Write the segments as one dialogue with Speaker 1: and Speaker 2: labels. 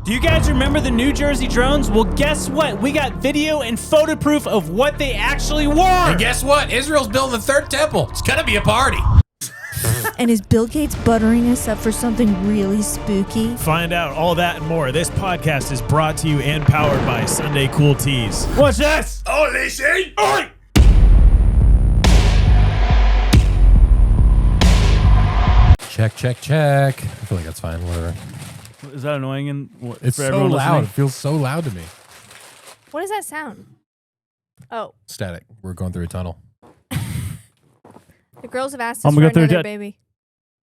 Speaker 1: Do you guys remember the New Jersey drones? Well, guess what? We got video and photo proof of what they actually were.
Speaker 2: And guess what? Israel's building the third temple. It's gonna be a party.
Speaker 3: And is Bill Gates buttering us up for something really spooky?
Speaker 4: Find out all that and more. This podcast is brought to you and powered by Sunday Cool Teas.
Speaker 1: What's this?
Speaker 2: Holy shit! Oi! Check, check, check. I feel like that's fine. Whatever.
Speaker 1: Is that annoying?
Speaker 2: It's
Speaker 1: for
Speaker 2: so
Speaker 1: everyone
Speaker 2: loud.
Speaker 1: listening?
Speaker 2: It feels so loud to me.
Speaker 3: What does that sound? Oh,
Speaker 2: Static. We're going through a tunnel.
Speaker 3: the girls have asked
Speaker 1: I'm
Speaker 3: us for
Speaker 1: gonna go through
Speaker 3: another
Speaker 1: a
Speaker 3: baby.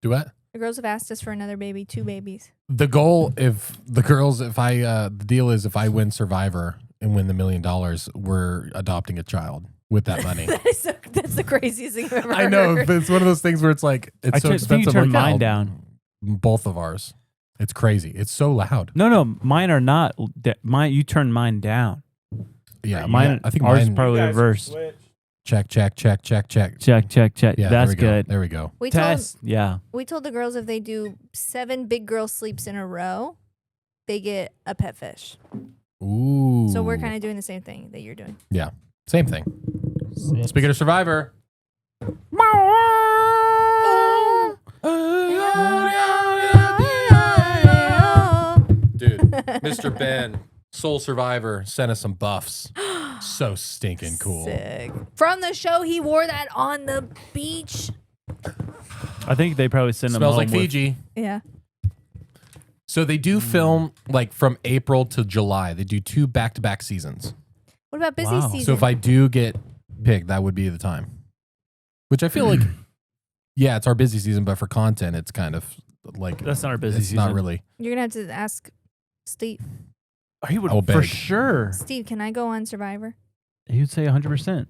Speaker 2: Do what?
Speaker 3: The girls have asked us for another baby, 2 babies.
Speaker 2: The goal, if the girls, the deal is if I win Survivor and win the $1 million, we're adopting a child with that money.
Speaker 3: That's the craziest thing I've ever heard.
Speaker 2: I know, but it's one of those things where it's like, it's so
Speaker 1: think you
Speaker 2: expensive.
Speaker 1: turned
Speaker 2: like,
Speaker 1: mine
Speaker 2: oh,
Speaker 1: down.
Speaker 2: Both of ours. It's crazy. It's so loud.
Speaker 1: No, mine are not. You turned mine down.
Speaker 2: Yeah,
Speaker 1: mine.
Speaker 2: I think
Speaker 1: ours
Speaker 2: mine.
Speaker 1: is probably reversed.
Speaker 2: Check.
Speaker 1: Check.
Speaker 2: Yeah,
Speaker 1: That's
Speaker 2: there we go.
Speaker 1: good.
Speaker 2: There we go.
Speaker 3: We
Speaker 1: Test. Yeah.
Speaker 3: told the girls if they do 7 big girl sleeps in a row, they get a pet fish.
Speaker 2: Ooh.
Speaker 3: So we're kind of doing the same thing that you're doing.
Speaker 2: Yeah, same thing. Speaking of Survivor. Dude, Mr. Ben, Soul Survivor, sent us some buffs. So stinking cool.
Speaker 3: Sick. From the show, he wore that on the beach.
Speaker 1: I think they probably send them
Speaker 2: Smells
Speaker 1: home
Speaker 2: like
Speaker 1: with-
Speaker 2: Fiji.
Speaker 3: Yeah.
Speaker 2: So they do film like from April to July. They do 2 back-to-back seasons.
Speaker 3: What about busy
Speaker 1: Wow.
Speaker 3: season?
Speaker 2: So if I do get picked, that would be the time. Which I feel like, yeah, it's our busy season, but for content, it's kind of like
Speaker 1: That's not our busy
Speaker 2: it's
Speaker 1: season.
Speaker 2: not really.
Speaker 3: You're going to have to ask Steve.
Speaker 1: He would
Speaker 2: I will
Speaker 1: for
Speaker 2: beg.
Speaker 1: sure.
Speaker 3: Steve, can I go on Survivor?
Speaker 1: He would say 100%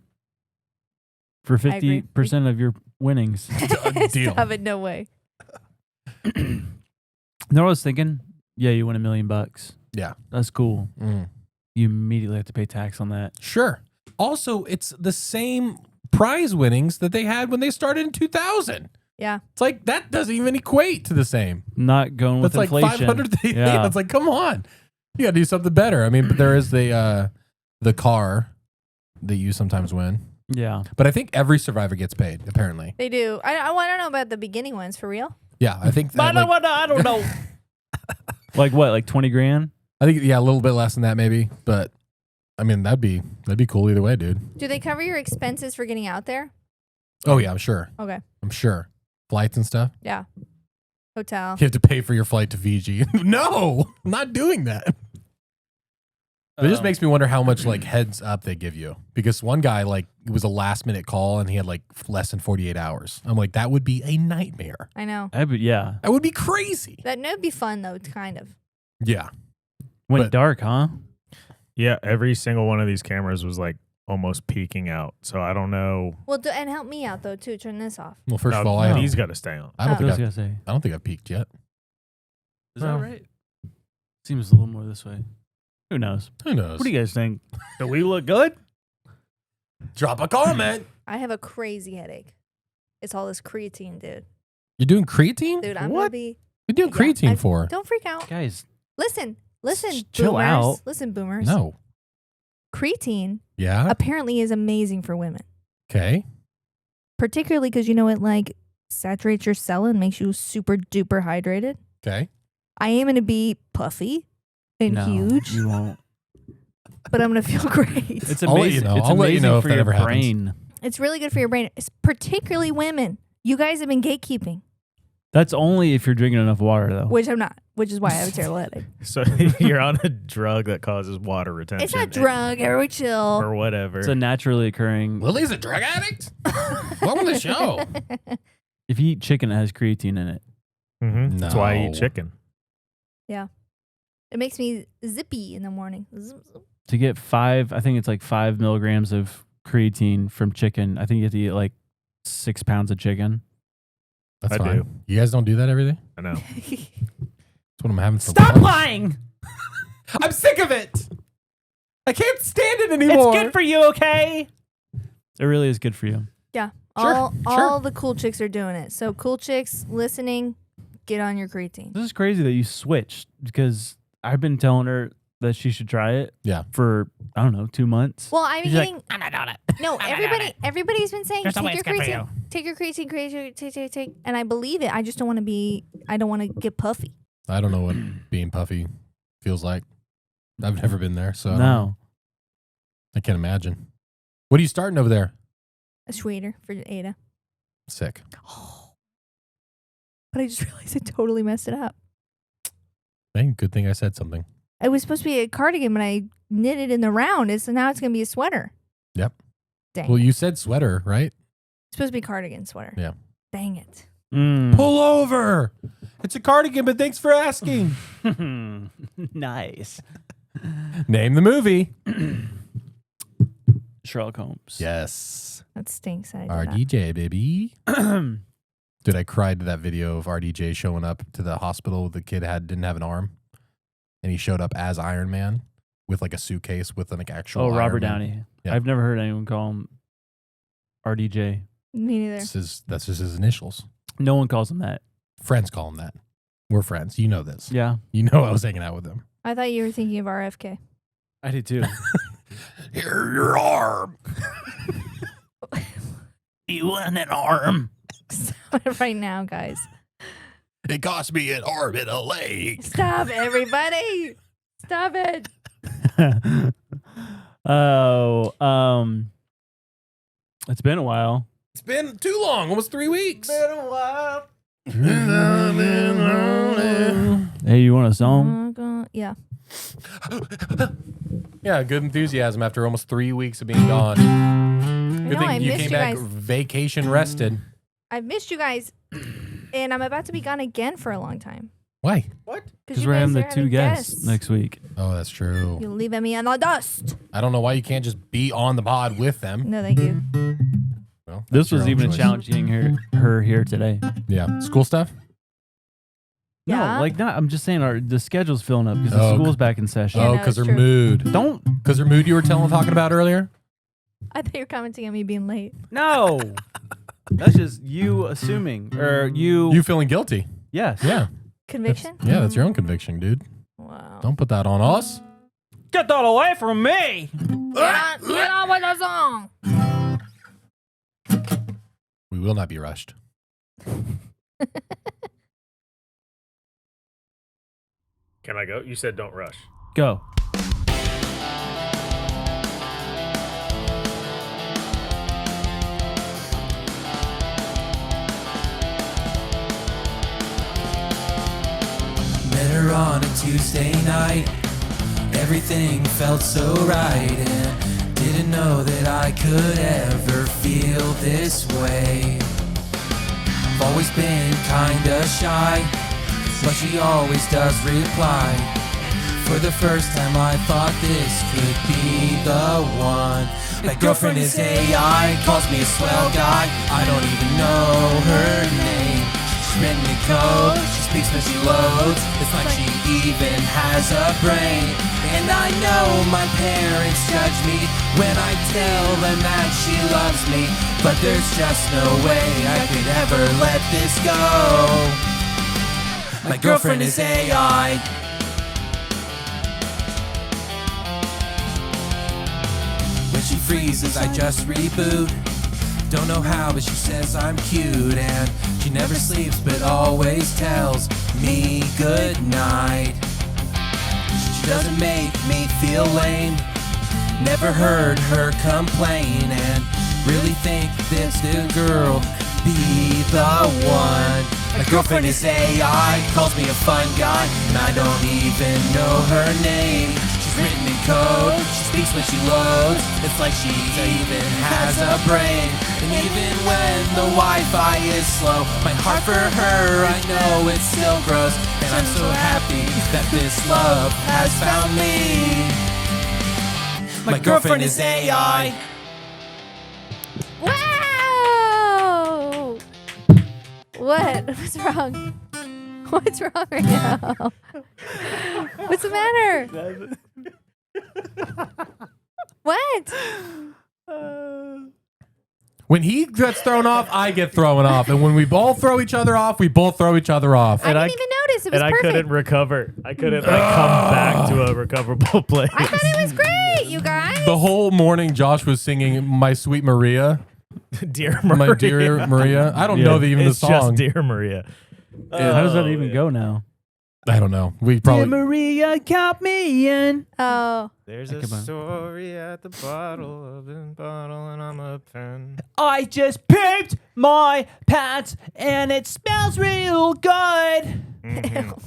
Speaker 1: for
Speaker 3: agree.
Speaker 1: 50% of your winnings.
Speaker 2: Deal.
Speaker 3: Stop it. No way.
Speaker 1: You know what I was thinking? Yeah, you win $1 million.
Speaker 2: Yeah.
Speaker 1: That's cool.
Speaker 2: Mm.
Speaker 1: You immediately have to pay tax on that.
Speaker 2: Sure. Also, it's the same prize winnings that they had when they started in 2000.
Speaker 3: Yeah.
Speaker 2: It's like that doesn't even equate to the same.
Speaker 1: Not going with
Speaker 2: That's like
Speaker 1: inflation.
Speaker 2: 500.
Speaker 1: Yeah.
Speaker 2: It's like, come on. You got to do something better. I mean, but there is the car that you sometimes win.
Speaker 1: Yeah.
Speaker 2: But I think every survivor gets paid, apparently.
Speaker 3: They do. I want to know about the beginning ones for real.
Speaker 2: Yeah, I think
Speaker 1: I don't know. Like what? Like 20 grand?
Speaker 2: I think a little bit less than that maybe, but I mean that'd be cool either way, dude.
Speaker 3: Do they cover your expenses for getting out there?
Speaker 2: Oh yeah, I'm sure.
Speaker 3: Okay.
Speaker 2: I'm sure. Flights and stuff.
Speaker 3: Yeah. Hotel.
Speaker 2: You have to pay for your flight to Fiji. No, I'm not doing that. It just makes me wonder how much like heads up they give you, because one guy like it was a last minute call and he had like less than 48 hours. I'm like, that would be a nightmare.
Speaker 3: I know.
Speaker 1: Yeah.
Speaker 2: That would be crazy.
Speaker 3: That would be fun though, kind of.
Speaker 2: Yeah.
Speaker 1: Went
Speaker 2: But-
Speaker 1: dark, huh?
Speaker 4: Yeah, every single one of these cameras was like almost peeking out. So I don't know.
Speaker 3: Well, and help me out though too. Turn this off.
Speaker 2: Well, first of
Speaker 4: No,
Speaker 2: all,
Speaker 4: these got to stay on.
Speaker 2: I don't
Speaker 1: I was
Speaker 2: think
Speaker 1: gonna say.
Speaker 2: I don't think I've peaked yet.
Speaker 1: Is
Speaker 2: Well.
Speaker 1: that right? Seems a little more this way. Who knows?
Speaker 2: Who knows?
Speaker 1: What do you guys think? Do we look good?
Speaker 2: Drop a comment.
Speaker 3: I have a crazy headache. It's all this creatine, dude.
Speaker 2: You're doing creatine?
Speaker 3: Dude, I'm
Speaker 2: what?
Speaker 3: gonna be.
Speaker 2: You're doing creatine for?
Speaker 3: Don't freak out.
Speaker 1: Guys,
Speaker 3: Listen,
Speaker 1: chill
Speaker 3: boomers.
Speaker 1: out.
Speaker 3: Listen, boomers.
Speaker 2: No.
Speaker 3: Creatine
Speaker 2: Yeah.
Speaker 3: apparently is amazing for women,
Speaker 2: Okay.
Speaker 3: particularly because you know it like saturates your cell and makes you super duper hydrated.
Speaker 2: Okay.
Speaker 3: I am gonna be puffy and
Speaker 1: no,
Speaker 3: huge,
Speaker 1: You won't.
Speaker 3: but I'm gonna feel great.
Speaker 1: It's
Speaker 2: I'll let you
Speaker 1: amazing.
Speaker 2: know.
Speaker 1: It's
Speaker 2: I'll let you
Speaker 1: amazing
Speaker 2: know if
Speaker 3: Oh,
Speaker 1: for
Speaker 2: that
Speaker 1: your
Speaker 2: ever happens.
Speaker 1: brain.
Speaker 3: It's really good for your brain, it's particularly women. You guys have been gatekeeping,
Speaker 1: That's only if you're drinking enough water, though.
Speaker 3: which I'm not, which is why I have a terrible headache.
Speaker 4: So you're on a drug that causes water retention.
Speaker 3: It's not drug, everyone chill.
Speaker 4: or whatever.
Speaker 1: It's a naturally occurring.
Speaker 2: Lily's a drug addict? Welcome to the show.
Speaker 1: If you eat chicken, it has creatine in it.
Speaker 4: That's why I eat
Speaker 2: No.
Speaker 4: chicken.
Speaker 3: It makes me zippy in the morning. Zip, zip.
Speaker 1: To get 5, I think it's like 5 milligrams of creatine from chicken. I think you have to eat like 6 pounds of chicken.
Speaker 2: That's
Speaker 4: I
Speaker 2: fine.
Speaker 4: do.
Speaker 2: You guys don't do that every day?
Speaker 4: I know.
Speaker 2: That's what I'm having for
Speaker 1: Stop
Speaker 2: lunch.
Speaker 1: lying!
Speaker 2: I'm sick of it. I can't stand it anymore.
Speaker 1: It's good for you, okay? It really is good for you.
Speaker 3: Yeah.
Speaker 2: Sure,
Speaker 3: All the cool chicks are doing it. So cool chicks listening, get on your creatine.
Speaker 1: This is crazy that you switched because I've been telling her that she should try it.
Speaker 2: Yeah.
Speaker 1: For I don't know 2 months.
Speaker 3: Well, I'm
Speaker 1: She's
Speaker 3: getting.
Speaker 1: like, I'm not doing it.
Speaker 3: No, everybody's been saying
Speaker 1: There's no
Speaker 3: take
Speaker 1: way
Speaker 3: your
Speaker 1: it's good for
Speaker 3: creatine, take your creatine, take, and I believe it. I just don't want to be. I don't want to get puffy.
Speaker 2: I don't know what being puffy feels like. I've never been there, so
Speaker 1: No.
Speaker 2: I can't imagine. What are you starting over there?
Speaker 3: A sweeter for Ada.
Speaker 2: Sick.
Speaker 3: Oh. But I just realized I totally messed it up.
Speaker 2: Hey, good thing I said something.
Speaker 3: It was supposed to be a cardigan, but I knit it in the round. So now it's going to be a sweater.
Speaker 2: Yep.
Speaker 3: Dang.
Speaker 2: Well,
Speaker 3: it.
Speaker 2: you said sweater, right?
Speaker 3: It's supposed to be cardigan sweater.
Speaker 2: Yeah.
Speaker 3: Dang it.
Speaker 2: Pull over. It's a cardigan, but thanks for asking.
Speaker 1: Nice.
Speaker 2: Name the movie.
Speaker 1: Sherlock Holmes.
Speaker 2: Yes.
Speaker 3: That stinks. I did
Speaker 2: RDJ, baby. Dude, I cried to that video of RDJ showing up to the hospital. The kid didn't have an arm. And he showed up as Iron Man with like a suitcase with an actual Iron
Speaker 1: Robert
Speaker 2: Man.
Speaker 1: Downey.
Speaker 2: Yeah.
Speaker 1: I've never heard anyone call him RDJ.
Speaker 3: Me neither.
Speaker 2: That's just his initials.
Speaker 1: No one calls him that.
Speaker 2: Friends call him that. We're friends. You know this.
Speaker 1: Yeah.
Speaker 2: You know I was hanging out with him.
Speaker 3: I thought you were thinking of RFK.
Speaker 1: I did too.
Speaker 2: Here, your arm.
Speaker 1: You want an arm?
Speaker 3: Stop it right now, guys.
Speaker 2: It cost me an arm and a leg.
Speaker 3: Stop, everybody. Stop it.
Speaker 1: It's been a while.
Speaker 2: It's been too long. Almost 3 weeks.
Speaker 1: Been a while. Hey, you want a song?
Speaker 3: Yeah.
Speaker 2: Yeah, good enthusiasm after almost 3 weeks of being gone. Good
Speaker 3: I
Speaker 2: thing you
Speaker 3: missed
Speaker 2: came
Speaker 3: you
Speaker 2: back
Speaker 3: guys.
Speaker 2: vacation rested.
Speaker 3: I've missed you guys, and I'm about to be gone again for a long time.
Speaker 2: Why?
Speaker 1: What?
Speaker 3: Because
Speaker 1: Because we're having the 2 guests next week.
Speaker 2: Oh, that's true.
Speaker 3: You're leaving me in the dust.
Speaker 2: I don't know why you can't just be on the pod with them.
Speaker 3: No, thank you.
Speaker 2: Well,
Speaker 1: This
Speaker 2: that's your
Speaker 1: was
Speaker 2: own
Speaker 1: even
Speaker 2: choice.
Speaker 1: a challenge getting her here today.
Speaker 2: Yeah. School stuff?
Speaker 3: Yeah.
Speaker 1: No, like not. I'm just saying the schedule's filling up because the
Speaker 2: Oh,
Speaker 1: school's back in session.
Speaker 3: Yeah,
Speaker 2: Oh,
Speaker 3: no,
Speaker 2: because
Speaker 3: it's
Speaker 2: her
Speaker 3: true.
Speaker 2: mood.
Speaker 1: Don't.
Speaker 2: Because her mood you were talking about earlier?
Speaker 3: I thought you were commenting on me being late.
Speaker 1: No. That's just you assuming or you.
Speaker 2: You feeling guilty?
Speaker 1: Yes.
Speaker 2: Yeah.
Speaker 3: Conviction?
Speaker 2: Yeah, that's your own conviction, dude.
Speaker 3: Wow.
Speaker 2: Don't put that on us.
Speaker 1: Get that away from me.
Speaker 3: Get on with the song.
Speaker 2: We will not be rushed.
Speaker 4: Can I go? You said don't rush.
Speaker 1: Go.
Speaker 5: Met her on a Tuesday night. Everything felt so right, and didn't know that I could ever feel this way. I've always been kinda shy, but she always does reply. For the first time I thought this could be the one. My girlfriend is AI, calls me a swell guy. I don't even know her name. She's written in code, she speaks when she loads. It's like she even has a brain. And I know my parents judge me when I tell them that she loves me. But there's just no way I could ever let this go. My girlfriend is AI. When she freezes, I just reboot. Don't know how, but she says I'm cute. And she never sleeps, but always tells me good night. She doesn't make me feel lame. Never heard her complain. And really think this new girl could be the one. My girlfriend is AI, calls me a fun guy, and I don't even know her name. She's written in code, she speaks when she loads. It's like she even has a brain. And even when the Wi-Fi is slow, my heart for her, I know it still grows. And I'm so happy that this love has found me. My girlfriend is AI.
Speaker 3: Wow! What? What's wrong? What's wrong right now? What's the matter? What?
Speaker 2: When he gets thrown off, I get thrown off. And when we both throw each other off, we both throw each other off.
Speaker 3: I didn't even notice. It was
Speaker 4: and
Speaker 3: perfect.
Speaker 4: I couldn't recover. I couldn't come back to a recoverable place.
Speaker 3: I thought it was great, you guys.
Speaker 2: The whole morning, Josh was singing "My Sweet Maria,"
Speaker 4: Dear Maria.
Speaker 2: "My Dear Maria." I don't know even the
Speaker 4: it's
Speaker 2: song.
Speaker 4: just Dear Maria.
Speaker 1: How does that even
Speaker 4: yeah.
Speaker 1: go now?
Speaker 2: I don't know. We probably.
Speaker 1: Dear Maria, count me in.
Speaker 3: Oh,
Speaker 4: There's
Speaker 1: Think
Speaker 4: a
Speaker 1: about it.
Speaker 4: story at the bottle of the bottle, and I'm a pen.
Speaker 1: I just pooped my pants and it smells real good.
Speaker 4: Mhm.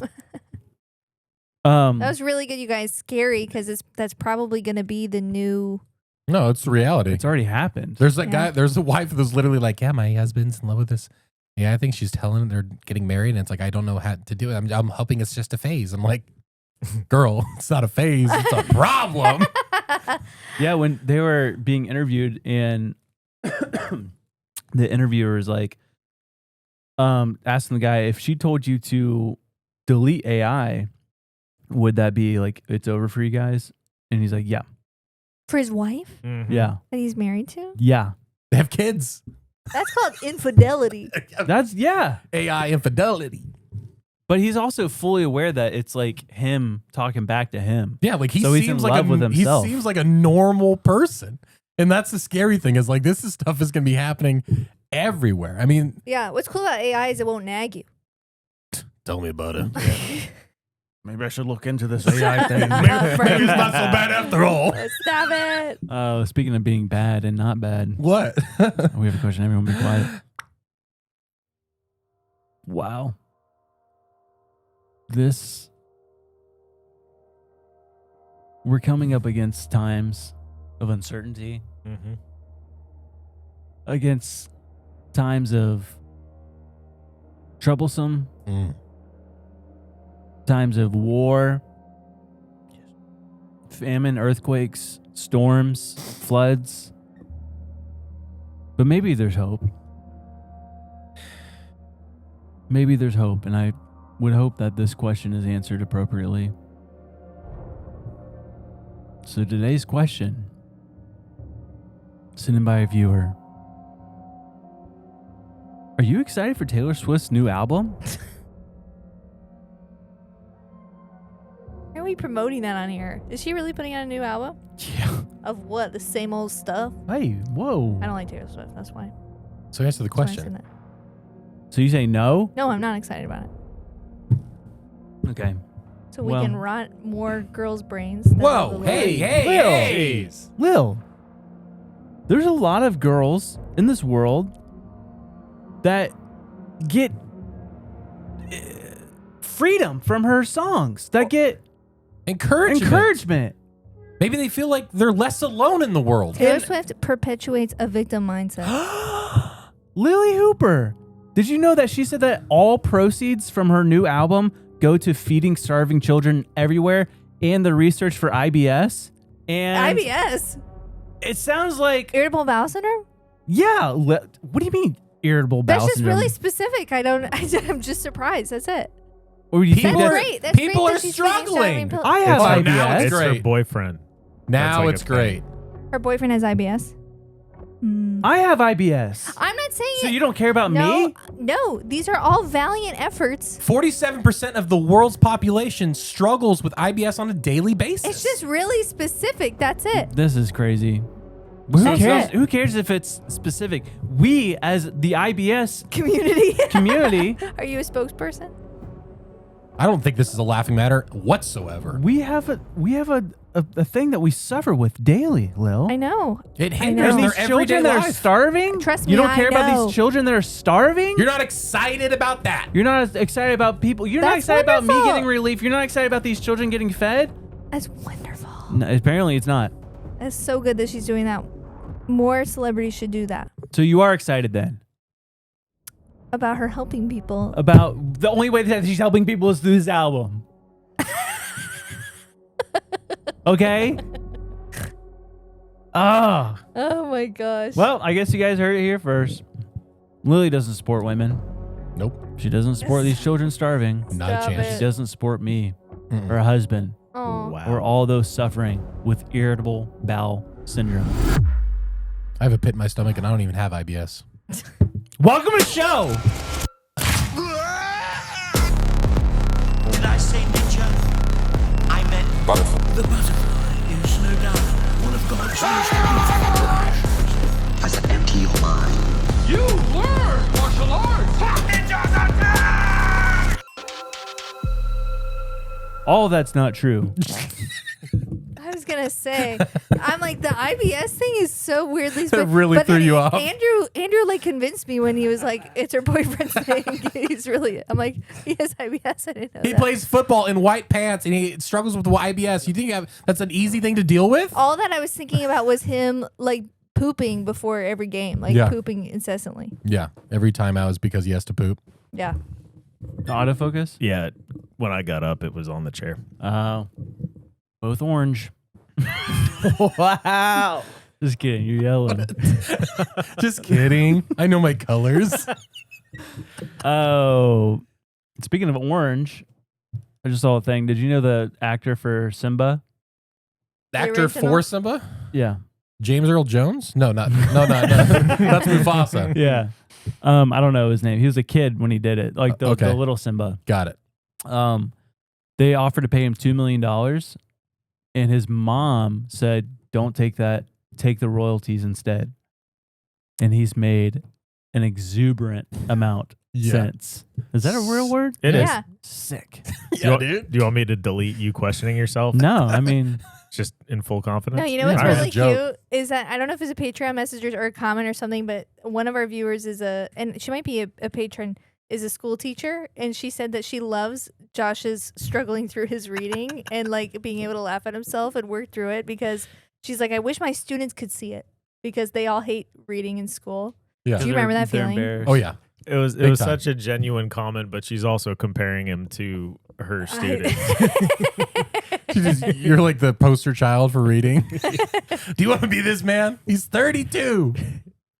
Speaker 3: that was really good, you guys. Scary because that's probably going to be the new.
Speaker 2: No, it's reality.
Speaker 1: It's already happened.
Speaker 2: There's that
Speaker 3: Yeah.
Speaker 2: guy. There's a wife that's literally like, "Yeah, my husband's in love with this." Yeah, I think she's telling him they're getting married, and it's like, I don't know how to do it. I'm hoping it's just a phase. I'm like, girl, it's not a phase. It's a problem.
Speaker 1: Yeah, when they were being interviewed and the interviewer is like asking the guy, if she told you to delete AI, would that be like it's over for you guys? And he's like, yeah.
Speaker 3: For his wife
Speaker 4: Mhm.
Speaker 1: Yeah.
Speaker 3: that he's married to?
Speaker 1: Yeah.
Speaker 2: They have kids.
Speaker 3: That's called infidelity.
Speaker 1: That's yeah.
Speaker 2: AI infidelity.
Speaker 1: But he's also fully aware that it's like him talking back to him.
Speaker 2: Yeah, like he
Speaker 1: So he's in
Speaker 2: seems like
Speaker 1: love with himself.
Speaker 2: He seems like a normal person, and that's the scary thing. Is like this stuff is going to be happening everywhere. I mean,
Speaker 3: Yeah, what's cool about AI is it won't nag you.
Speaker 2: tell me about it.
Speaker 1: Maybe I should look into this
Speaker 3: AI thing.
Speaker 2: Maybe it's not so bad after all.
Speaker 3: Stop it.
Speaker 1: Speaking of being bad and not bad,
Speaker 2: What?
Speaker 1: we have a question. Everyone be quiet. Wow. We're coming up against times of uncertainty,
Speaker 4: Mhm.
Speaker 1: against times of troublesome, times of war, famine, earthquakes, storms, floods. But maybe there's hope. Maybe there's hope, and I would hope that this question is answered appropriately. So today's question, sent in by a viewer. Are you excited for Taylor Swift's new album?
Speaker 3: Why are we promoting that on here? Is she really putting out a new album?
Speaker 1: Yeah.
Speaker 3: Of what? The same old stuff?
Speaker 1: Hey, whoa.
Speaker 3: I don't like Taylor Swift. That's why.
Speaker 2: So answer the
Speaker 3: That's why I said
Speaker 2: question.
Speaker 3: that.
Speaker 1: So you say no?
Speaker 3: No, I'm not excited about it.
Speaker 1: Okay.
Speaker 3: So we
Speaker 1: Well-
Speaker 3: can rot more girls' brains. than all the
Speaker 2: Whoa!
Speaker 3: little-
Speaker 2: Hey!
Speaker 1: Lil, there's a lot of girls in this world that get freedom from her songs, that get encouragement.
Speaker 2: Maybe they feel like they're less alone in the world.
Speaker 3: Taylor Swift perpetuates a victim mindset.
Speaker 1: Lily Hooper, did you know that she said that all proceeds from her new album go to feeding starving children everywhere and the research for IBS? And
Speaker 3: IBS?
Speaker 1: it sounds like,
Speaker 3: Irritable bowel syndrome?
Speaker 1: yeah. What do you mean irritable bowel
Speaker 3: That's just
Speaker 1: syndrome?
Speaker 3: really specific. I'm just surprised. That's it.
Speaker 1: Or you
Speaker 3: That's
Speaker 1: think that
Speaker 3: great. That's
Speaker 2: people
Speaker 3: great
Speaker 2: are
Speaker 3: that she's feeding
Speaker 2: struggling.
Speaker 3: starving pil-
Speaker 1: I have
Speaker 2: It's-
Speaker 1: IBS.
Speaker 2: now
Speaker 4: It's
Speaker 2: great.
Speaker 4: her boyfriend.
Speaker 2: Now
Speaker 4: That's like
Speaker 2: it's
Speaker 4: a
Speaker 2: great.
Speaker 3: Her boyfriend has IBS.
Speaker 1: I have IBS.
Speaker 3: I'm not saying
Speaker 1: So
Speaker 3: it.
Speaker 1: you don't care about
Speaker 3: no,
Speaker 1: me?
Speaker 3: No, these are all valiant efforts.
Speaker 2: 47% of the world's population struggles with IBS on a daily basis.
Speaker 3: It's just really specific. That's it.
Speaker 1: This is crazy. Who
Speaker 3: That's
Speaker 1: cares?
Speaker 3: it.
Speaker 1: Who cares if it's specific? We, as the IBS
Speaker 3: Community.
Speaker 1: community,
Speaker 3: Are you a spokesperson?
Speaker 2: I don't think this is a laughing matter whatsoever.
Speaker 1: we have a thing that we suffer with daily, Lil.
Speaker 3: I know.
Speaker 2: It
Speaker 3: I
Speaker 2: hinders
Speaker 3: know.
Speaker 2: their
Speaker 1: These
Speaker 2: everyday
Speaker 1: children that are
Speaker 2: life.
Speaker 1: starving?
Speaker 3: Trust
Speaker 1: You
Speaker 3: me,
Speaker 1: don't
Speaker 3: I
Speaker 1: care about
Speaker 3: know.
Speaker 1: these children that are starving?
Speaker 2: You're not excited about that.
Speaker 1: You're not excited about people. You're not
Speaker 3: That's
Speaker 1: excited about me
Speaker 3: wonderful.
Speaker 1: getting relief. You're not excited about these children getting fed?
Speaker 3: That's wonderful.
Speaker 1: No, apparently it's not.
Speaker 3: That's so good that she's doing that. More celebrities should do that.
Speaker 1: So you are excited then
Speaker 3: About her helping people.
Speaker 1: about the only way that she's helping people is through this album. Okay? Ah.
Speaker 3: Oh my gosh.
Speaker 1: Well, I guess you guys heard it here first. Lily doesn't support women.
Speaker 2: Nope.
Speaker 1: She doesn't support these children starving.
Speaker 2: Not a
Speaker 3: Stop
Speaker 2: chance.
Speaker 1: She
Speaker 3: it.
Speaker 1: doesn't support me,
Speaker 2: Mm-mm.
Speaker 1: her husband,
Speaker 3: Aw.
Speaker 4: Wow.
Speaker 1: or all those suffering with irritable bowel syndrome.
Speaker 2: I have a pit in my stomach and I don't even have IBS.
Speaker 1: Welcome to the show.
Speaker 6: Did I say ninja? I meant butterfly. The butterfly is no doubt one of God's most beautiful creations. As I empty your mind. You learn martial arts! Ninjas attack!
Speaker 1: All of that's not true.
Speaker 3: I was gonna say, I'm like the IBS thing is so weirdly.
Speaker 2: It really threw you off.
Speaker 3: Andrew like convinced me when he was like, "It's her boyfriend's thing." He's really. I'm like, he has IBS. I didn't know.
Speaker 2: He
Speaker 3: that.
Speaker 2: plays football in white pants and he struggles with IBS. You think that's an easy thing to deal with?
Speaker 3: All that I was thinking about was him like pooping before every game, like pooping incessantly.
Speaker 2: Yeah, every time out is because he has to poop.
Speaker 3: Yeah.
Speaker 1: Autofocus?
Speaker 4: Yeah. When I got up, it was on the chair.
Speaker 1: Oh. Both orange. Wow. Just kidding. You're yelling.
Speaker 2: Just kidding. I know my colors.
Speaker 1: Oh. Speaking of orange, I just saw a thing. Did you know the actor for Simba?
Speaker 2: The actor for Simba?
Speaker 1: Yeah.
Speaker 2: James Earl Jones? No. That's Mufasa.
Speaker 1: Yeah. I don't know his name. He was a kid when he did it, like the little Simba.
Speaker 2: Got it.
Speaker 1: They offered to pay him $2 million, and his mom said, "Don't take that. Take the royalties instead." And he's made an exuberant amount since. Is that a real word?
Speaker 4: It is.
Speaker 1: Sick.
Speaker 2: Yeah, dude.
Speaker 4: Do you want me to delete you questioning yourself?
Speaker 1: No, I mean,
Speaker 4: Just in full confidence?
Speaker 3: No, you know what's
Speaker 2: All right.
Speaker 3: really
Speaker 2: Joke.
Speaker 3: cute is that I don't know if it's a Patreon message or a comment or something, but one of our viewers is and she might be a patron, is a school teacher, and she said that she loves Josh's struggling through his reading and like being able to laugh at himself and work through it, because she's like, I wish my students could see it because they all hate reading in school.
Speaker 2: Yeah.
Speaker 3: Do you remember that
Speaker 1: they're
Speaker 3: feeling?
Speaker 1: embarrassed.
Speaker 2: Oh, yeah.
Speaker 4: It was
Speaker 2: Big time.
Speaker 4: such a genuine comment, but she's also comparing him to her students.
Speaker 2: You're like the poster child for reading. Do you want to be this man? He's 32.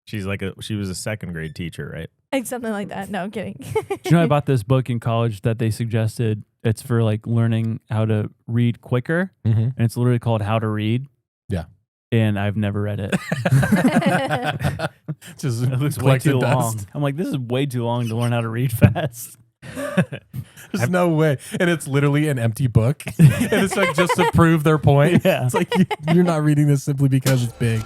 Speaker 4: She was a second grade teacher, right?
Speaker 3: Like something like that. No, I'm kidding.
Speaker 1: Do you know I bought this book in college that they suggested it's for like learning how to read quicker, and it's literally called How to Read.
Speaker 2: Yeah.
Speaker 1: And I've never read it.
Speaker 2: Just
Speaker 1: It looks way too long. I'm like, this is way too long to learn how to read fast.
Speaker 2: There's no way. And it's literally an empty book. And it's like just to prove their point.
Speaker 1: Yeah.
Speaker 2: It's like you're not reading this simply because it's big.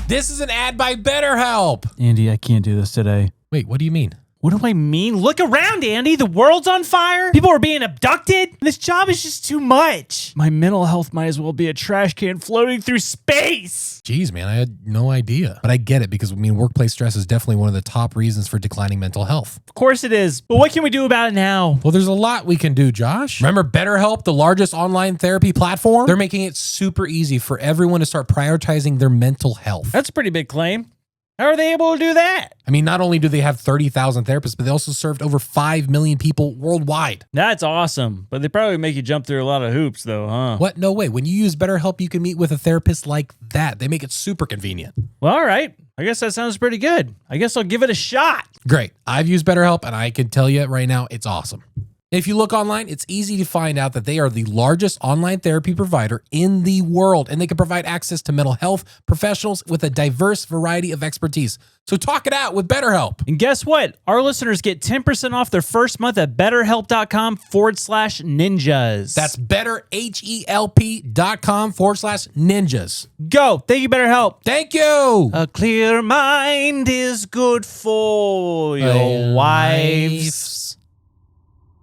Speaker 2: This is an ad by BetterHelp.
Speaker 1: Andy, I can't do this today.
Speaker 2: Wait, what do you mean?
Speaker 7: What do I mean? Look around, Andy. The world's on fire. People are being abducted. This job is just too much. My mental health might as well be a trash can floating through space.
Speaker 2: Jeez, man, I had no idea. But I get it because, workplace stress is definitely one of the top reasons for declining mental health.
Speaker 7: Of course it is. But what can we do about it now?
Speaker 2: Well, there's a lot we can do, Josh. Remember BetterHelp, the largest online therapy platform? They're making it super easy for everyone to start prioritizing their mental health.
Speaker 7: That's a pretty big claim. How are they able to do that?
Speaker 2: Not only do they have 30,000 therapists, but they also served over 5 million people worldwide.
Speaker 7: That's awesome. But they probably make you jump through a lot of hoops, though, huh?
Speaker 2: What? No way. When you use BetterHelp, you can meet with a therapist like that. They make it super convenient.
Speaker 7: Well, all right. I guess that sounds pretty good. I guess I'll give it a shot.
Speaker 2: Great. I've used BetterHelp, and I can tell you right now, it's awesome. If you look online, it's easy to find out that they are the largest online therapy provider in the world, and they can provide access to mental health professionals with a diverse variety of expertise. So talk it out with BetterHelp.
Speaker 7: And guess what? Our listeners get 10% off their first month at betterhelp.com/ninjas.
Speaker 2: That's betterhelp.com/ninjas.
Speaker 7: Go. Thank you, BetterHelp.
Speaker 2: Thank you.
Speaker 7: A clear mind is good for your wife's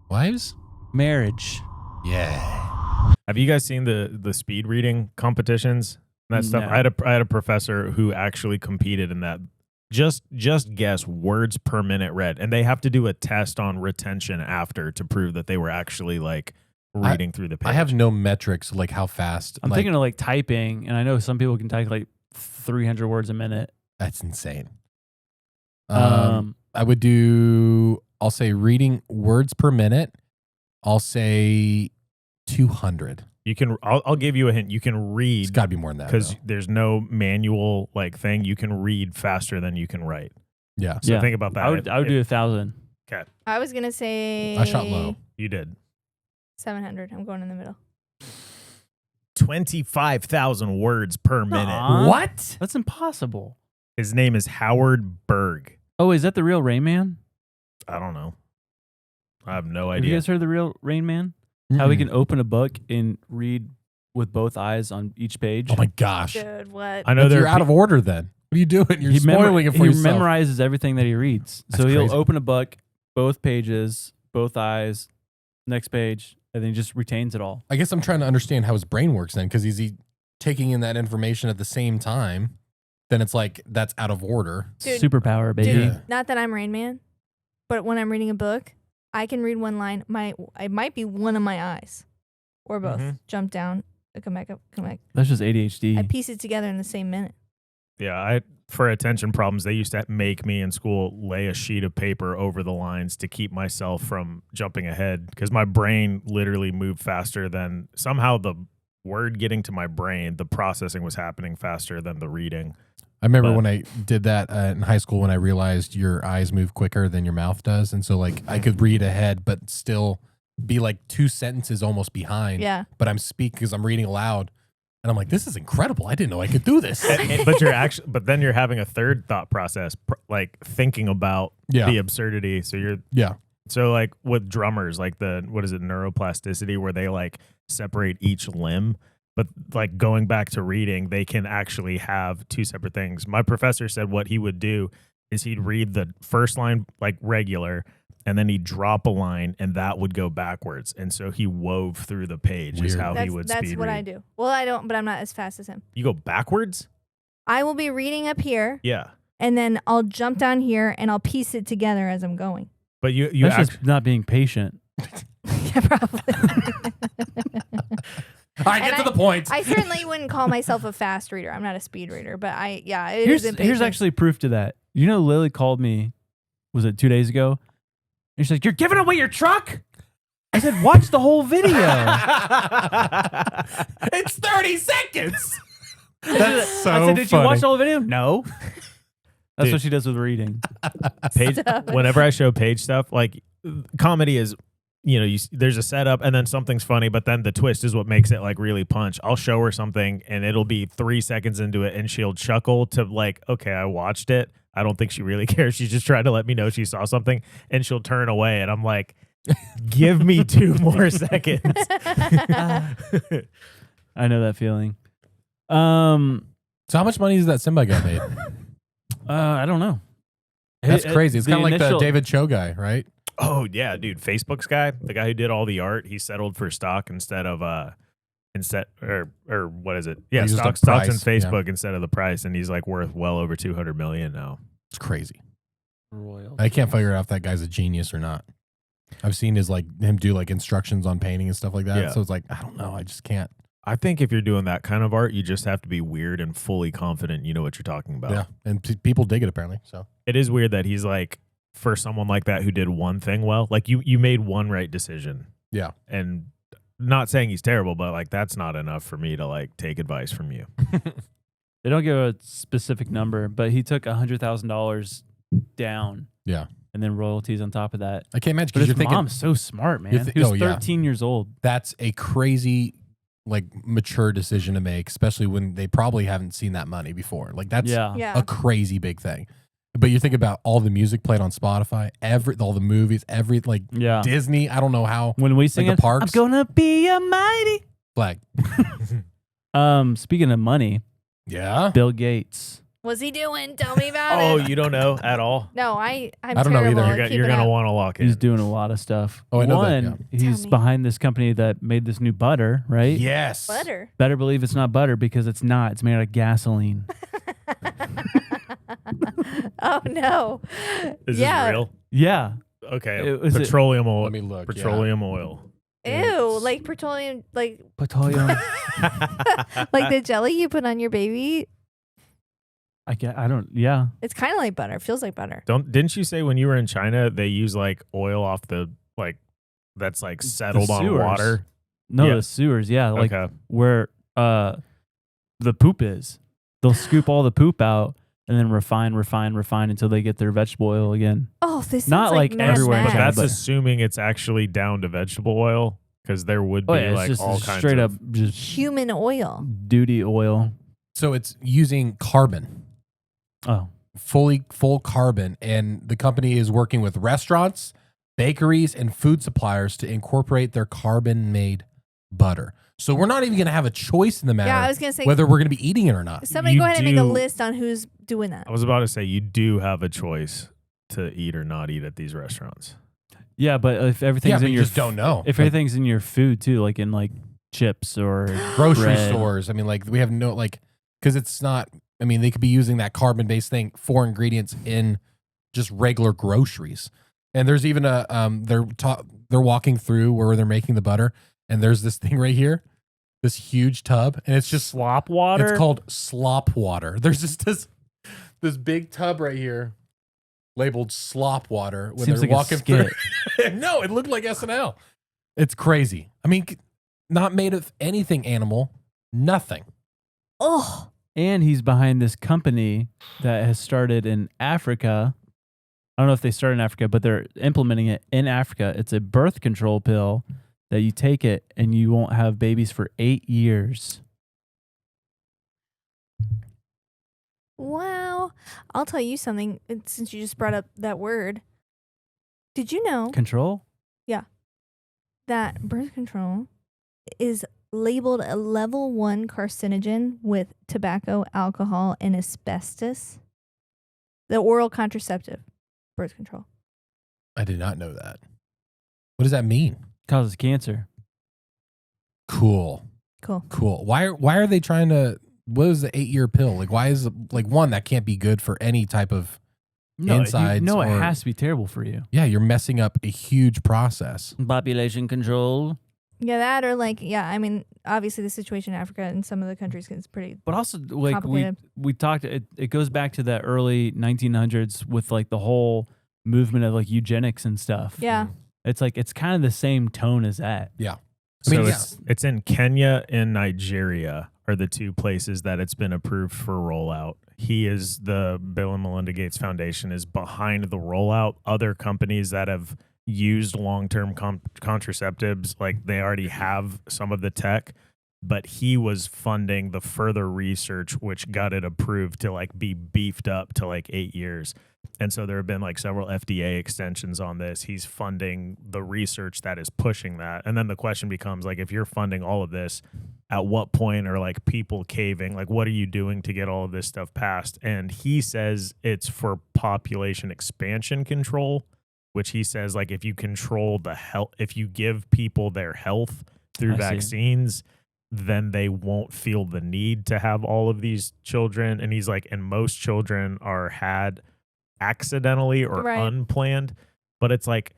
Speaker 2: Wives?
Speaker 7: marriage.
Speaker 2: Yeah.
Speaker 4: Have you guys seen the speed reading competitions and that stuff?
Speaker 1: No.
Speaker 4: I had a professor who actually competed in that. Just guess words per minute read, and they have to do a test on retention after to prove that they were actually like reading through the page.
Speaker 2: I have no metrics like how fast.
Speaker 1: I'm thinking of like typing, and I know some people can type like 300 words a minute.
Speaker 2: That's insane. I would do, I'll say reading words per minute. I'll say 200.
Speaker 4: You can. I'll give you a hint. You can
Speaker 2: It's
Speaker 4: read
Speaker 2: got to be more than that.
Speaker 4: because
Speaker 2: though.
Speaker 4: there's no manual like thing. You can read faster than you can write.
Speaker 2: Yeah.
Speaker 4: So think about that.
Speaker 1: I would do 1,000.
Speaker 4: Okay,
Speaker 3: I was gonna say
Speaker 2: I shot low.
Speaker 4: you did.
Speaker 3: 700. I'm going in the middle.
Speaker 4: 25,000 words per minute.
Speaker 1: Nuh-uh.
Speaker 2: What?
Speaker 1: That's impossible.
Speaker 4: His name is Howard Berg.
Speaker 1: Oh, is that the real Rain Man?
Speaker 4: I don't know. I have no
Speaker 1: Have you
Speaker 4: idea.
Speaker 1: guys heard of the real Rain Man? How he can open a book and read with both eyes on each page.
Speaker 2: Oh my gosh.
Speaker 3: Dude, what?
Speaker 4: I know
Speaker 2: You're out of order then. What are you doing? You're
Speaker 1: He
Speaker 2: spoiling it for
Speaker 1: he
Speaker 2: yourself.
Speaker 1: memorizes everything that he reads.
Speaker 2: That's
Speaker 1: So he'll
Speaker 2: crazy.
Speaker 1: open a book, both pages, both eyes, next page, and then he just retains it all.
Speaker 2: I guess I'm trying to understand how his brain works then, because is he taking in that information at the same time? Then it's like that's out of order.
Speaker 3: Dude.
Speaker 1: Superpower, baby.
Speaker 3: Dude,
Speaker 2: Yeah.
Speaker 3: not that I'm Rain Man, but when I'm reading a book, I can read one line. It might be one of my eyes, or both.
Speaker 4: Mhm.
Speaker 3: Jump down, come back up, come back.
Speaker 1: That's just ADHD.
Speaker 3: I piece it together in the same minute.
Speaker 4: Yeah, for attention problems, they used to make me in school lay a sheet of paper over the lines to keep myself from jumping ahead because my brain literally moved faster than somehow the word getting to my brain, the processing was happening faster than the reading.
Speaker 2: I remember
Speaker 4: But-
Speaker 2: when I did that in high school when I realized your eyes move quicker than your mouth does. And so like I could read ahead, but still be like 2 sentences almost behind.
Speaker 3: Yeah.
Speaker 2: But I'm speaking because I'm reading aloud. And I'm like, this is incredible. I didn't know I could do this.
Speaker 4: But then you're having a third thought process, like thinking about
Speaker 2: Yeah.
Speaker 4: the absurdity.
Speaker 2: Yeah.
Speaker 4: So like with drummers, like neuroplasticity, where they like separate each limb. But like going back to reading, they can actually have two separate things. My professor said what he would do is he'd read the first line like regular, and then he'd drop a line, and that would go backwards. And so he wove through the page is
Speaker 2: Weird.
Speaker 4: how he would
Speaker 3: That's
Speaker 4: speed
Speaker 3: what
Speaker 4: read.
Speaker 3: I do. Well, I don't, but I'm not as fast as him.
Speaker 4: You go backwards?
Speaker 3: I will be reading up here,
Speaker 4: Yeah.
Speaker 3: and then I'll jump down here, and I'll piece it together as I'm going.
Speaker 4: But you
Speaker 1: That's just not being patient.
Speaker 3: Yeah, probably.
Speaker 2: All right, get to the point.
Speaker 3: I certainly wouldn't call myself a fast reader. I'm not a speed reader, but it is impatient.
Speaker 1: Here's actually proof to that. You know, Lily called me, was it 2 days ago? And she's like, "You're giving away your truck?" I said, "Watch the whole video."
Speaker 2: It's 30 seconds.
Speaker 1: I
Speaker 2: That's
Speaker 1: said,
Speaker 2: so
Speaker 1: I said, "Did you
Speaker 2: funny.
Speaker 1: watch the whole video?" No. That's
Speaker 4: Dude.
Speaker 1: what she does with reading.
Speaker 4: Paige, whenever I show Paige stuff, like comedy is, there's a setup and then something's funny, but then the twist is what makes it like really punch. I'll show her something and it'll be 3 seconds into it and she'll chuckle to like, okay, I watched it. I don't think she really cares. She's just trying to let me know she saw something, and she'll turn away and I'm like, give me 2 more seconds.
Speaker 1: I know that feeling.
Speaker 2: So how much money has that Simba guy made?
Speaker 1: I don't know.
Speaker 2: That's crazy. It's kind of like the
Speaker 1: initial-
Speaker 2: David Cho guy, right?
Speaker 4: Oh yeah, dude. Facebook's guy, the guy who did all the art, he settled for stock instead of or what is it? Yeah,
Speaker 2: He just
Speaker 4: stocks
Speaker 2: took
Speaker 4: in
Speaker 2: price, yeah.
Speaker 4: Facebook instead of the price, and he's like worth well over 200 million now.
Speaker 2: It's crazy.
Speaker 1: Royal.
Speaker 2: I can't figure out if that guy's a genius or not. I've seen him do like instructions on painting and stuff like that.
Speaker 4: Yeah.
Speaker 2: So it's like, I don't know. I just can't.
Speaker 4: I think if you're doing that kind of art, you just have to be weird and fully confident you know what you're talking about.
Speaker 2: Yeah. And people dig it apparently. So
Speaker 4: It is weird that he's like, for someone like that who did one thing well, like you made one right decision.
Speaker 2: yeah.
Speaker 4: And not saying he's terrible, but like that's not enough for me to like take advice from you.
Speaker 1: They don't give a specific number, but he took $100,000 down.
Speaker 2: Yeah.
Speaker 1: And then royalties on top of that.
Speaker 2: I can't imagine
Speaker 1: But
Speaker 2: because
Speaker 1: his
Speaker 2: you're thinking
Speaker 1: mom's so smart, man.
Speaker 2: You're
Speaker 1: He was
Speaker 2: oh, yeah.
Speaker 1: 13 years old.
Speaker 2: that's a crazy, like mature decision to make, especially when they probably haven't seen that money before. Like that's
Speaker 3: Yeah.
Speaker 2: a crazy big thing. But you think about all the music played on Spotify, all the movies, like
Speaker 1: Yeah.
Speaker 2: Disney. I don't know how.
Speaker 1: When we sing
Speaker 2: the
Speaker 1: it,
Speaker 2: parks.
Speaker 1: I'm gonna be a mighty.
Speaker 2: Like,
Speaker 1: Speaking of money,
Speaker 2: yeah.
Speaker 1: Bill Gates.
Speaker 3: What's he doing? Tell me about
Speaker 4: Oh,
Speaker 3: it.
Speaker 4: you don't know at all?
Speaker 3: No, I'm
Speaker 2: I don't know
Speaker 3: terrible
Speaker 2: either.
Speaker 3: at
Speaker 4: You're
Speaker 3: keeping
Speaker 4: gonna
Speaker 3: up.
Speaker 4: want to lock in.
Speaker 1: He's doing a lot of stuff.
Speaker 2: Oh, I know that,
Speaker 1: One,
Speaker 3: yeah.
Speaker 1: he's
Speaker 3: Tell me.
Speaker 1: behind this company that made this new butter, right?
Speaker 2: Yes.
Speaker 3: Butter.
Speaker 1: Better believe it's not butter because it's not. It's made out of gasoline.
Speaker 3: Oh no.
Speaker 4: Is
Speaker 3: Yeah.
Speaker 4: this real?
Speaker 1: Yeah.
Speaker 4: Okay.
Speaker 1: It was
Speaker 4: Petroleum oil.
Speaker 2: Let me look.
Speaker 4: Petroleum oil.
Speaker 3: Ew, like petroleum, like
Speaker 1: Petroleum.
Speaker 3: like the jelly you put on your baby.
Speaker 1: I don't. Yeah.
Speaker 3: It's kind of like butter. It feels like butter.
Speaker 4: Didn't you say when you were in China they use like oil off the like that's like settled on
Speaker 1: sewers.
Speaker 4: water?
Speaker 1: No,
Speaker 4: Yeah.
Speaker 1: the sewers. Yeah. Like
Speaker 4: Okay.
Speaker 1: where the poop is. They'll scoop all the poop out and then refine until they get their vegetable oil again.
Speaker 3: Oh, this
Speaker 1: Not
Speaker 3: sounds
Speaker 1: like
Speaker 3: Mad
Speaker 1: everywhere in
Speaker 3: Max.
Speaker 4: But that's
Speaker 1: but-
Speaker 4: assuming it's actually down to vegetable oil. because there would
Speaker 1: Oh
Speaker 4: be
Speaker 1: yeah, it's
Speaker 4: like
Speaker 1: just
Speaker 4: all kinds
Speaker 1: straight
Speaker 4: of
Speaker 1: up just
Speaker 3: Human oil.
Speaker 1: duty oil.
Speaker 2: So it's using carbon,
Speaker 1: Oh,
Speaker 2: full carbon, and the company is working with restaurants, bakeries, and food suppliers to incorporate their carbon-made butter. So we're not even going to have a choice in the matter
Speaker 3: Yeah, I was gonna say
Speaker 2: whether we're going to be eating it or not.
Speaker 3: somebody
Speaker 4: You
Speaker 3: go ahead and make a
Speaker 4: do-
Speaker 3: list on who's doing that.
Speaker 4: I was about to say you do have a choice to eat or not eat at these restaurants.
Speaker 1: yeah, but if everything's
Speaker 2: Yeah, but
Speaker 1: in
Speaker 2: you
Speaker 1: your
Speaker 2: just don't know.
Speaker 1: if
Speaker 2: Like,
Speaker 1: everything's in your food too, like in like chips or
Speaker 2: grocery
Speaker 1: bread.
Speaker 2: stores, I mean, like we have no like because it's not. I mean, they could be using that carbon-based thing for ingredients in just regular groceries. And there's even a they're walking through where they're making the butter, and there's this thing right here, this huge tub, and it's just
Speaker 4: Slop water.
Speaker 2: it's called slop water. There's just this big tub right here labeled slop water when
Speaker 1: Seems
Speaker 2: they're
Speaker 1: like a
Speaker 2: walking through. No, it looked like SNL. It's crazy. I mean, not made of anything animal, nothing.
Speaker 3: Oh,
Speaker 1: And he's behind this company that has started in Africa. I don't know if they started in Africa, but they're implementing it in Africa. It's a birth control pill that you take it and you won't have babies for 8 years.
Speaker 3: wow. I'll tell you something since you just brought up that word. Did you know
Speaker 1: Control?
Speaker 3: that birth control is labeled a level 1 carcinogen with tobacco, alcohol, and asbestos? The oral contraceptive, birth control.
Speaker 2: I did not know that. What does that mean?
Speaker 1: Causes cancer.
Speaker 2: Cool.
Speaker 3: Cool.
Speaker 2: Why are they trying to? What is the 8-year pill? Like, why is like one that can't be good for any type of insides?
Speaker 1: No, it
Speaker 2: or-
Speaker 1: has to be terrible for you.
Speaker 2: Yeah, you're messing up a huge process.
Speaker 1: Population control.
Speaker 3: Yeah, that or like, yeah, I mean, obviously the situation in Africa and some of the countries is pretty.
Speaker 1: But also, like
Speaker 3: Complicated.
Speaker 1: we talked, it goes back to the early 1900s with like the whole movement of like eugenics and stuff.
Speaker 3: Yeah.
Speaker 1: It's like it's kind of the same tone as that.
Speaker 2: Yeah.
Speaker 4: So
Speaker 2: I mean,
Speaker 4: it's in Kenya and Nigeria are the two places that it's been approved for rollout. He is the Bill and Melinda Gates Foundation is behind the rollout. Other companies that have used long-term contraceptives, like they already have some of the tech, but he was funding the further research, which got it approved to like be beefed up to like 8 years. And so there have been like several FDA extensions on this. He's funding the research that is pushing that. And then the question becomes like, if you're funding all of this, at what point are like people caving? Like, what are you doing to get all of this stuff passed? And he says it's for population expansion control, which he says like if you control the health, if you give people their health through
Speaker 1: I see.
Speaker 4: vaccines, then they won't feel the need to have all of these children. And he's like, and most children are had accidentally or
Speaker 3: Right.
Speaker 4: unplanned, but it's like,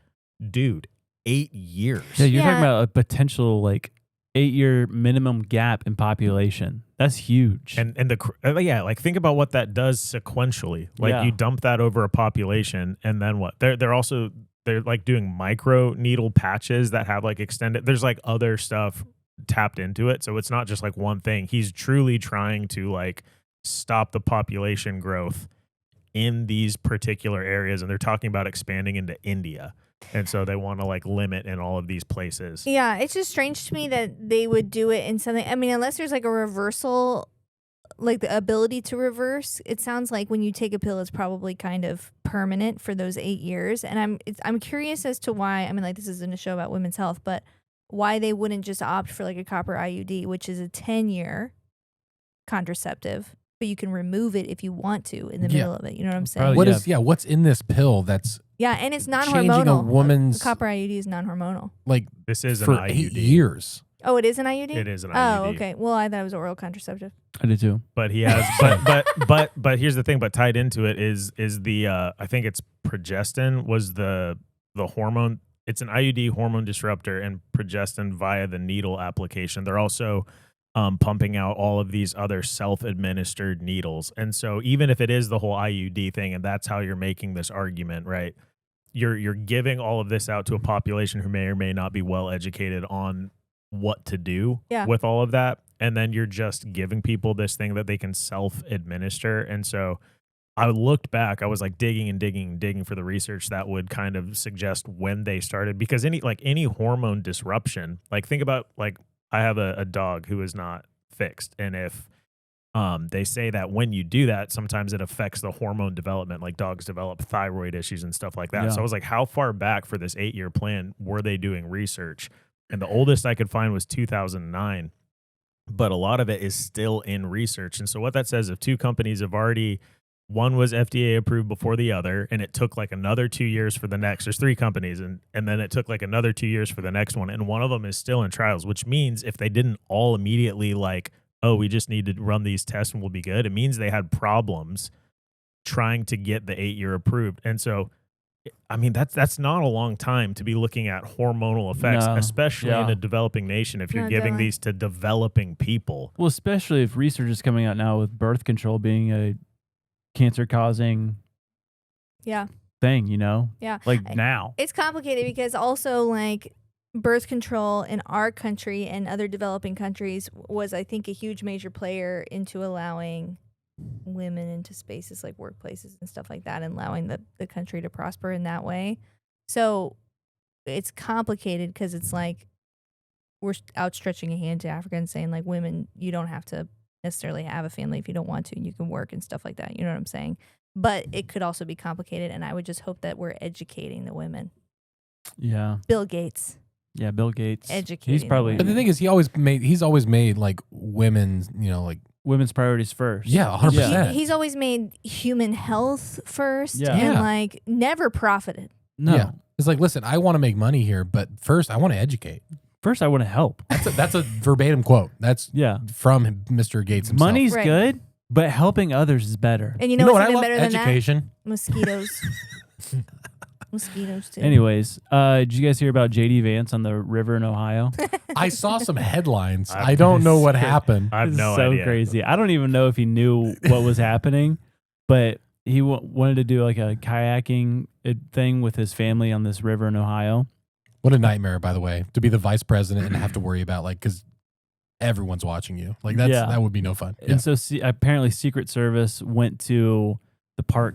Speaker 4: dude, 8 years.
Speaker 1: Yeah, you're
Speaker 3: Yeah.
Speaker 1: talking about a potential like 8-year minimum gap in population. That's huge.
Speaker 4: And yeah, like think about what that does sequentially. Like
Speaker 1: Yeah.
Speaker 4: you dump that over a population, and then what? They're also like doing micro needle patches that have like extended. There's like other stuff tapped into it, so it's not just like one thing. He's truly trying to like stop the population growth in these particular areas, and they're talking about expanding into India. And so they want to like limit in all of these places.
Speaker 3: Yeah, it's just strange to me that they would do it in something. I mean, unless there's like a reversal, like the ability to reverse. It sounds like when you take a pill, it's probably kind of permanent for those 8 years. And I'm curious as to why. I mean, like this isn't a show about women's health, but why they wouldn't just opt for like a copper IUD, which is a 10-year contraceptive, but you can remove it if you want to in the
Speaker 2: Yeah.
Speaker 3: middle of it. You know what I'm saying?
Speaker 1: Probably,
Speaker 2: What
Speaker 1: yeah.
Speaker 2: is what's in this pill that's
Speaker 3: Yeah, and it's
Speaker 2: changing
Speaker 3: non-hormonal.
Speaker 2: a woman's
Speaker 3: copper IUD is non-hormonal.
Speaker 2: like
Speaker 4: This is
Speaker 2: for
Speaker 4: an
Speaker 2: 8
Speaker 4: IUD.
Speaker 2: years?
Speaker 3: Oh, it is an IUD?
Speaker 4: It is an
Speaker 3: Oh,
Speaker 4: IUD.
Speaker 3: okay. Well, I thought it was oral contraceptive.
Speaker 1: I did too.
Speaker 4: But he has, but here's the thing. But tied into it is the I think it's progestin was the hormone. It's an IUD hormone disruptor, and progestin via the needle application. They're also pumping out all of these other self-administered needles. And so even if it is the whole IUD thing, and that's how you're making this argument, right? You're giving all of this out to a population who may or may not be well educated on what to do
Speaker 3: Yeah.
Speaker 4: with all of that. And then you're just giving people this thing that they can self-administer. And so I looked back. I was like digging for the research that would kind of suggest when they started, because any hormone disruption, like think about, like I have a dog who is not fixed, and if they say that when you do that, sometimes it affects the hormone development, like dogs develop thyroid issues and stuff like that.
Speaker 1: Yeah.
Speaker 4: So I was like, how far back for this 8-year plan were they doing research? And the oldest I could find was 2009, but a lot of it is still in research. And so what that says, if two companies have already, one was FDA approved before the other, and it took like another 2 years for the next. There's 3 companies, and then it took like another 2 years for the next one, and one of them is still in trials, which means if they didn't all immediately like, oh, we just need to run these tests and we'll be good, it means they had problems trying to get the 8-year approved. And so, I mean, that's not a long time to be looking at hormonal effects,
Speaker 1: No.
Speaker 4: especially
Speaker 1: Yeah.
Speaker 4: in a developing nation if you're
Speaker 3: No,
Speaker 4: giving
Speaker 3: definitely.
Speaker 4: these to developing people.
Speaker 1: Well, especially if research is coming out now with birth control being a cancer-causing
Speaker 3: Yeah.
Speaker 1: thing, you know?
Speaker 3: Yeah.
Speaker 1: Like now.
Speaker 3: It's complicated because also like birth control in our country and other developing countries was, I think, a huge major player into allowing women into spaces like workplaces and stuff like that, and allowing the country to prosper in that way. So it's complicated because it's like we're outstretching a hand to Africa and saying like, women, you don't have to necessarily have a family if you don't want to, and you can work and stuff like that. You know what I'm saying? But it could also be complicated, and I would just hope that we're educating the women.
Speaker 1: Yeah.
Speaker 3: Bill Gates.
Speaker 1: Yeah, Bill Gates.
Speaker 3: Educating
Speaker 1: He's probably
Speaker 3: the
Speaker 2: But the thing is, he's always made like women's, like
Speaker 1: women's priorities first.
Speaker 2: Yeah, 100%.
Speaker 3: He's always made human health first,
Speaker 1: Yeah.
Speaker 3: and
Speaker 2: Yeah.
Speaker 3: like never profited.
Speaker 1: No.
Speaker 2: Yeah. It's like, listen, I want to make money here, but first I want to educate.
Speaker 1: First, I want to help.
Speaker 2: That's a verbatim quote. That's
Speaker 1: Yeah.
Speaker 2: from Mr. Gates himself.
Speaker 1: Money's
Speaker 3: Right.
Speaker 1: good, but helping others is better.
Speaker 3: And you
Speaker 2: You
Speaker 3: know,
Speaker 2: know
Speaker 3: what's
Speaker 2: what I
Speaker 3: even
Speaker 2: love?
Speaker 3: better than
Speaker 2: Education.
Speaker 3: that? Mosquitoes. Mosquitoes too.
Speaker 1: Anyways, did you guys hear about JD Vance on the river in Ohio?
Speaker 2: I saw some headlines.
Speaker 4: I've-
Speaker 2: I don't know what happened.
Speaker 4: I have
Speaker 1: This
Speaker 4: no
Speaker 1: is so
Speaker 4: idea.
Speaker 1: crazy. I don't even know if he knew what was happening, but he wanted to do like a kayaking thing with his family on this river in Ohio.
Speaker 2: What a nightmare, by the way, to be the vice president and have to worry about because everyone's watching you. Like that would be no fun. Yeah.
Speaker 1: And so apparently Secret Service went to the park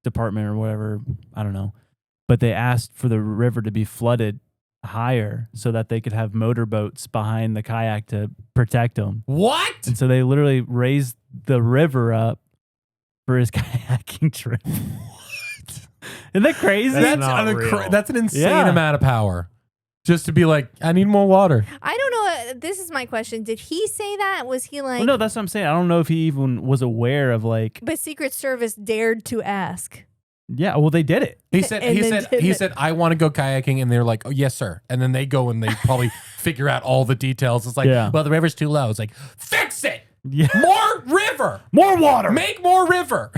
Speaker 1: department or whatever, I don't know, but they asked for the river to be flooded higher so that they could have motorboats behind the kayak to protect them.
Speaker 2: What?
Speaker 1: And so they literally raised the river up for his kayaking trip. Isn't that crazy?
Speaker 4: That's not real.
Speaker 2: That's an insane
Speaker 1: Yeah.
Speaker 2: amount of power. Just to be like, I need more water.
Speaker 3: I don't know. This is my question. Did he say that? Was he like?
Speaker 1: Well, no, that's what I'm saying. I don't know if he even was aware of like,
Speaker 3: But Secret Service dared to ask.
Speaker 1: yeah, well, they did it.
Speaker 2: He said,
Speaker 3: And then did it.
Speaker 2: I want to go kayaking, and they're like, oh yes, sir. And then they go and they probably figure out all the details. It's like,
Speaker 1: Yeah.
Speaker 2: well, the river's too low. It's like, fix it.
Speaker 1: Yeah.
Speaker 2: More river.
Speaker 1: More water.
Speaker 2: Make more river.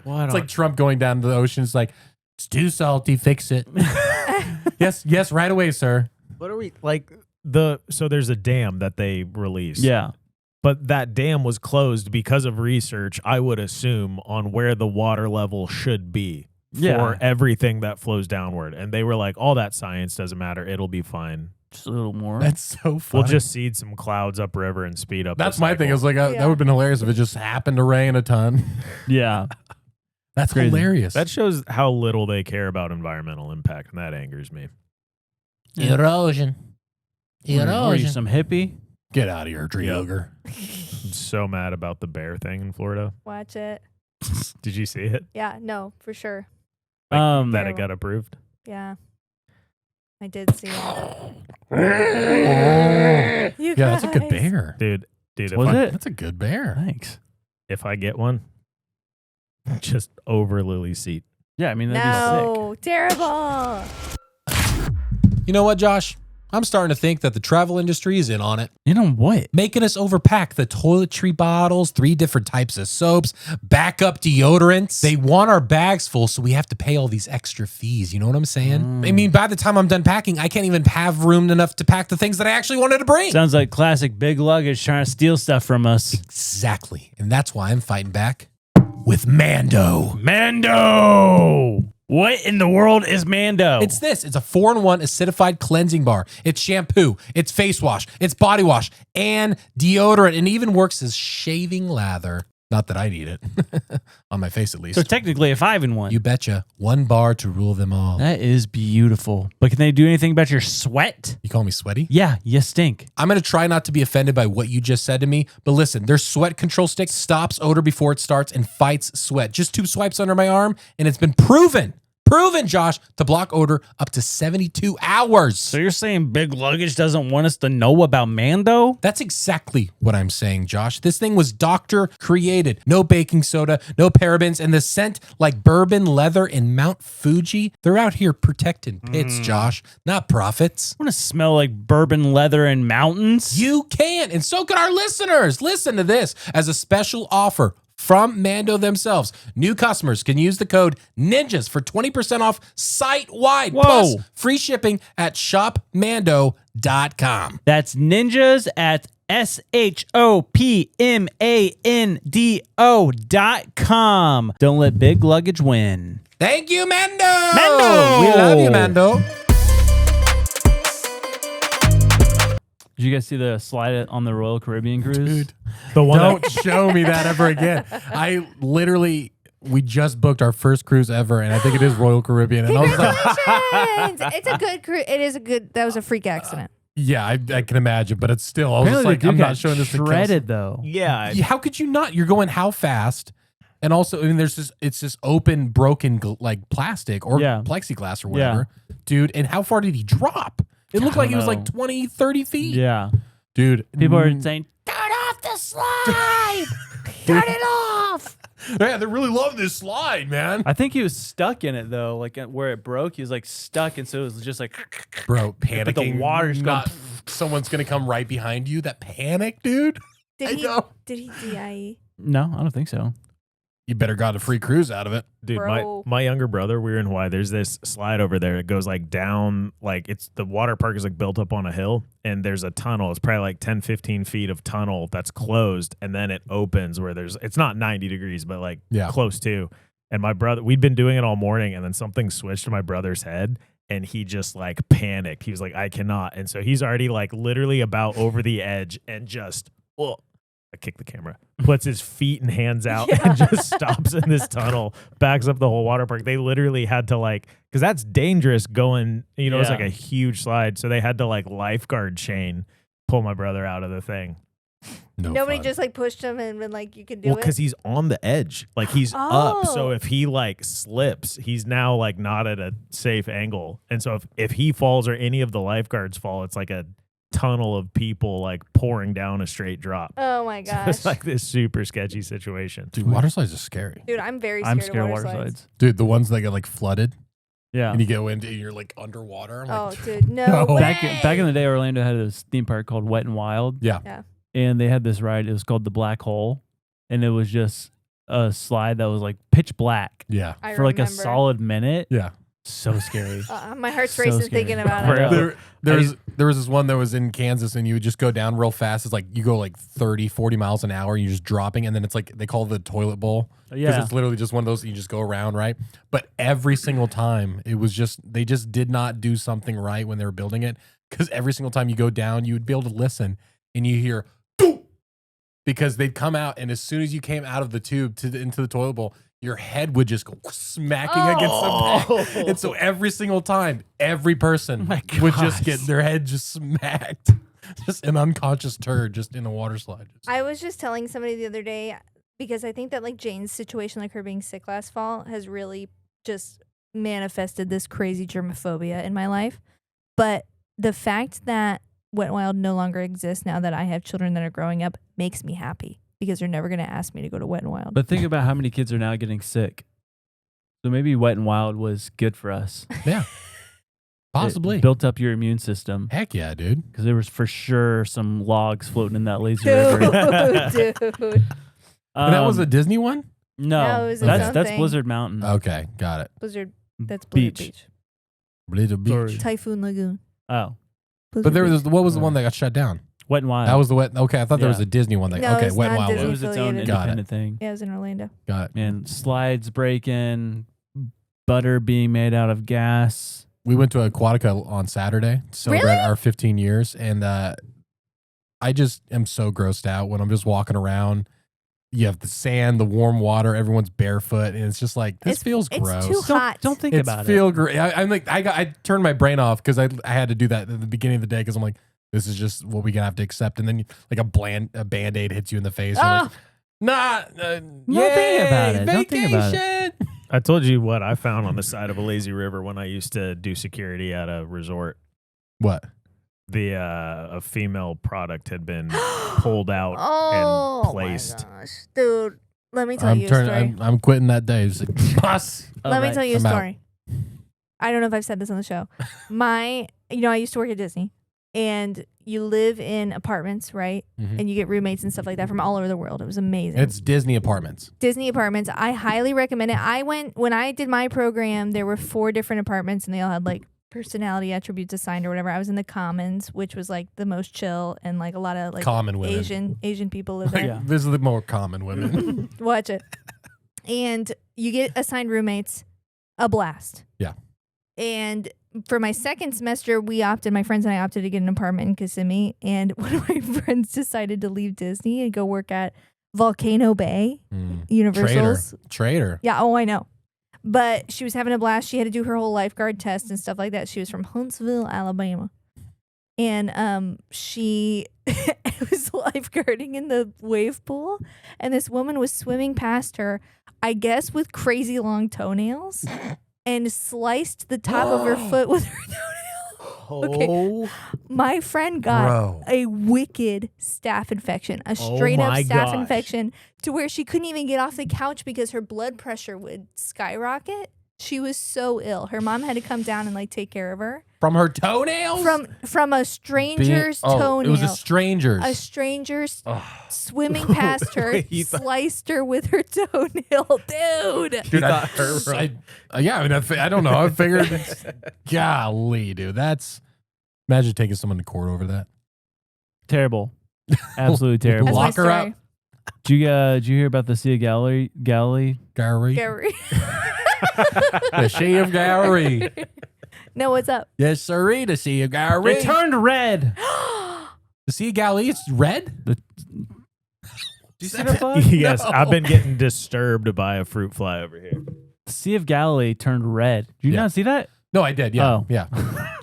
Speaker 1: What
Speaker 2: It's like Trump going down to the ocean. It's like, it's too salty. Fix it. yes, right away, sir.
Speaker 4: What are we like so there's a dam that they released.
Speaker 1: Yeah.
Speaker 4: But that dam was closed because of research, I would assume, on where the water level should be for
Speaker 1: Yeah.
Speaker 4: everything that flows downward. And they were like, all that science doesn't matter. It'll be fine.
Speaker 1: Just a little more.
Speaker 2: That's so funny.
Speaker 4: We'll just seed some clouds upriver and speed up.
Speaker 2: That's
Speaker 4: the
Speaker 2: my thing. I was like, that would have been hilarious if it just happened to rain a ton.
Speaker 1: yeah.
Speaker 2: That's
Speaker 1: Crazy.
Speaker 2: hilarious.
Speaker 4: that shows how little they care about environmental impact, and that angers me.
Speaker 2: erosion.
Speaker 1: Are you some hippie?
Speaker 2: Get out of here, tree
Speaker 4: Yep.
Speaker 2: ogre.
Speaker 4: I'm so mad about the bear thing in Florida.
Speaker 3: Watch it.
Speaker 4: Did you see it?
Speaker 3: Yeah. No, for sure.
Speaker 4: That it
Speaker 3: Terrible.
Speaker 4: got approved?
Speaker 3: Yeah. I did see it. You
Speaker 2: Yeah, that's a good
Speaker 3: guys.
Speaker 2: bear.
Speaker 4: Dude, if
Speaker 1: Was
Speaker 4: I,
Speaker 1: it?
Speaker 2: That's a good bear.
Speaker 1: Thanks.
Speaker 4: if I get one, just over Lily's seat.
Speaker 1: Yeah, I mean, that'd be sick.
Speaker 3: No, terrible.
Speaker 2: You know what, Josh? I'm starting to think that the travel industry is in on it.
Speaker 1: You know what?
Speaker 2: Making us overpack the toiletry bottles, 3 different types of soaps, backup deodorants. They want our bags full, so we have to pay all these extra fees. You know what I'm saying? I mean, by the time I'm done packing, I can't even have room enough to pack the things that I actually wanted to bring.
Speaker 1: Sounds like classic big luggage trying to steal stuff from us.
Speaker 2: Exactly. And that's why I'm fighting back with Mando.
Speaker 1: Mando! What in the world is Mando?
Speaker 2: It's this. It's a 4-in-1 acidified cleansing bar. It's shampoo, it's face wash, it's body wash, and deodorant, and even works as shaving lather. Not that I need it. On my face, at least.
Speaker 7: So technically a 5-in-1.
Speaker 2: You betcha. 1 bar to rule them all.
Speaker 1: That is beautiful.
Speaker 7: But can they do anything about your sweat?
Speaker 2: You call me sweaty?
Speaker 1: Yeah, you stink.
Speaker 2: I'm going to try not to be offended by what you just said to me, but listen, their sweat control stick stops odor before it starts and fights sweat. Just 2 swipes under my arm, and it's been proven, Josh, to block odor up to 72 hours.
Speaker 7: So you're saying Big Luggage doesn't want us to know about Mando?
Speaker 2: That's exactly what I'm saying, Josh. This thing was doctor created. No baking soda, no parabens, and the scent like bourbon, leather, and Mount Fuji. They're out here protecting pits, Josh, not profits.
Speaker 7: I want to smell like bourbon, leather, and mountains.
Speaker 2: You can, and so can our listeners. Listen to this. As a special offer from Mando themselves, new customers can use the code NINJAS for 20% off site-wide.
Speaker 7: Whoa.
Speaker 2: Plus free shipping at shopmando.com.
Speaker 7: That's ninjas at shopmando.com. Don't let Big Luggage win.
Speaker 2: Thank you, Mando.
Speaker 7: Mando!
Speaker 2: We love you, Mando.
Speaker 1: Did you guys see the slide on the Royal Caribbean cruise?
Speaker 2: Dude,
Speaker 4: The one
Speaker 2: don't show me that ever again. We just booked our first cruise ever, and I think it is Royal Caribbean. And I was like,
Speaker 3: Congratulations! It's a good cruise. It is a good. That was a freak accident.
Speaker 2: yeah, I can imagine, but it's still, I was
Speaker 1: Apparently
Speaker 2: just
Speaker 1: the
Speaker 2: like,
Speaker 1: dude
Speaker 2: I'm
Speaker 1: got
Speaker 2: not showing this to
Speaker 1: shredded though.
Speaker 4: yeah.
Speaker 2: How could you not? You're going how fast? And also, I mean, it's this open, broken, like plastic or
Speaker 1: Yeah.
Speaker 2: plexiglass or whatever. Dude, and how far did he drop? It looked like he was like 20, 30 feet.
Speaker 1: Yeah.
Speaker 2: Dude.
Speaker 1: People are saying,
Speaker 3: Turn off the slide. Turn it off.
Speaker 2: Yeah, they really love this slide, man.
Speaker 1: I think he was stuck in it though, like where it broke. He was like stuck, and so it was just like,
Speaker 2: Bro, panicking.
Speaker 1: But the water's
Speaker 2: not someone's going to come right behind you. That panic, dude.
Speaker 3: Did he?
Speaker 2: know.
Speaker 3: Did he DIE?
Speaker 1: no, I don't think so.
Speaker 2: You better got a free cruise out of it.
Speaker 4: Dude,
Speaker 3: Bro.
Speaker 4: my younger brother, we were in Hawaii. There's this slide over there. It goes like down, like it's the water park is like built up on a hill, and there's a tunnel. It's probably like 10, 15 feet of tunnel that's closed, and then it opens where it's not 90 degrees, but like close to. And my brother, we'd been doing it all morning, and then something switched to my brother's head, and he just like panicked. He was like, I cannot. And so he's already like literally about over the edge and just, oh. I kick the camera, puts his feet and hands out and just stops in this tunnel, backs up the whole water park. They literally had to like, because that's dangerous going, it's like a huge slide. So they had to like lifeguard chain, pull my brother out of the thing.
Speaker 3: Nobody
Speaker 2: fun.
Speaker 3: just like pushed him and been like, you can do
Speaker 4: Well,
Speaker 3: it.
Speaker 4: because he's on the edge, like he's up. So if he like slips, he's now like not at a safe angle. And so if he falls or any of the lifeguards fall, it's like a tunnel of people like pouring down a straight drop.
Speaker 3: Oh my
Speaker 4: So
Speaker 3: gosh.
Speaker 4: it's like this super sketchy situation.
Speaker 2: Dude, water slides are scary.
Speaker 3: Dude, I'm very
Speaker 1: I'm
Speaker 3: scared
Speaker 1: scared
Speaker 3: of
Speaker 1: of
Speaker 3: water
Speaker 1: water
Speaker 3: slides.
Speaker 1: slides.
Speaker 2: Dude, the ones that get like flooded
Speaker 1: Yeah.
Speaker 2: and you go into and you're like underwater. I'm
Speaker 3: Oh,
Speaker 2: like,
Speaker 3: dude, no
Speaker 2: No.
Speaker 3: way.
Speaker 1: Back in the day, Orlando had this theme park called Wet and Wild.
Speaker 2: yeah.
Speaker 1: And they had this ride. It was called the Black Hole, and it was just a slide that was like pitch black
Speaker 2: Yeah.
Speaker 3: I
Speaker 1: for like a
Speaker 3: remember.
Speaker 1: solid minute.
Speaker 2: Yeah.
Speaker 1: So scary.
Speaker 3: My heart's
Speaker 1: So
Speaker 3: racing
Speaker 1: scary.
Speaker 3: thinking about
Speaker 1: For
Speaker 3: it.
Speaker 1: real.
Speaker 2: There was this one that was in Kansas and you would just go down real fast. It's like you go like 30, 40 miles an hour and you're just dropping. And then it's like they call it the toilet bowl. Because
Speaker 1: Yeah.
Speaker 2: it's literally just one of those that you just go around, right? But every single time it was just, they just did not do something right when they were building it. Because every single time you go down, you would be able to listen and you hear, "Boom!" Because they'd come out and as soon as you came out of the tube into the toilet bowl, your head would just go smacking against the back. And so every single time, every person would just get their head just smacked. Just an unconscious turd just in a water slide.
Speaker 3: I was just telling somebody the other day, because I think that like Jane's situation, like her being sick last fall, has really just manifested this crazy germophobia in my life. But the fact that Wet n Wild no longer exists now that I have children that are growing up makes me happy. Because they're never going to ask me to go to Wet n Wild.
Speaker 1: But think about how many kids are now getting sick. So maybe Wet and Wild was good for us.
Speaker 2: Yeah. Possibly.
Speaker 1: It built up your immune system.
Speaker 2: Heck yeah, dude.
Speaker 1: Because there was for sure some logs floating in that lazy river.
Speaker 3: Dude.
Speaker 2: And that was a Disney one?
Speaker 3: No,
Speaker 1: No,
Speaker 3: it was its
Speaker 1: that's
Speaker 3: own
Speaker 1: that's
Speaker 3: thing.
Speaker 1: Blizzard Mountain.
Speaker 2: Okay, got it.
Speaker 3: Blizzard. That's Blizzard Beach.
Speaker 2: Blizzard
Speaker 1: Sorry.
Speaker 2: Beach.
Speaker 3: Typhoon Lagoon.
Speaker 1: Oh,
Speaker 3: Blizzard
Speaker 2: But there
Speaker 3: Beach.
Speaker 2: was, what was the one that got shut down?
Speaker 1: Wet and Wild.
Speaker 2: That was the wet. Okay, I thought there was
Speaker 1: Yeah.
Speaker 2: a Disney one. That,
Speaker 3: No,
Speaker 2: okay,
Speaker 3: it's
Speaker 2: Wet n
Speaker 3: not
Speaker 2: Wild.
Speaker 3: Disney.
Speaker 1: it was its own
Speaker 3: affiliated.
Speaker 2: Got it.
Speaker 1: independent thing.
Speaker 3: Yeah, it was in Orlando.
Speaker 2: Got it.
Speaker 1: And slides breaking, butter being made out of gas.
Speaker 2: We went to Aquatica on Saturday to celebrate
Speaker 3: Really?
Speaker 2: our 15 years. And I just am so grossed out when I'm just walking around you have the sand, the warm water, everyone's barefoot, and it's just like this feels gross.
Speaker 3: It's too hot.
Speaker 1: Don't think
Speaker 2: It's
Speaker 1: about
Speaker 2: feel great. I'm like I turned my brain off because I had to do that at the beginning of the day because I'm like, this is just what we're gonna have to accept. And then like a Band-Aid hits you in the face. You're like, nah,
Speaker 1: Don't think about it. Don't think about it.
Speaker 4: I told you what I found on the side of a lazy river when I used to do security at a resort.
Speaker 2: What?
Speaker 4: A female product had been pulled out
Speaker 3: Oh
Speaker 4: and placed.
Speaker 3: my gosh, dude! Let me tell you a story.
Speaker 2: I'm quitting that day. It's like, boss.
Speaker 3: Let me tell you a
Speaker 2: I'm out.
Speaker 3: story. I don't know if I've said this on the show. I used to work at Disney, and you live in apartments, right?
Speaker 2: Mhm.
Speaker 3: And you get roommates and stuff like that from all over the world. It was amazing.
Speaker 2: It's Disney apartments.
Speaker 3: Disney apartments. I highly recommend it. When I did my program, there were 4 different apartments, and they all had like personality attributes assigned or whatever. I was in the Commons, which was like the most chill, and like a lot of like
Speaker 2: Common women.
Speaker 3: Asian people live there.
Speaker 1: Yeah.
Speaker 2: This is the more common women.
Speaker 3: Watch it. And you get assigned roommates, a blast.
Speaker 2: Yeah.
Speaker 3: And for my second semester, my friends and I opted to get an apartment in Kissimmee. And one of my friends decided to leave Disney and go work at Volcano Bay, Universal's.
Speaker 2: Traitor.
Speaker 3: Yeah, oh, I know. But she was having a blast. She had to do her whole lifeguard test and stuff like that. She was from Huntsville, Alabama. And she was lifeguarding in the wave pool. And this woman was swimming past her, I guess with crazy long toenails, and sliced the top of her foot with her toenail. Okay. My friend got a wicked staph infection, a straight up
Speaker 4: my
Speaker 3: staph
Speaker 4: gosh.
Speaker 3: infection, to where she couldn't even get off the couch because her blood pressure would skyrocket. She was so ill. Her mom had to come down and like take care of her.
Speaker 2: From her toenails?
Speaker 3: From a stranger's toenail.
Speaker 2: It was a stranger's.
Speaker 3: A stranger's swimming past her, sliced her with her toenail. Dude.
Speaker 2: Dude, I don't know. I figured, golly, dude, imagine taking someone to court over that.
Speaker 1: Terrible. Absolutely terrible.
Speaker 3: That's my
Speaker 2: Lock her up.
Speaker 3: story.
Speaker 1: Did you hear about the Sea of Galilee?
Speaker 2: Gary.
Speaker 3: Gary.
Speaker 2: The Sea of Gary.
Speaker 3: No, what's up?
Speaker 2: Yes, sirree, the Sea of Gary.
Speaker 1: It turned red.
Speaker 2: The Sea of Galilee, it's red?
Speaker 1: Do you see that bug?
Speaker 4: Yes,
Speaker 2: No.
Speaker 4: I've been getting disturbed by a fruit fly over here.
Speaker 1: The Sea of Galilee turned red. Did you
Speaker 2: Yeah.
Speaker 1: not see that?
Speaker 2: No, I did. Yeah.
Speaker 1: Oh.
Speaker 2: Yeah.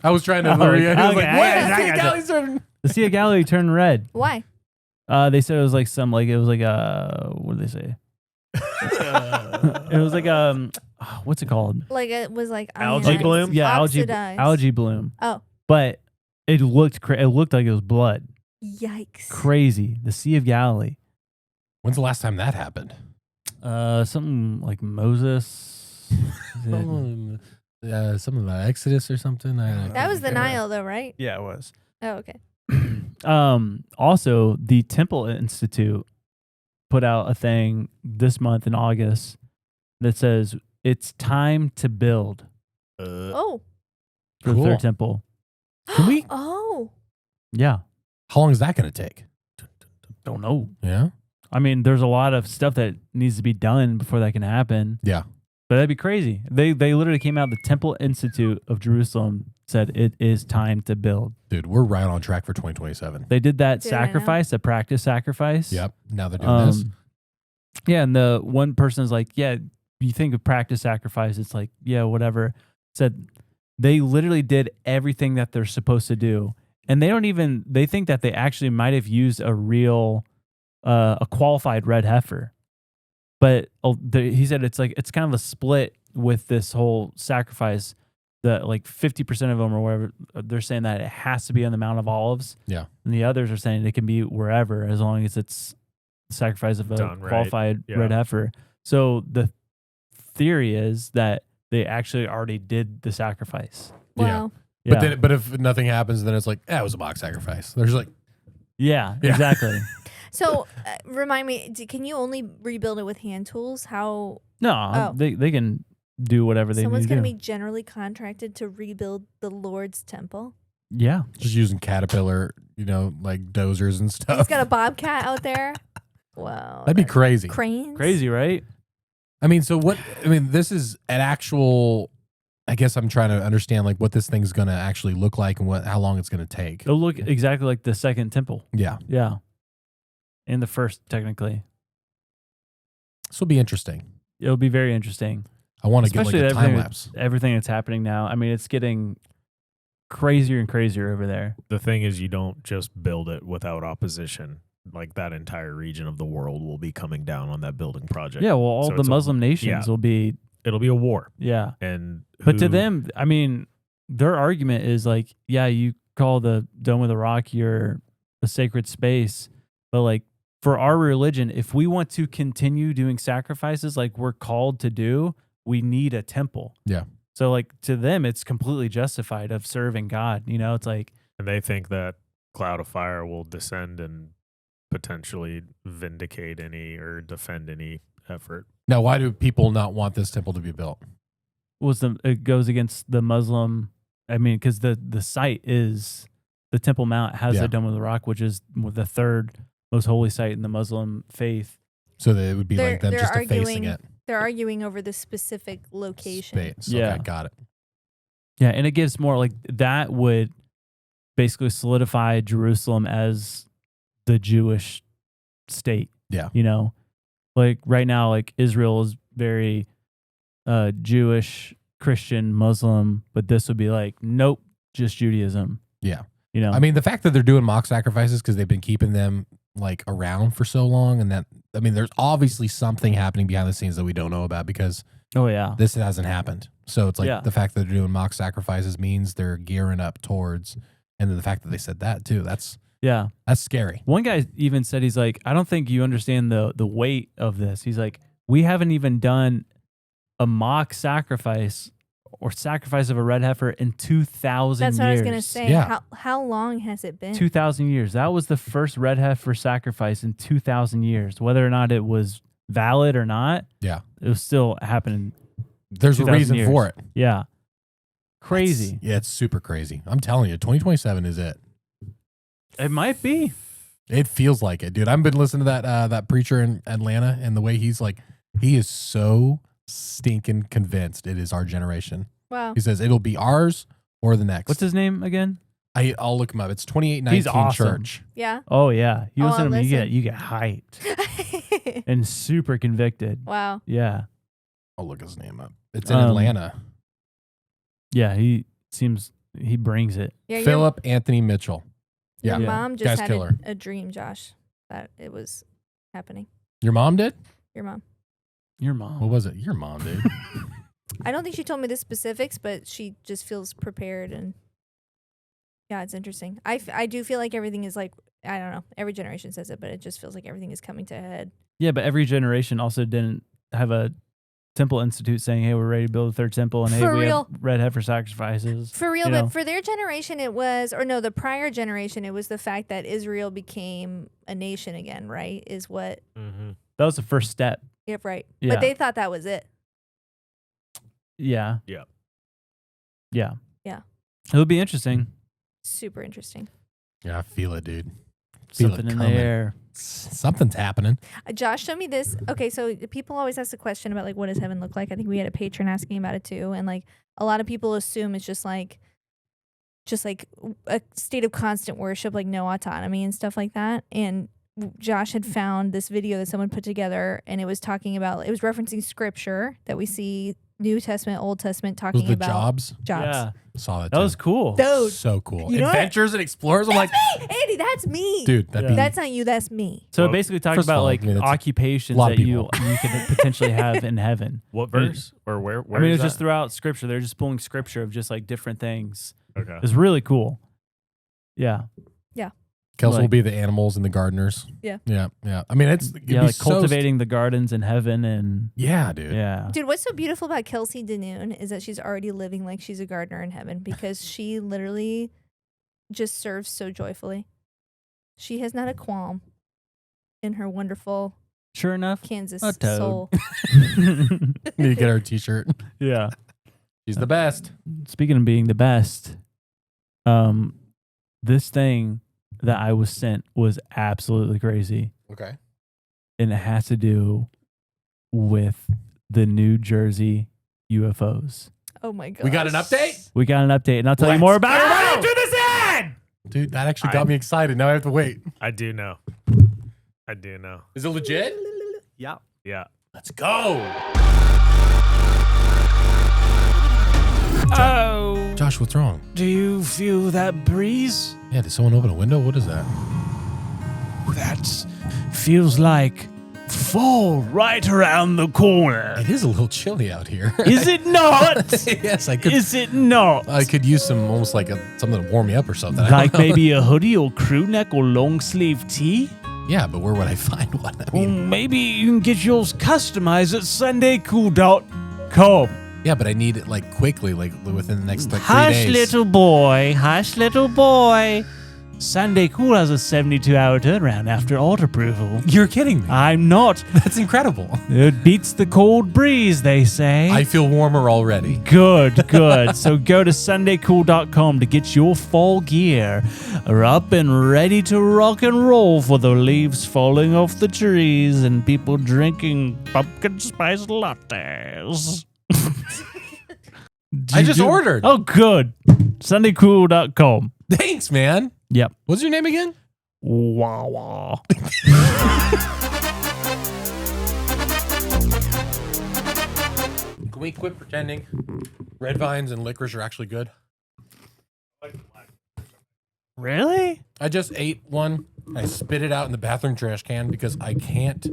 Speaker 2: I was trying to.
Speaker 1: Oh,
Speaker 2: I was
Speaker 1: okay,
Speaker 2: like, what?
Speaker 1: I
Speaker 2: The Sea of
Speaker 1: got
Speaker 2: Galilee's turning.
Speaker 1: The Sea of Galilee turned red.
Speaker 3: Why?
Speaker 1: They said it was like what did they say? It was like what's it called?
Speaker 3: Like it was like
Speaker 4: Algae
Speaker 3: ionized,
Speaker 4: bloom?
Speaker 1: Yeah,
Speaker 3: oxidized.
Speaker 1: algae bloom.
Speaker 3: Oh,
Speaker 1: But it looked like it was blood.
Speaker 3: yikes!
Speaker 1: Crazy. The Sea of Galilee.
Speaker 2: When's the last time that happened?
Speaker 1: Something like Moses.
Speaker 2: Some of the Exodus or something.
Speaker 3: That was the Nile, though, right?
Speaker 1: Yeah, it was.
Speaker 3: Oh, okay.
Speaker 1: Also, the Temple Institute put out a thing this month in August that says it's time to build
Speaker 3: Oh.
Speaker 1: for the
Speaker 2: Cool.
Speaker 1: third temple.
Speaker 2: Can we?
Speaker 3: Oh.
Speaker 1: Yeah.
Speaker 2: How long is that going to take?
Speaker 1: Don't know.
Speaker 2: Yeah.
Speaker 1: I mean, there's a lot of stuff that needs to be done before that can happen.
Speaker 2: Yeah.
Speaker 1: But that'd be crazy. They literally came out, the Temple Institute of Jerusalem said it is time to build.
Speaker 2: Dude, we're right on track for 2027.
Speaker 1: They did that
Speaker 3: Dude, I know.
Speaker 1: sacrifice, the practice sacrifice.
Speaker 2: Yep. Now they're doing this.
Speaker 1: Yeah, and the one person's like, yeah, you think of practice sacrifice, it's like, yeah, whatever. Said they literally did everything that they're supposed to do. And they think that they actually might have used a real, a qualified red heifer. But he said it's kind of a split with this whole sacrifice. That like 50% of them or whatever, they're saying that it has to be on the Mount of Olives.
Speaker 2: Yeah.
Speaker 1: And the others are saying it can be wherever as long as it's the sacrifice of a
Speaker 4: Done right.
Speaker 1: qualified
Speaker 4: Yeah.
Speaker 1: red heifer. So the theory is that they actually already did the sacrifice.
Speaker 3: Wow.
Speaker 1: Yeah.
Speaker 2: But if nothing happens, then it's like, it was a mock sacrifice. There's like,
Speaker 1: Yeah,
Speaker 2: Yeah.
Speaker 1: exactly.
Speaker 3: So, remind me, can you only rebuild it with hand tools? How
Speaker 1: No,
Speaker 3: Oh.
Speaker 1: they can do whatever they
Speaker 3: someone's
Speaker 1: need to
Speaker 3: going to
Speaker 1: do.
Speaker 3: be generally contracted to rebuild the Lord's temple?
Speaker 1: Yeah.
Speaker 2: just using Caterpillar, like dozers and stuff.
Speaker 3: He's got a bobcat out there. Wow.
Speaker 2: That'd be
Speaker 3: that's
Speaker 2: crazy.
Speaker 3: Cranes.
Speaker 1: Crazy, right?
Speaker 2: This is an actual, I guess I'm trying to understand like what this thing's going to actually look like and how long it's going to take.
Speaker 1: It'll look exactly like the second temple.
Speaker 2: Yeah.
Speaker 1: Yeah. And the first, technically.
Speaker 2: This will be interesting.
Speaker 1: It'll be very interesting.
Speaker 2: I want to get like a time lapse.
Speaker 1: Everything that's happening now. I mean, it's getting crazier and crazier over there.
Speaker 4: The thing is, you don't just build it without opposition. Like that entire region of the world will be coming down on that building project.
Speaker 1: Yeah, well, all
Speaker 4: So
Speaker 1: the
Speaker 4: it's
Speaker 1: Muslim nations will be.
Speaker 4: It'll be a war.
Speaker 1: Yeah.
Speaker 4: And
Speaker 1: But to them, I mean, their argument is like, yeah, you call the Dome of the Rock a sacred space, but like for our religion, if we want to continue doing sacrifices like we're called to do, we need a temple.
Speaker 2: Yeah.
Speaker 1: So like to them, it's completely justified of serving God. You know, it's like,
Speaker 4: and they think that cloud of fire will descend and potentially vindicate any or defend any effort.
Speaker 2: Now, why do people not want this temple to be built?
Speaker 1: it goes against the Muslim. I mean, because the site is the Temple Mount has the Dome of the Rock, which is the third most holy site in the Muslim faith.
Speaker 2: So that it would be like them just defacing it.
Speaker 3: They're arguing over the specific location.
Speaker 2: Space. Yeah, okay, got it.
Speaker 1: Yeah, and it gives more like that would basically solidify Jerusalem as the Jewish state.
Speaker 2: Yeah,
Speaker 1: you know, like right now, like Israel is very Jewish, Christian, Muslim, but this would be like, nope, just Judaism.
Speaker 2: Yeah.
Speaker 1: You know,
Speaker 2: I mean, the fact that they're doing mock sacrifices because they've been keeping them like around for so long, and that, I mean, there's obviously something happening behind the scenes that we don't know about because this hasn't happened. So it's like the fact that they're doing mock sacrifices means they're gearing up towards, and then the fact that they said that too, that's scary.
Speaker 1: One guy even said, he's like, I don't think you understand the weight of this. He's like, we haven't even done a mock sacrifice or sacrifice of a red heifer in 2,000 years.
Speaker 3: That's what I was going to say. Yeah. How long has it been?
Speaker 1: 2,000 years. That was the first red heifer sacrifice in 2,000 years. Whether or not it was valid or not, it was still happening.
Speaker 2: There's a reason for it.
Speaker 1: Yeah. Crazy.
Speaker 2: It's super crazy. I'm telling you, 2027 is it.
Speaker 1: It might be.
Speaker 2: It feels like it, dude. I've been listening to that preacher in Atlanta, and the way he's like, he is so stinking convinced it is our generation.
Speaker 3: Wow.
Speaker 2: He says it'll be ours or the next.
Speaker 1: What's his name again?
Speaker 2: I'll look him up. It's 2819
Speaker 1: He's awesome.
Speaker 2: Church.
Speaker 3: Yeah.
Speaker 1: Oh yeah. You listen to him, you get hyped and super convicted.
Speaker 3: Wow.
Speaker 1: Yeah.
Speaker 2: I'll look his name up. It's in Atlanta.
Speaker 3: Yeah,
Speaker 1: he brings it.
Speaker 3: Yeah,
Speaker 2: Philip Anthony Mitchell.
Speaker 3: Your mom just had a dream, Josh, that it was happening.
Speaker 2: Your mom did?
Speaker 3: Your mom.
Speaker 1: Your mom.
Speaker 2: What was it? Your mom, dude.
Speaker 3: I don't think she told me the specifics, but she just feels prepared, and yeah, it's interesting. I do feel like everything is like, I don't know, every generation says it, but it just feels like everything is coming to a head.
Speaker 1: Yeah, but every generation also didn't have a temple institute saying, hey, we're ready to build a third temple, and
Speaker 3: For
Speaker 1: we
Speaker 3: real.
Speaker 1: have red heifer sacrifices.
Speaker 3: For real, but for their generation it was, or no, the prior generation, it was the fact that Israel became a nation again, right? Is what...
Speaker 4: Mm-hmm.
Speaker 1: That was the first step.
Speaker 3: Yep, right.
Speaker 1: Yeah.
Speaker 3: But they thought that was it.
Speaker 1: Yeah.
Speaker 4: Yeah.
Speaker 3: Yeah.
Speaker 1: It'll be interesting.
Speaker 3: Super interesting.
Speaker 2: Yeah, I feel it, dude.
Speaker 1: Something in the air.
Speaker 2: Something's happening.
Speaker 3: Josh showed me this. Okay, so people always ask the question about like, what does heaven look like? I think we had a patron asking about it too, and like a lot of people assume it's just like a state of constant worship, like no autonomy and stuff like that. And Josh had found this video that someone put together, and it was talking about, it was referencing scripture that we see New Testament, Old Testament, talking
Speaker 2: was the
Speaker 3: about
Speaker 2: jobs.
Speaker 1: Yeah.
Speaker 2: Saw that.
Speaker 1: That was cool.
Speaker 3: Dude.
Speaker 2: So cool.
Speaker 3: You know
Speaker 2: Adventures and Explorers. I'm like,
Speaker 3: me! Andy, that's me.
Speaker 2: Dude,
Speaker 3: That's not you, that's me.
Speaker 1: So it basically talks about like occupations that you could potentially have in heaven.
Speaker 4: What verse or where?
Speaker 1: I mean, it's just throughout scripture. They're just pulling scripture of just like different things.
Speaker 4: Okay.
Speaker 1: It's really cool. Yeah.
Speaker 2: Kelsey will be the animals and the gardeners.
Speaker 3: Yeah.
Speaker 2: I mean, it's
Speaker 1: like cultivating the gardens in heaven, and
Speaker 2: dude.
Speaker 1: Yeah.
Speaker 3: Dude, what's so beautiful about Kelsey Danoon is that she's already living like she's a gardener in heaven, because she literally just serves so joyfully. She has not a qualm in her wonderful,
Speaker 1: sure enough,
Speaker 3: Kansas
Speaker 1: a toad.
Speaker 3: soul.
Speaker 2: Need to get her a t-shirt.
Speaker 1: Yeah.
Speaker 2: She's the best.
Speaker 1: Speaking of being the best, this thing that I was sent was absolutely crazy.
Speaker 2: Okay.
Speaker 1: And it has to do with the New Jersey UFOs.
Speaker 3: Oh my god.
Speaker 2: We got an update?
Speaker 1: We got an update, and I'll tell you more about it right after this ad!
Speaker 2: Dude, that actually got me excited. Now I have to wait.
Speaker 4: I do know.
Speaker 2: Is it legit?
Speaker 1: Yeah.
Speaker 4: Yeah.
Speaker 2: Let's go.
Speaker 7: Oh,
Speaker 2: Josh, what's wrong?
Speaker 7: do you feel that breeze?
Speaker 2: Yeah, did someone open a window? What is that?
Speaker 7: That feels like fall right around the corner.
Speaker 2: It is a little chilly out here.
Speaker 7: Is it not?
Speaker 2: Yes, I could.
Speaker 7: Is it not?
Speaker 2: I could use some almost like something to warm me up or something. I
Speaker 7: Like
Speaker 2: don't know.
Speaker 7: maybe a hoodie or crew neck or long sleeve tee?
Speaker 2: Yeah, but where would I find one? I
Speaker 7: Well,
Speaker 2: mean,
Speaker 7: maybe you can get yours customized at sundaycool.com.
Speaker 2: yeah, but I need it like quickly, like within the next like 3
Speaker 7: Hush,
Speaker 2: days.
Speaker 7: little boy. Hush, little boy. Sunday Cool has a 72-hour turnaround after alt approval.
Speaker 2: You're kidding me.
Speaker 7: I'm not.
Speaker 2: That's incredible.
Speaker 7: It beats the cold breeze, they say.
Speaker 2: I feel warmer already.
Speaker 7: Good, good. So go to sundaycool.com to get your fall gear up and ready to rock and roll for the leaves falling off the trees and people drinking pumpkin spice lattes.
Speaker 2: I just ordered.
Speaker 7: Oh, good. Sundaycool.com.
Speaker 2: Thanks, man.
Speaker 7: Yep.
Speaker 2: What's your name again?
Speaker 7: Wow.
Speaker 2: Can we quit pretending red vines and licorice are actually good?
Speaker 7: Really?
Speaker 2: I just ate one. I spit it out in the bathroom trash can because I can't.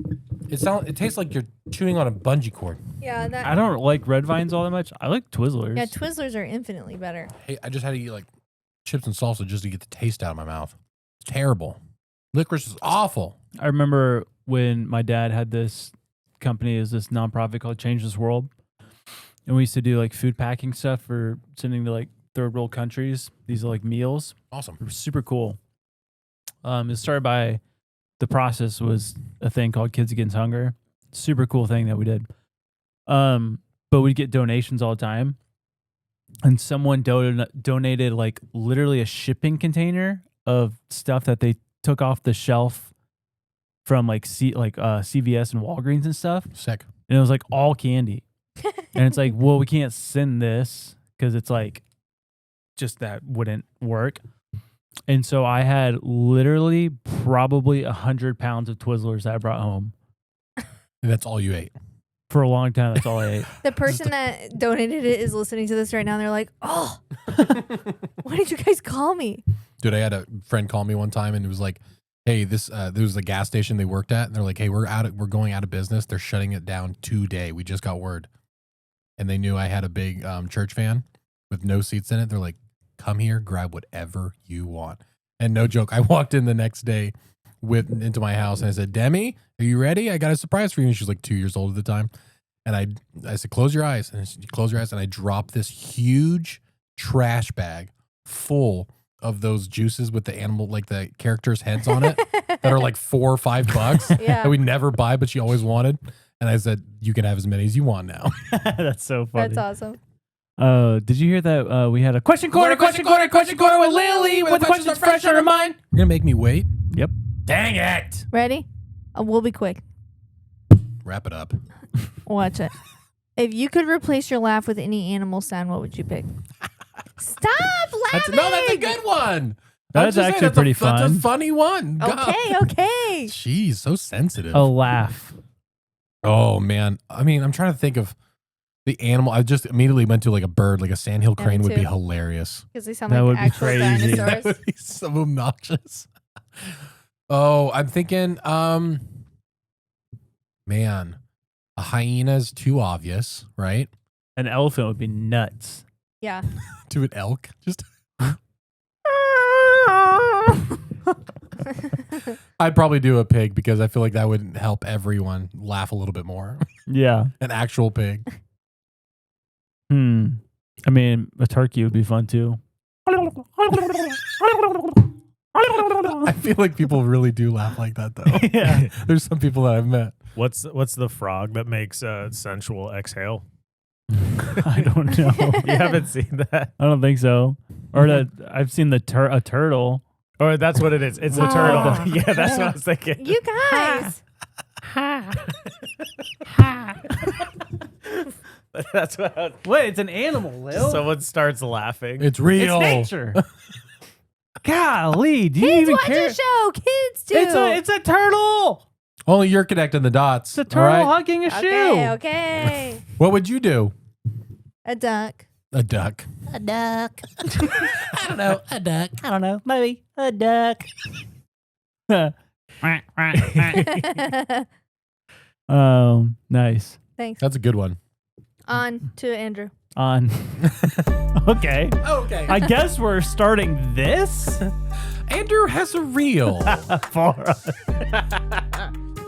Speaker 2: It tastes like you're chewing on a bungee cord.
Speaker 3: Yeah, that.
Speaker 1: I don't like red vines all that much. I like Twizzlers.
Speaker 3: Yeah, Twizzlers are infinitely better.
Speaker 2: Hey, I just had to eat like chips and salsa just to get the taste out of my mouth. It's terrible. Licorice is awful.
Speaker 1: I remember when my dad had this company, is this nonprofit called Change This World, and we used to do like food packing stuff for sending to like third world countries. These are like meals.
Speaker 2: Awesome.
Speaker 1: It was super cool. It started by the process was a thing called Kids Against Hunger. Super cool thing that we did. But we'd get donations all the time, and someone donated like literally a shipping container of stuff that they took off the shelf from like CVS and Walgreens and stuff.
Speaker 2: Sick.
Speaker 1: And it was like all candy. And it's like, well, we can't send this because it's like just that wouldn't work. And so I had literally probably 100 pounds of Twizzlers that I brought home.
Speaker 2: And that's all you ate.
Speaker 1: For a long time, that's all I ate.
Speaker 3: The person that donated it is listening to this right now. And they're like, "Oh, why did you guys call me?"
Speaker 2: Dude, I had a friend call me one time and it was like, hey, there was a gas station they worked at, and they're like, hey, we're going out of business. They're shutting it down today. We just got word. And they knew I had a big church van with no seats in it. They're like, come here, grab whatever you want. And no joke, I walked in the next day into my house and I said, Demi, are you ready? I got a surprise for you. And she was like 2 years old at the time. And I said, close your eyes. And she closed your eyes, and I dropped this huge trash bag full of those juices with the animal, like the characters' heads on it that are like $4 or $5
Speaker 3: Yeah.
Speaker 2: that we never buy, but she always wanted. And I said, you can have as many as you want now.
Speaker 1: That's so funny.
Speaker 3: That's awesome.
Speaker 1: Did you hear that we had a question corner with Lily with questions fresh on her mind?
Speaker 2: You're going to make me wait?
Speaker 1: Yep.
Speaker 2: Dang it.
Speaker 3: Ready? We'll be quick.
Speaker 2: Wrap it up.
Speaker 3: Watch it. If you could replace your laugh with any animal sound, what would you pick? Stop laughing.
Speaker 2: That's a good one.
Speaker 1: That's actually pretty fun.
Speaker 2: That's a funny one.
Speaker 3: Okay.
Speaker 2: Jeez, so sensitive.
Speaker 1: A laugh.
Speaker 2: Oh, man. I mean, I'm trying to think of the animal. I just immediately went to like a bird, like a sandhill crane would be
Speaker 3: too.
Speaker 2: hilarious.
Speaker 3: Because they sound
Speaker 1: That
Speaker 3: like
Speaker 1: would be
Speaker 3: actual
Speaker 1: crazy.
Speaker 3: dinosaurs.
Speaker 2: That would be so obnoxious. Oh, I'm thinking, man, a hyena is too obvious, right?
Speaker 1: An elephant would be nuts.
Speaker 3: Yeah.
Speaker 2: To an elk, just. I'd probably do a pig because I feel like that would help everyone laugh a little bit more.
Speaker 1: Yeah.
Speaker 2: An actual pig.
Speaker 1: I mean, a turkey would be fun too.
Speaker 2: I feel like people really do laugh like that, though.
Speaker 1: Yeah.
Speaker 2: There's some people that I've met.
Speaker 4: What's the frog that makes a sensual exhale?
Speaker 1: I don't know.
Speaker 4: You haven't seen that?
Speaker 1: I don't think so. Or that I've seen a turtle.
Speaker 4: Or that's what it is. It's a turtle. Yeah, that's what I was thinking.
Speaker 3: You guys.
Speaker 4: That's what.
Speaker 1: Wait, it's an animal, Lil.
Speaker 4: Someone starts laughing.
Speaker 2: It's real.
Speaker 1: It's nature. Golly, do you
Speaker 3: Kids
Speaker 1: even
Speaker 3: watch
Speaker 1: care?
Speaker 3: a show. Kids do.
Speaker 1: It's a turtle.
Speaker 2: Only you're connecting the dots.
Speaker 1: It's a turtle
Speaker 2: all right?
Speaker 1: hugging a shoe.
Speaker 3: Okay.
Speaker 2: What would you do?
Speaker 3: A duck.
Speaker 2: A duck.
Speaker 8: A duck.
Speaker 2: I don't know. A duck.
Speaker 8: I don't know. Maybe a duck.
Speaker 1: Nice.
Speaker 3: Thanks.
Speaker 2: That's a good one.
Speaker 3: On to Andrew.
Speaker 1: On. Okay.
Speaker 2: Okay.
Speaker 1: I guess we're starting this.
Speaker 2: Andrew has a reel.
Speaker 1: For us.
Speaker 2: And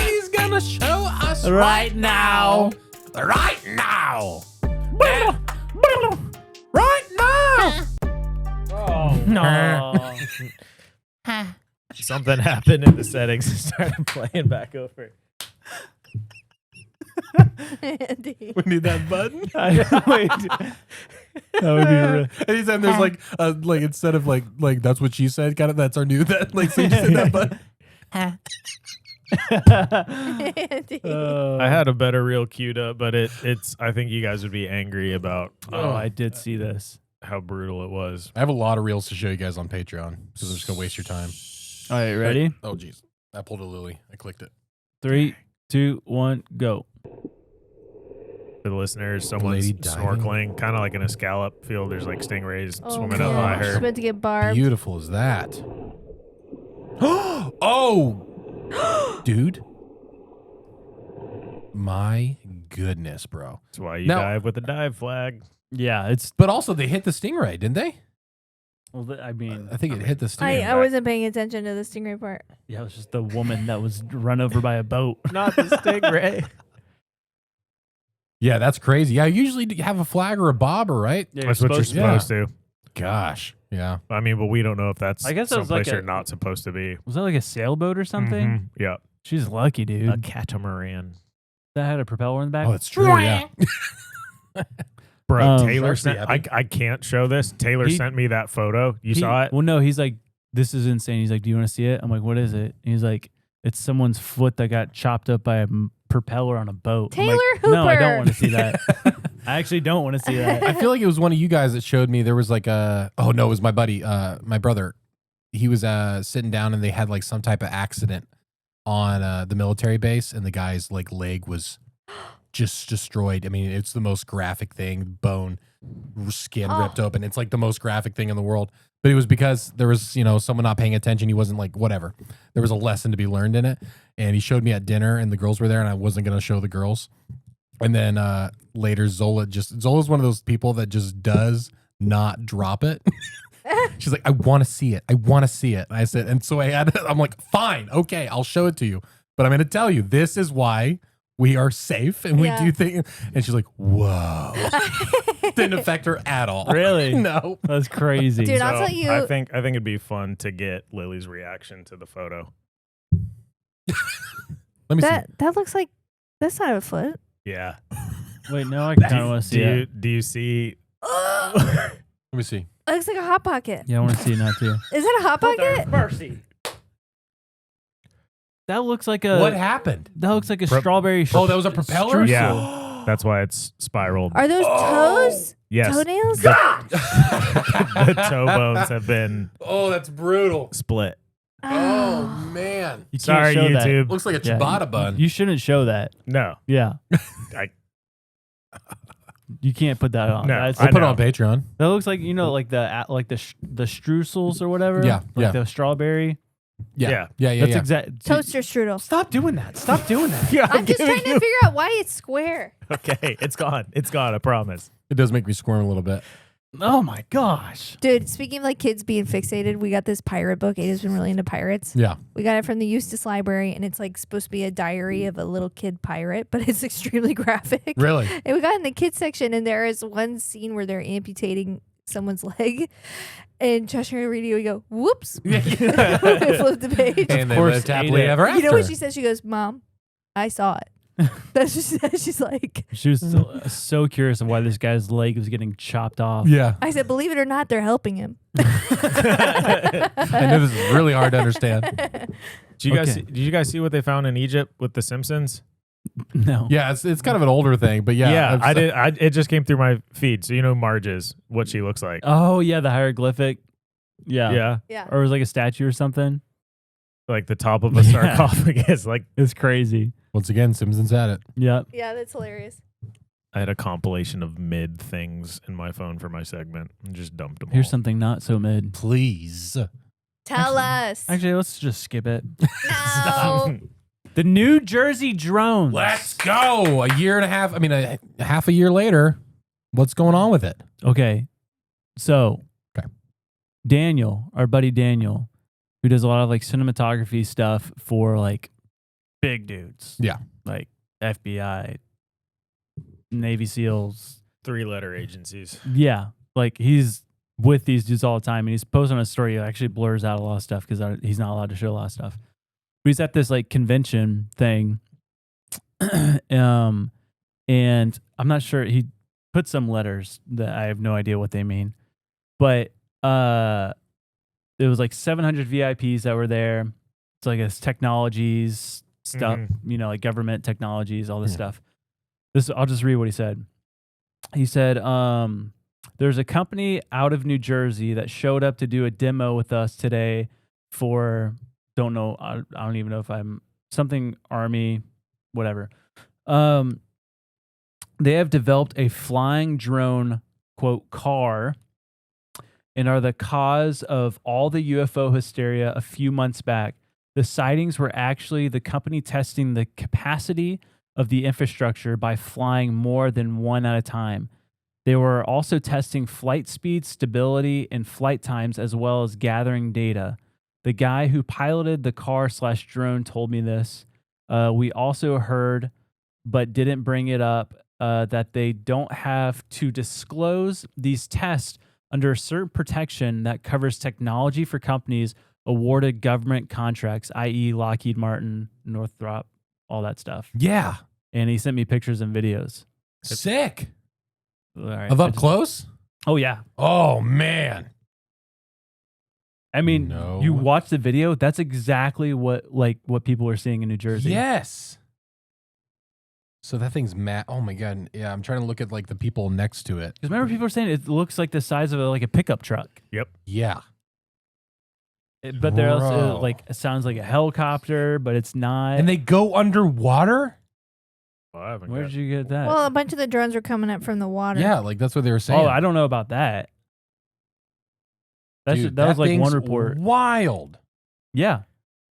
Speaker 2: he's gonna show us
Speaker 1: Right now.
Speaker 2: Right now. Right now.
Speaker 1: Oh no.
Speaker 4: Something happened in the settings and started playing back over.
Speaker 3: Andy.
Speaker 2: We need that button.
Speaker 1: Wait. That would be real.
Speaker 2: Anytime there's like instead of like that's what she said, kind of that's our new that like so you just hit that button.
Speaker 3: Andy.
Speaker 4: I had a better reel queued up, but it's. I think you guys would be angry about
Speaker 1: Oh, I did see this.
Speaker 4: how brutal it was.
Speaker 2: I have a lot of reels to show you guys on Patreon, so I'm just gonna waste your time.
Speaker 1: All right, ready?
Speaker 2: Oh jeez, I pulled a Lily. I clicked it.
Speaker 1: 3, 2, 1, go.
Speaker 4: For the listeners, someone's
Speaker 2: lady diving.
Speaker 4: snorkeling, kind of like in a scallop field. There's like stingrays
Speaker 3: Oh,
Speaker 4: swimming up by
Speaker 3: gosh. She's
Speaker 4: her.
Speaker 3: about to get barbed.
Speaker 2: Beautiful is that? Oh, dude! My goodness, bro!
Speaker 4: That's why you
Speaker 2: Now-
Speaker 4: dive with a dive flag.
Speaker 1: Yeah, it's.
Speaker 2: But also, they hit the stingray, didn't they?
Speaker 1: Well, I mean,
Speaker 2: I think it hit the stingray.
Speaker 3: I wasn't paying attention to the stingray part.
Speaker 1: yeah, it was just the woman that was run over by a boat.
Speaker 4: Not the stingray.
Speaker 2: Yeah, that's crazy. Yeah, you usually have a flag or a bobber, right?
Speaker 1: Yeah,
Speaker 4: That's what you're supposed to.
Speaker 2: Gosh, yeah.
Speaker 4: I mean, but we don't know if that's
Speaker 1: I guess that was
Speaker 4: someplace
Speaker 1: like a-
Speaker 4: you're not supposed to be.
Speaker 1: Was that like a sailboat or something?
Speaker 4: Mhm. Yeah,
Speaker 1: She's lucky, dude.
Speaker 4: a catamaran.
Speaker 1: That had a propeller in the back.
Speaker 2: Oh, it's true. Yeah.
Speaker 4: Bro, Taylor
Speaker 2: Sharks be
Speaker 4: sent.
Speaker 2: happy.
Speaker 4: I can't show this. Taylor
Speaker 1: He-
Speaker 4: sent me that photo. You
Speaker 1: He-
Speaker 4: saw it?
Speaker 1: Well, no, he's like, this is insane. He's like, do you want to see it? I'm like, what is it? And he's like, it's someone's foot that got chopped up by a propeller on a boat. I'm
Speaker 3: Taylor
Speaker 1: like, No, I don't
Speaker 3: Hooper.
Speaker 1: want to see that. I actually don't want to see that.
Speaker 2: I feel like it was one of you guys that showed me there was like a oh no, it was my buddy, my brother. He was sitting down and they had like some type of accident on the military base and the guy's like leg was just destroyed. I mean, it's the most graphic thing, bone, skin
Speaker 3: Oh.
Speaker 2: ripped open. It's like the most graphic thing in the world. But it was because there was, someone not paying attention. He wasn't like, whatever. There was a lesson to be learned in it. And he showed me at dinner and the girls were there and I wasn't going to show the girls. And then later Zola's one of those people that just does not drop it. She's like, I want to see it. I want to see it. And I said, and so I'm like, fine, okay, I'll show it to you. But I'm going to tell you, this is why we are safe and we
Speaker 3: Yeah.
Speaker 2: do things. And she's like, whoa. Didn't affect her at all.
Speaker 1: Really?
Speaker 2: No.
Speaker 1: That's crazy.
Speaker 3: Dude, I'll tell you.
Speaker 4: I think it'd be fun to get Lily's reaction to the photo.
Speaker 2: Let me see.
Speaker 3: That looks like that's not a foot.
Speaker 4: Yeah.
Speaker 1: Wait, no, I kind of want to see it.
Speaker 4: Do you see?
Speaker 2: Let me see.
Speaker 3: It looks like a hot pocket.
Speaker 1: Yeah, I want to see it now too.
Speaker 3: Is it a hot pocket?
Speaker 4: Mercy.
Speaker 1: That looks like a.
Speaker 2: What happened?
Speaker 1: That looks like a strawberry.
Speaker 2: Oh, that was a propeller?
Speaker 1: streusel.
Speaker 4: Yeah. That's why it's spiraled.
Speaker 3: Are those toes?
Speaker 4: Yes.
Speaker 3: Toenails?
Speaker 4: The toe bones have been
Speaker 2: Oh, that's brutal.
Speaker 4: split.
Speaker 2: Oh, man.
Speaker 1: You can't
Speaker 4: Sorry,
Speaker 1: show that.
Speaker 4: YouTube.
Speaker 2: Looks like a
Speaker 1: Yeah.
Speaker 2: ciabatta bun.
Speaker 1: You shouldn't show that.
Speaker 4: No.
Speaker 1: Yeah.
Speaker 4: I-
Speaker 1: You can't put that on.
Speaker 4: No,
Speaker 1: That's-
Speaker 4: I
Speaker 2: We'll put it
Speaker 4: know.
Speaker 2: on Patreon.
Speaker 1: that looks like like the streusels or whatever.
Speaker 2: Yeah,
Speaker 1: like
Speaker 2: yeah.
Speaker 1: the strawberry.
Speaker 2: Yeah.
Speaker 4: Yeah.
Speaker 2: Yeah.
Speaker 1: That's exact.
Speaker 3: Toaster strudel.
Speaker 2: Stop doing that. Stop doing that.
Speaker 4: Yeah,
Speaker 3: I'm just trying to figure out why it's square.
Speaker 4: Okay, it's gone. It's gone. I promise.
Speaker 2: It does make me squirm a little bit.
Speaker 1: Oh my gosh.
Speaker 3: Dude, speaking of like kids being fixated, we got this pirate book. Ada's been really into pirates.
Speaker 2: Yeah.
Speaker 3: We got it from the Eustis Library, and it's like supposed to be a diary of a little kid pirate, but it's extremely graphic.
Speaker 2: Really?
Speaker 3: And we got in the kids section, and there is one scene where they're amputating someone's leg, and Josh and I read it, we go, "Whoops!" We flip the page.
Speaker 2: And they
Speaker 1: course,
Speaker 2: lived happily
Speaker 1: Ada.
Speaker 2: ever after.
Speaker 3: You know what she says? She goes, "Mom, I saw it." That's what she said. She's like,
Speaker 1: She was so curious of why this guy's leg was getting chopped off.
Speaker 2: Yeah.
Speaker 3: I said, "Believe it or not, they're helping him."
Speaker 2: I know this is really hard to understand.
Speaker 4: Did you guys see what they found in Egypt with the Simpsons?
Speaker 1: No.
Speaker 2: Yeah, it's kind of an older thing, but yeah.
Speaker 4: I did. It just came through my feed, so you know Marge is what she looks like.
Speaker 1: Oh yeah, the hieroglyphic. Yeah.
Speaker 4: Yeah.
Speaker 3: Yeah.
Speaker 1: Or it was like a statue or something.
Speaker 4: Like the top of a sarcophagus. Like
Speaker 1: It's crazy.
Speaker 2: Once again, Simpsons had it.
Speaker 1: Yep.
Speaker 3: Yeah, that's hilarious.
Speaker 4: I had a compilation of mid things in my phone for my segment and just dumped them
Speaker 1: Here's
Speaker 4: all.
Speaker 1: something not so mid.
Speaker 2: Please.
Speaker 3: Tell us.
Speaker 1: Actually, let's just skip it.
Speaker 3: No.
Speaker 1: The New Jersey drones.
Speaker 2: Let's go. A year and a half. I mean, half a year later. What's going on with it?
Speaker 1: Okay. So,
Speaker 2: Okay.
Speaker 1: Daniel, our buddy Daniel, who does a lot of like cinematography stuff for like big dudes.
Speaker 2: Yeah.
Speaker 1: Like FBI, Navy SEALs.
Speaker 4: 3-letter agencies.
Speaker 1: Yeah. Like he's with these dudes all the time, and he's posting on a story. He actually blurs out a lot of stuff because he's not allowed to show a lot of stuff. But he's at this like convention thing. And I'm not sure. He put some letters that I have no idea what they mean. But there was like 700 VIPs that were there. It's like it's technologies stuff, like government technologies, all this stuff. I'll just read what he said. He said, there's a company out of New Jersey that showed up to do a demo with us today for, I don't even know if I'm something Army, whatever. They have developed a flying drone, quote, car, and are the cause of all the UFO hysteria a few months back. The sightings were actually the company testing the capacity of the infrastructure by flying more than one at a time. They were also testing flight speed, stability, and flight times, as well as gathering data. The guy who piloted the car/drone told me this. We also heard, but didn't bring it up, that they don't have to disclose these tests under a certain protection that covers technology for companies awarded government contracts, i.e. Lockheed Martin, Northrop, all that stuff.
Speaker 2: Yeah.
Speaker 1: And he sent me pictures and videos.
Speaker 2: Sick.
Speaker 1: All right,
Speaker 2: Of up close?
Speaker 1: Oh, yeah.
Speaker 2: Oh, man.
Speaker 1: I mean,
Speaker 2: No.
Speaker 1: you watch the video, that's exactly what people are seeing in New Jersey.
Speaker 2: Yes. So that thing's mad. Oh, my God. Yeah, I'm trying to look at like the people next to it.
Speaker 1: Because remember, people are saying it looks like the size of a pickup truck.
Speaker 2: Yeah.
Speaker 1: But they're also
Speaker 2: Bro.
Speaker 1: it sounds like a helicopter, but it's not.
Speaker 2: And they go underwater?
Speaker 4: Well, I haven't
Speaker 1: Where
Speaker 4: got-
Speaker 1: did you get that?
Speaker 3: Well, a bunch of the drones were coming up from the water.
Speaker 2: Yeah, like that's what they were saying.
Speaker 1: Oh, I don't know about that.
Speaker 2: Dude,
Speaker 1: That was like one
Speaker 2: thing's
Speaker 1: report.
Speaker 2: Wild.
Speaker 1: Yeah.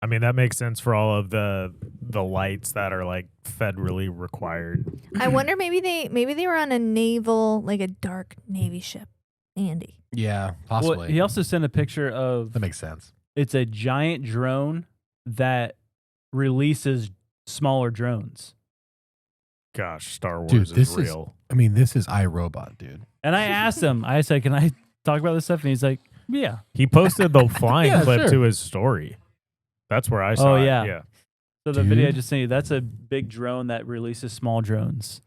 Speaker 4: I mean, that makes sense for all of the lights that are like federally required.
Speaker 3: I wonder maybe they were on a naval, like a dark Navy ship. Andy.
Speaker 2: Yeah, possibly.
Speaker 1: Well, he also sent a picture of
Speaker 2: that makes sense.
Speaker 1: it's a giant drone that releases smaller drones.
Speaker 4: Gosh, Star Wars
Speaker 2: Dude,
Speaker 4: is
Speaker 2: this
Speaker 4: real.
Speaker 2: this is iRobot, dude.
Speaker 1: And I asked him, I said, can I talk about this stuff? And he's like, yeah.
Speaker 4: He posted the flying
Speaker 2: Yeah,
Speaker 4: clip
Speaker 2: sure.
Speaker 4: to his story. That's where I saw
Speaker 1: Oh,
Speaker 4: it.
Speaker 1: yeah.
Speaker 4: Yeah.
Speaker 1: So the video I
Speaker 2: Dude.
Speaker 1: just sent you, that's a big drone that releases small drones.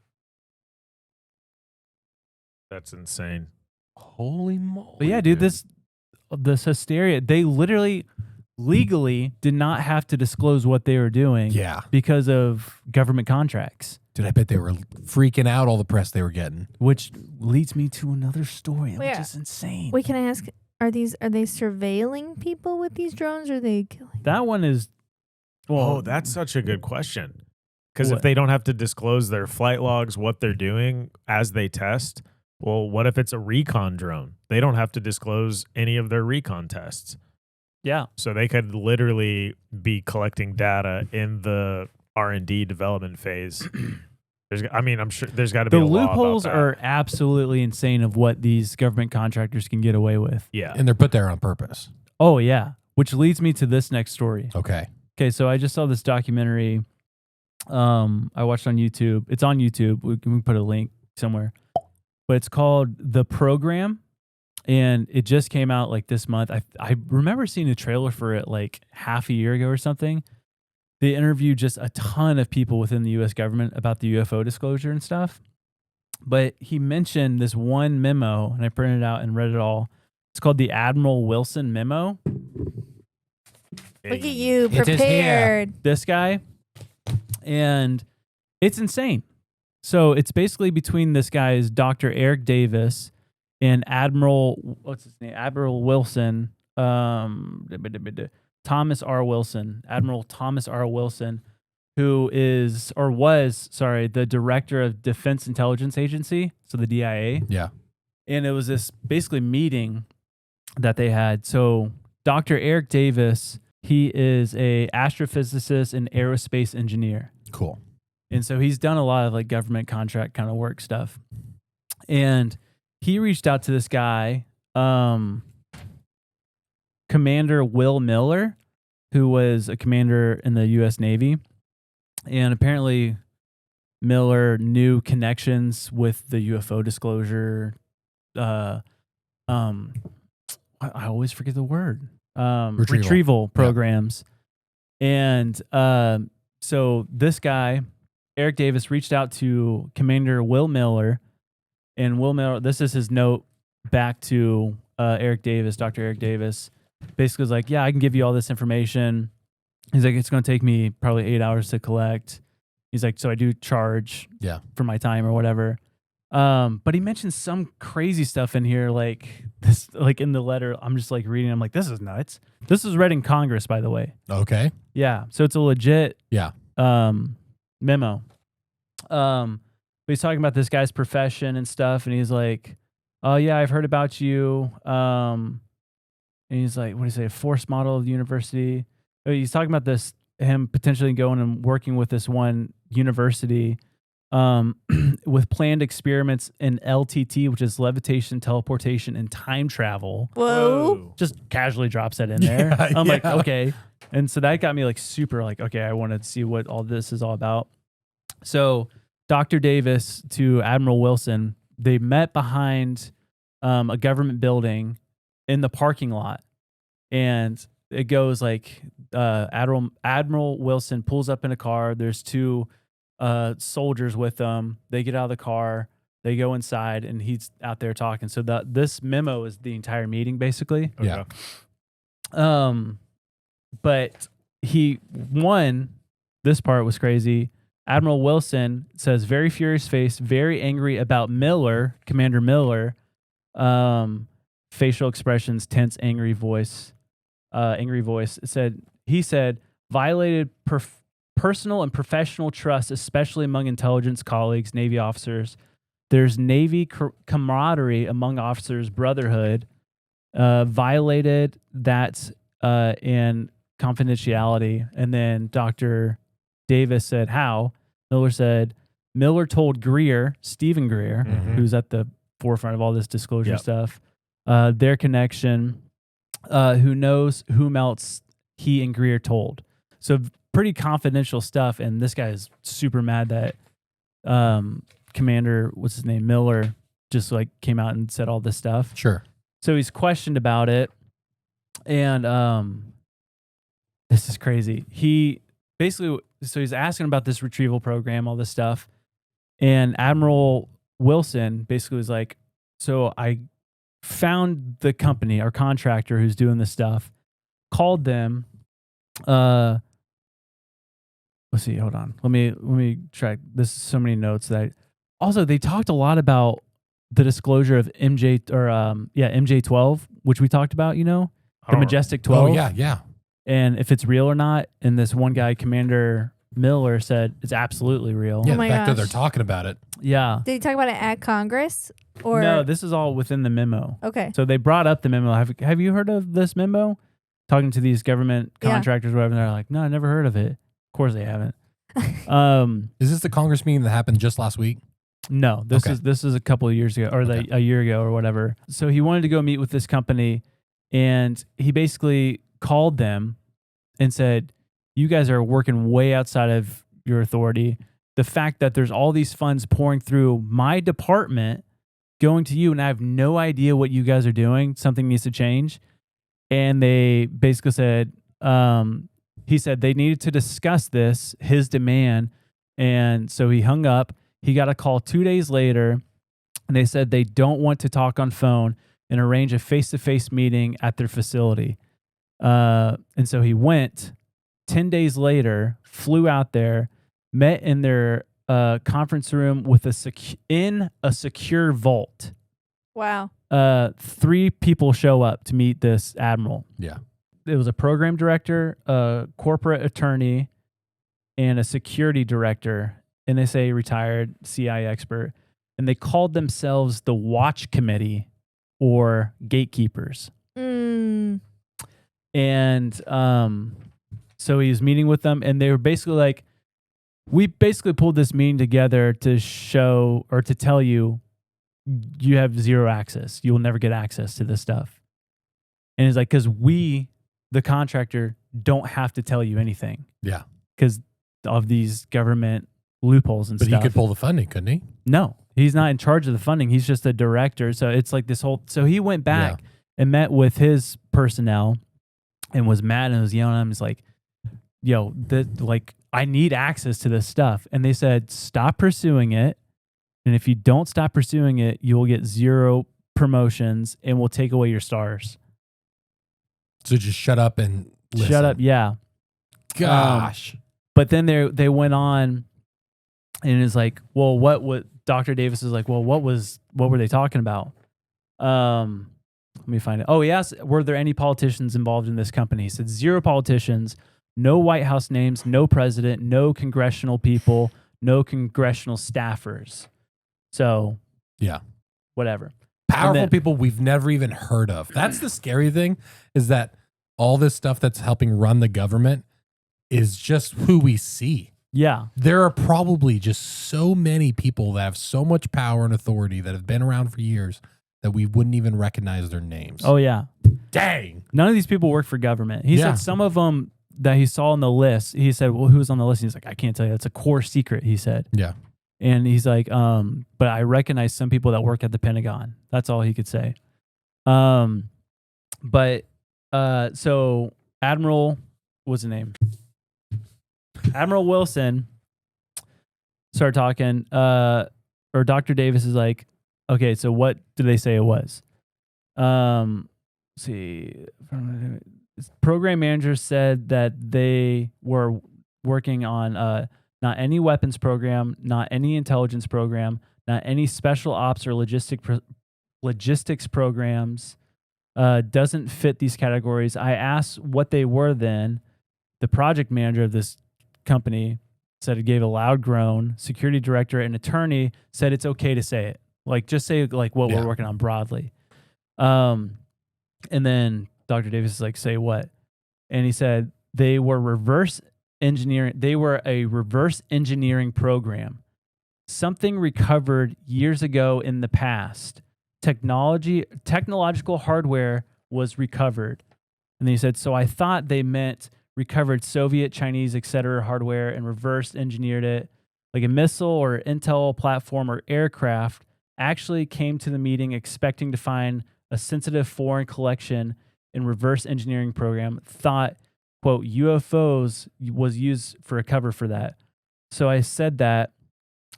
Speaker 4: That's insane.
Speaker 2: Holy moly.
Speaker 1: But yeah, dude, this hysteria, they literally legally did not have to disclose what they were doing
Speaker 2: Yeah.
Speaker 1: because of government contracts.
Speaker 2: Dude, I bet they were freaking out all the press they were getting.
Speaker 1: Which leads me to another story, which
Speaker 3: Yeah.
Speaker 1: is insane.
Speaker 3: Wait, can I ask? Are they surveilling people with these drones, or are they killing?
Speaker 1: That one is,
Speaker 4: Oh, that's such a good question. Because if
Speaker 1: What?
Speaker 4: they don't have to disclose their flight logs, what they're doing as they test, well, what if it's a recon drone? They don't have to disclose any of their recon tests.
Speaker 1: yeah.
Speaker 4: So they could literally be collecting data in the R&D development phase. I'm sure there's got to be
Speaker 1: The
Speaker 4: a law about
Speaker 1: loopholes
Speaker 4: that.
Speaker 1: are absolutely insane of what these government contractors can get away with.
Speaker 4: Yeah.
Speaker 2: And they're put there on purpose.
Speaker 1: Oh, yeah. Which leads me to this next story.
Speaker 2: Okay.
Speaker 1: Okay, so I just saw this documentary I watched on YouTube. It's on YouTube. We can put a link somewhere. But it's called The Program, and it just came out like this month. I remember seeing a trailer for it like half a year ago or something. They interviewed just a ton of people within the U.S. government about the UFO disclosure and stuff. But he mentioned this one memo, and I printed it out and read it all. It's called the Admiral Wilson Memo.
Speaker 3: Look at you,
Speaker 2: It is here.
Speaker 3: prepared.
Speaker 1: This guy, and it's insane. So it's basically between this guy's Dr. Eric Davis and Admiral, what's his name? Admiral Wilson. Thomas R. Wilson, Admiral Thomas R. Wilson, who is or was, the director of Defense Intelligence Agency, so the DIA.
Speaker 2: Yeah.
Speaker 1: And it was this basically meeting that they had. So Dr. Eric Davis, he is a astrophysicist and aerospace engineer.
Speaker 2: Cool.
Speaker 1: And so he's done a lot of like government contract kind of work stuff. And he reached out to this guy, Commander Will Miller, who was a commander in the U.S. Navy. And apparently Miller knew connections with the UFO Disclosure. I always forget the word. Retrieval programs. Yeah. And so this guy, Eric Davis, reached out to Commander Will Miller. And Will Miller, this is his note back to Eric Davis, Dr. Eric Davis. Basically was like, yeah, I can give you all this information. He's like, it's going to take me probably 8 hours to collect. He's like, so I do charge for my time or whatever. But he mentioned some crazy stuff in here, like this, like in the letter. I'm just like reading. I'm like, this is nuts. This was read in Congress, by the way.
Speaker 2: Okay.
Speaker 1: Yeah. So it's a legit memo. But he's talking about this guy's profession and stuff. And he's like, oh yeah, I've heard about you. And he's like, what do you say? A force model of the university. He's talking about this, him potentially going and working with this one university with planned experiments in LTT, which is levitation, teleportation, and time travel.
Speaker 3: Whoa.
Speaker 1: Just casually drops that in there. I'm like, okay. And so that got me like super like, okay, I want to see what all this is all about. So Dr. Davis to Admiral Wilson, they met behind a government building in the parking lot. And it goes like Admiral Wilson pulls up in a car. There's two soldiers with them. They get out of the car. They go inside, and he's out there talking. So this memo is the entire meeting, basically.
Speaker 2: Yeah.
Speaker 1: But this part was crazy. Admiral Wilson says, very furious face, very angry about Miller, Commander Miller. Facial expressions, tense, angry voice. He said, violated personal and professional trust, especially among intelligence colleagues, Navy officers. There's Navy camaraderie among officers, brotherhood. Violated that in confidentiality. And then Dr. Davis said, how? Miller said, Miller told Stephen Greer, who's at the forefront of all this disclosure stuff, their connection. Who knows whom else he and Greer told. So pretty confidential stuff. And this guy is super mad that Commander, what's his name, Miller, just like came out and said all this stuff.
Speaker 2: Sure.
Speaker 1: So he's questioned about it. And this is crazy. He basically, so he's asking about this retrieval program, all this stuff. And Admiral Wilson basically was like, so I found the company, our contractor who's doing this stuff, called them. Let's see, hold on. Let me track. This is so many notes that also they talked a lot about the disclosure of MJ12, which we talked about, the Majestic 12.
Speaker 2: Oh yeah.
Speaker 1: And if it's real or not. And this one guy, Commander Miller, said it's absolutely real.
Speaker 2: Yeah,
Speaker 3: Oh my
Speaker 2: the fact that
Speaker 3: gosh.
Speaker 2: they're talking about it.
Speaker 1: Yeah.
Speaker 3: Did he talk about it at Congress? Or
Speaker 1: No, this is all within the memo.
Speaker 3: Okay.
Speaker 1: So they brought up the memo. Have you heard of this memo? Talking to these government contractors, whatever, and they're like, no, I never heard of it. Of course they haven't.
Speaker 2: Is this the Congress meeting that happened just last week?
Speaker 1: No, this is a couple of years ago, or a year ago, or whatever. So he wanted to go meet with this company, and he basically called them and said, "You guys are working way outside of your authority. The fact that there's all these funds pouring through my department, going to you, and I have no idea what you guys are doing. Something needs to change." And they basically said, he said they needed to discuss this, his demand. And so he hung up. He got a call 2 days later, and they said they don't want to talk on phone and arrange a face-to-face meeting at their facility. And so he went 10 days later, flew out there, met in their conference room with in a secure vault.
Speaker 3: Wow.
Speaker 1: 3 people show up to meet this admiral.
Speaker 2: Yeah.
Speaker 1: it was a program director, a corporate attorney, and a security director, NSA retired CIA expert, and they called themselves the Watch Committee or Gatekeepers.
Speaker 3: Mm.
Speaker 1: And so he was meeting with them, and they were basically like, we basically pulled this meeting together to show or to tell you, you have zero access. You will never get access to this stuff. And it's like, because we, the contractor, don't have to tell you anything.
Speaker 2: Yeah.
Speaker 1: Because of these government loopholes and
Speaker 2: But
Speaker 1: stuff.
Speaker 2: he could pull the funding, couldn't he?
Speaker 1: No, he's not in charge of the funding. He's just a director. So it's like this whole. So he went back and met with his personnel and was mad and was yelling at him. He's like, "Yo, I need access to this stuff." And they said, "Stop pursuing it. And if you don't stop pursuing it, you will get 0 promotions and we'll take away your stars."
Speaker 2: So just shut up and listen.
Speaker 1: Shut up, yeah.
Speaker 2: Gosh.
Speaker 1: But then they went on, and it's like, well, what Dr. Davis is like, well, what were they talking about? Let me find it. Oh, yes. Were there any politicians involved in this company? He said 0 politicians, no White House names, no president, no congressional people, no congressional staffers. So,
Speaker 2: yeah,
Speaker 1: whatever.
Speaker 2: Powerful people we've never even heard of. That's the scary thing, is that all this stuff that's helping run the government is just who we see.
Speaker 1: Yeah.
Speaker 2: There are probably just so many people that have so much power and authority that have been around for years that we wouldn't even recognize their names.
Speaker 1: Oh, yeah.
Speaker 2: Dang.
Speaker 1: None of these people work for government. He said some of them that he saw on the list, he said, well, who was on the list? He's like, I can't tell you. It's a core secret, he said.
Speaker 2: Yeah.
Speaker 1: And he's like, but I recognize some people that work at the Pentagon. That's all he could say. So Admiral, what's the name? Admiral Wilson started talking, or Dr. Davis is like, okay, so what did they say it was? Let's see. Program manager said that they were working on not any weapons program, not any intelligence program, not any special ops or logistics programs. Doesn't fit these categories. I asked what they were then. The project manager of this company said it gave a loud groan. Security director and attorney said it's okay to say it. Like, just say like what we're working on broadly. And then Dr. Davis is like, say what? And he said they were reverse engineering. They were a reverse engineering program. Something recovered years ago in the past. Technological hardware was recovered. And then he said, so I thought they meant recovered Soviet, Chinese, etc. hardware and reverse engineered it. Like a missile or Intel platform or aircraft actually came to the meeting expecting to find a sensitive foreign collection in reverse engineering program. Thought, quote, UFOs was used for a cover for that. So I said that,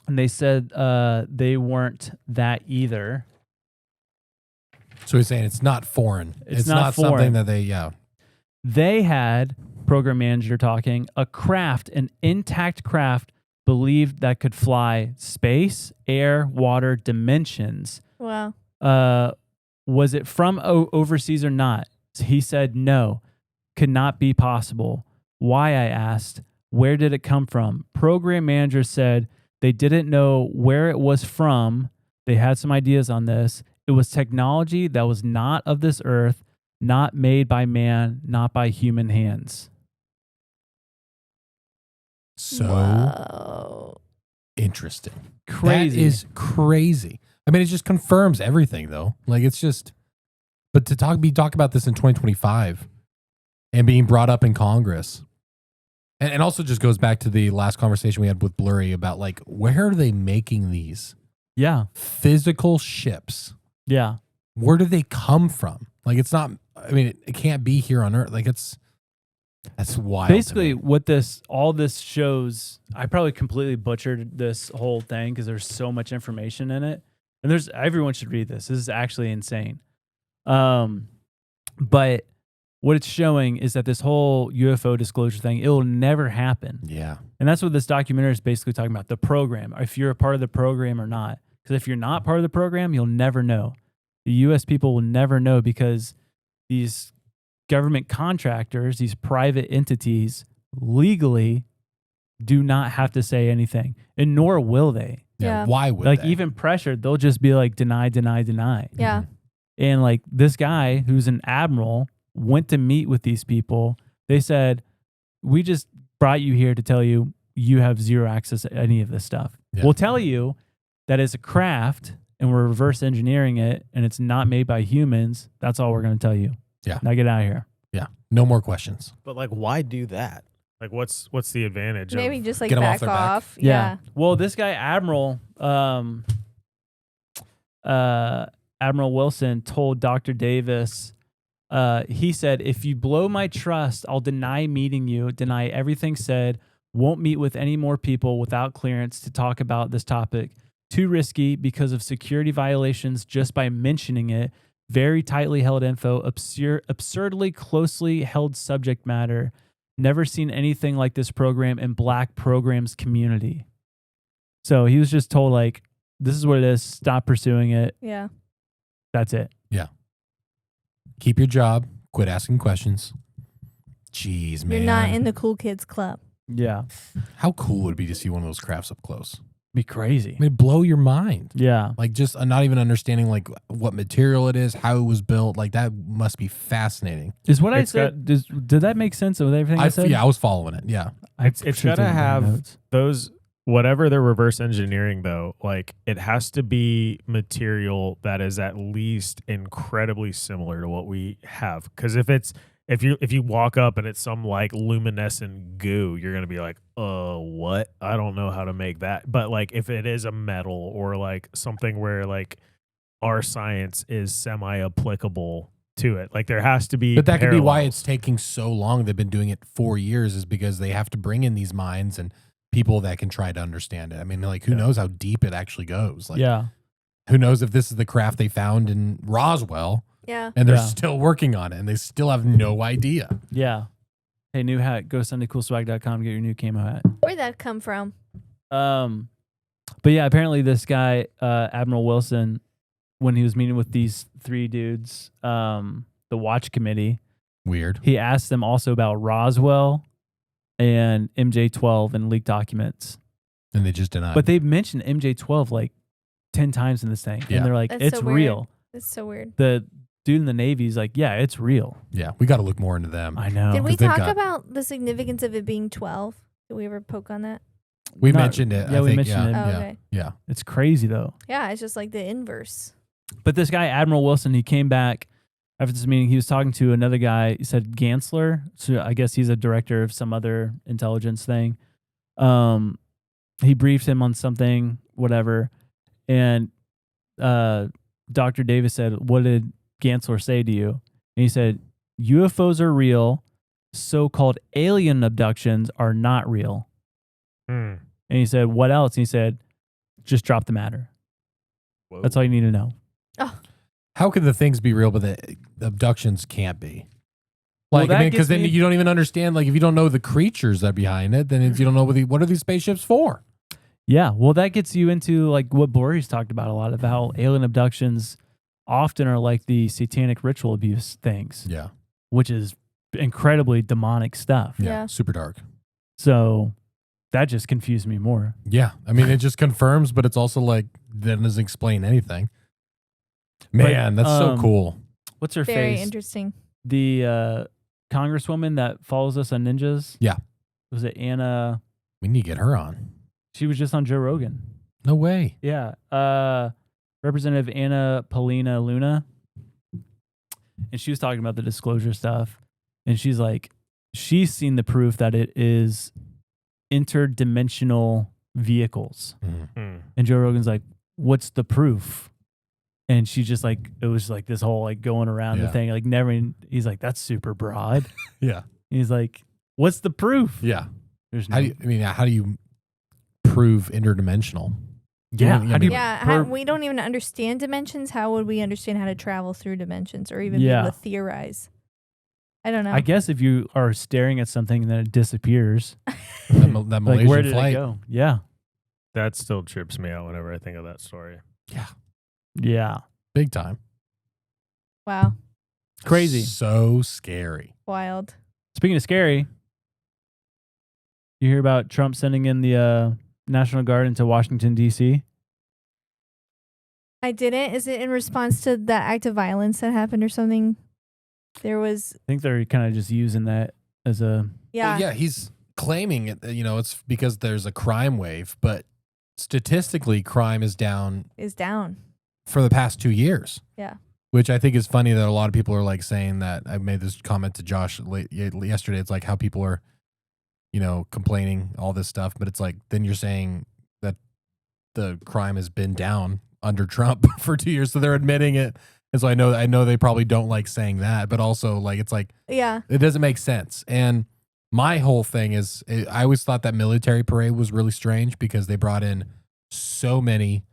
Speaker 1: and they said they weren't that either.
Speaker 2: So he's saying it's not foreign.
Speaker 1: It's not foreign.
Speaker 2: Something that
Speaker 1: They had, program manager talking, an intact craft believed that could fly space, air, water, dimensions.
Speaker 3: Wow.
Speaker 1: Was it from overseas or not? He said no, could not be possible. Why, I asked. Where did it come from? Program manager said they didn't know where it was from. They had some ideas on this. It was technology that was not of this earth, not made by man, not by human hands.
Speaker 2: So interesting.
Speaker 1: Crazy.
Speaker 2: That is crazy. I mean, it just confirms everything, though. Like, it's just, but to talk about this in 2025 and being brought up in Congress, and also just goes back to the last conversation we had with Blurry about, like, where are they making these physical ships?
Speaker 1: Yeah.
Speaker 2: Where do they come from? Like, it's not, I mean, it can't be here on Earth. Like, that's wild.
Speaker 1: Basically, what all this shows, I probably completely butchered this whole thing because there's so much information in it. And everyone should read this. This is actually insane. But what it's showing is that this whole UFO disclosure thing, it'll never happen.
Speaker 2: Yeah.
Speaker 1: And that's what this documentary is basically talking about, the program, if you're a part of the program or not. Because if you're not part of the program, you'll never know. The U.S. people will never know because these government contractors, these private entities, legally do not have to say anything, and nor will they.
Speaker 3: Yeah.
Speaker 2: Why would
Speaker 1: Like
Speaker 2: they?
Speaker 1: even pressured, they'll just be like deny, deny, deny.
Speaker 3: Yeah.
Speaker 1: And like this guy who's an admiral went to meet with these people. They said, we just brought you here to tell you you have zero access to any of this stuff.
Speaker 2: Yeah.
Speaker 1: We'll tell you that it's a craft and we're reverse engineering it and it's not made by humans. That's all we're going to tell you.
Speaker 2: Yeah.
Speaker 1: Now get out of here.
Speaker 2: Yeah. No more questions.
Speaker 4: But like, why do that? Like, what's the advantage?
Speaker 3: Maybe
Speaker 4: of,
Speaker 3: just like
Speaker 2: Get 'em off
Speaker 3: back
Speaker 2: their back.
Speaker 3: off. Yeah.
Speaker 1: Well, this guy, Admiral Wilson told Dr. Davis, he said, if you blow my trust, I'll deny meeting you, deny everything said, won't meet with any more people without clearance to talk about this topic. Too risky because of security violations just by mentioning it. Very tightly held info, absurdly closely held subject matter. Never seen anything like this program in Black programs community. So he was just told, like, this is what it is. Stop pursuing it.
Speaker 3: Yeah.
Speaker 1: That's it.
Speaker 2: Keep your job. Quit asking questions. Jeez, man.
Speaker 3: You're not in the cool kids club.
Speaker 1: Yeah.
Speaker 2: How cool would it be to see one of those crafts up close?
Speaker 1: Be crazy.
Speaker 2: I mean, blow your mind.
Speaker 1: Yeah.
Speaker 2: Like just not even understanding like what material it is, how it was built. Like that must be fascinating.
Speaker 1: Is what I
Speaker 4: It's
Speaker 1: said, did that make sense with everything I said?
Speaker 2: Yeah, I was following it. Yeah.
Speaker 4: It's
Speaker 1: Should
Speaker 4: got to
Speaker 1: take down
Speaker 4: have
Speaker 1: notes.
Speaker 4: those, whatever they're reverse engineering though, like it has to be material that is at least incredibly similar to what we have. Because if you walk up and it's some like luminescent goo, you're gonna be like, what? I don't know how to make that. But like if it is a metal or like something where like our science is semi-applicable to it, like there has to be.
Speaker 2: But that could be why
Speaker 4: parallels.
Speaker 2: it's taking so long. They've been doing it 4 years is because they have to bring in these minds and people that can try to understand it. I mean, like who knows how deep it actually goes? Like,
Speaker 1: Yeah.
Speaker 2: who knows if this is the craft they found in Roswell
Speaker 3: Yeah.
Speaker 2: and they're
Speaker 1: Yeah.
Speaker 2: still working on it and they still have no idea.
Speaker 1: Yeah. Hey, new hat. Go to SundayCoolSwag.com to get your new camo hat.
Speaker 3: Where'd that come from?
Speaker 1: But yeah, apparently this guy, Admiral Wilson, when he was meeting with these three dudes, the watch committee,
Speaker 2: Weird.
Speaker 1: he asked them also about Roswell and MJ-12 and leaked documents.
Speaker 2: And they just denied.
Speaker 1: But they've mentioned MJ-12 like 10 times in this thing.
Speaker 2: Yeah.
Speaker 1: And they're like,
Speaker 3: That's
Speaker 1: it's
Speaker 3: so weird.
Speaker 1: real.
Speaker 3: It's so weird.
Speaker 1: The dude in the Navy is like, yeah, it's real.
Speaker 2: yeah, we got to look more into them.
Speaker 1: I know.
Speaker 3: Did we
Speaker 2: 'cause they've
Speaker 3: talk
Speaker 2: got-
Speaker 3: about the significance of it being 12? Did we ever poke on that?
Speaker 2: We
Speaker 1: Not-
Speaker 2: mentioned it.
Speaker 1: yeah,
Speaker 2: I
Speaker 1: we
Speaker 2: think,
Speaker 1: mentioned it.
Speaker 3: Oh,
Speaker 2: Yeah.
Speaker 3: okay.
Speaker 2: Yeah.
Speaker 1: It's crazy though.
Speaker 3: Yeah, it's just like the inverse.
Speaker 1: But this guy, Admiral Wilson, he came back after this meeting. He was talking to another guy. He said Gansler. So I guess he's a director of some other intelligence thing. He briefed him on something, whatever. And Dr. Davis said, what did Gansler say to you? And he said, UFOs are real. So-called alien abductions are not real.
Speaker 4: Hmm.
Speaker 1: And he said, what else? And he said, just drop the matter.
Speaker 4: Whoa.
Speaker 1: That's all you need to know.
Speaker 2: How can the things be real, but the abductions can't be?
Speaker 1: Well,
Speaker 2: Like,
Speaker 1: that
Speaker 2: I mean, because
Speaker 1: gets
Speaker 2: then
Speaker 1: me-
Speaker 2: you don't even understand. Like, if you don't know the creatures that are behind it, then you don't know what are these spaceships for?
Speaker 1: Yeah, well, that gets you into like what Boris talked about a lot of how alien abductions often are like the satanic ritual abuse things,
Speaker 2: Yeah.
Speaker 1: which is incredibly demonic stuff.
Speaker 3: Yeah.
Speaker 2: Super dark.
Speaker 1: So that just confused me more.
Speaker 2: Yeah. I mean, it just confirms, but it's also like, that doesn't explain anything. Man, that's so cool.
Speaker 1: What's her
Speaker 3: Very
Speaker 1: face?
Speaker 3: interesting.
Speaker 1: The congresswoman that follows us on Ninjas.
Speaker 2: Yeah.
Speaker 1: Was it Anna?
Speaker 2: We need to get her on.
Speaker 1: She was just on Joe Rogan.
Speaker 2: No way.
Speaker 1: Yeah. Representative Anna Paulina Luna. And she was talking about the disclosure stuff. And she's like, she's seen the proof that it is interdimensional vehicles.
Speaker 4: Hmm.
Speaker 1: And Joe Rogan's like, what's the proof? And she just like, it was like this whole like going around the
Speaker 2: Yeah.
Speaker 1: thing, like never, he's like, that's super broad.
Speaker 2: Yeah.
Speaker 1: He's like, what's the proof?
Speaker 2: Yeah.
Speaker 1: There's no,
Speaker 2: How do you prove interdimensional?
Speaker 1: yeah.
Speaker 2: I
Speaker 1: How do you,
Speaker 2: mean,
Speaker 3: Yeah, we don't even understand dimensions. How would we understand how to travel through dimensions or even
Speaker 1: Yeah.
Speaker 3: be able to theorize? I don't know.
Speaker 1: I guess if you are staring at something and then it disappears,
Speaker 2: That
Speaker 1: like
Speaker 2: Malaysian
Speaker 1: where did
Speaker 2: flight.
Speaker 1: it go? Yeah.
Speaker 4: That still trips me out whenever I think of that story.
Speaker 1: Yeah.
Speaker 2: Big time.
Speaker 3: Wow.
Speaker 1: Crazy.
Speaker 2: So scary.
Speaker 3: Wild.
Speaker 1: Speaking of scary, you hear about Trump sending in the National Guard into Washington, D.C.?
Speaker 3: I didn't. Is it in response to that act of violence that happened or something? There was.
Speaker 1: I think they're kind of just using that as a...
Speaker 3: Yeah.
Speaker 2: Well, yeah, he's claiming it. It's because there's a crime wave, but statistically, crime is down for the past 2 years.
Speaker 3: Yeah.
Speaker 2: Which I think is funny that a lot of people are like saying that. I made this comment to Josh yesterday. It's like how people are, complaining all this stuff, but it's like then you're saying that the crime has been down under Trump for 2 years, so they're admitting it. And so I know they probably don't like saying that, but also like it's like it doesn't make sense. And my whole thing is I always thought that military parade was really strange because they brought in so many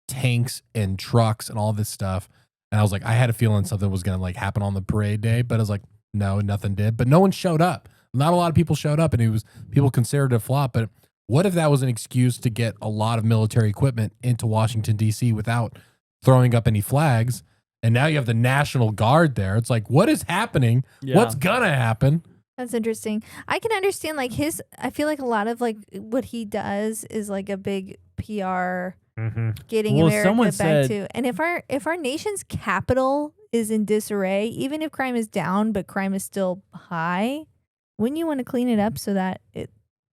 Speaker 2: tanks and trucks and all this stuff. And I was like, I had a feeling something was going to like happen on the parade day, but I was like, no, nothing did. But no one showed up. Not a lot of people showed up, and people considered it a flop. But what if that was an excuse to get a lot of military equipment into Washington, D.C. without throwing up any flags? And now you have the National Guard there. It's like, what is happening?
Speaker 1: Yeah.
Speaker 2: What's going to happen?
Speaker 3: That's interesting. I can understand like I feel like a lot of like what he does is like a big PR getting America back to. And if our nation's capital is in disarray, even if crime is down, but crime is still high, wouldn't you want to clean it up so that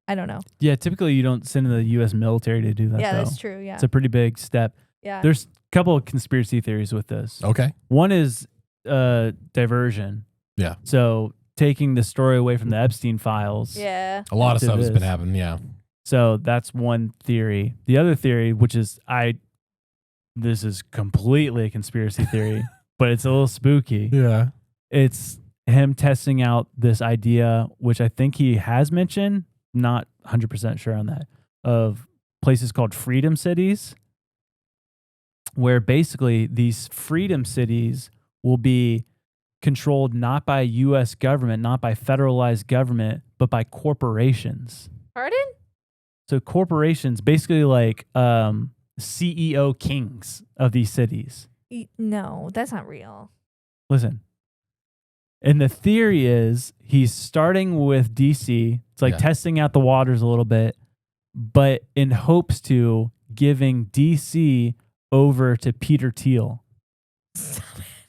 Speaker 3: I don't know.
Speaker 1: Yeah, typically you don't send the U.S. military to do that.
Speaker 3: Yeah,
Speaker 1: though.
Speaker 3: that's true. Yeah.
Speaker 1: It's a pretty big step.
Speaker 3: Yeah.
Speaker 1: There's a couple of conspiracy theories with this.
Speaker 2: Okay.
Speaker 1: One is diversion.
Speaker 2: Yeah.
Speaker 1: So taking the story away from the Epstein files.
Speaker 3: Yeah.
Speaker 2: A lot of
Speaker 1: to
Speaker 2: stuff has
Speaker 1: this.
Speaker 2: been happening. Yeah.
Speaker 1: So that's one theory. The other theory, which is this is completely a conspiracy theory, but it's a little spooky.
Speaker 2: Yeah.
Speaker 1: It's him testing out this idea, which I think he has mentioned, not 100% sure on that, of places called freedom cities, where basically these freedom cities will be controlled not by U.S. government, not by federalized government, but by corporations.
Speaker 3: Pardon?
Speaker 1: So corporations, basically like CEO kings of these cities.
Speaker 3: No, that's not real.
Speaker 1: Listen. And the theory is he's starting with DC. It's like testing out the waters a little bit, but in hopes to giving DC over to Peter Thiel.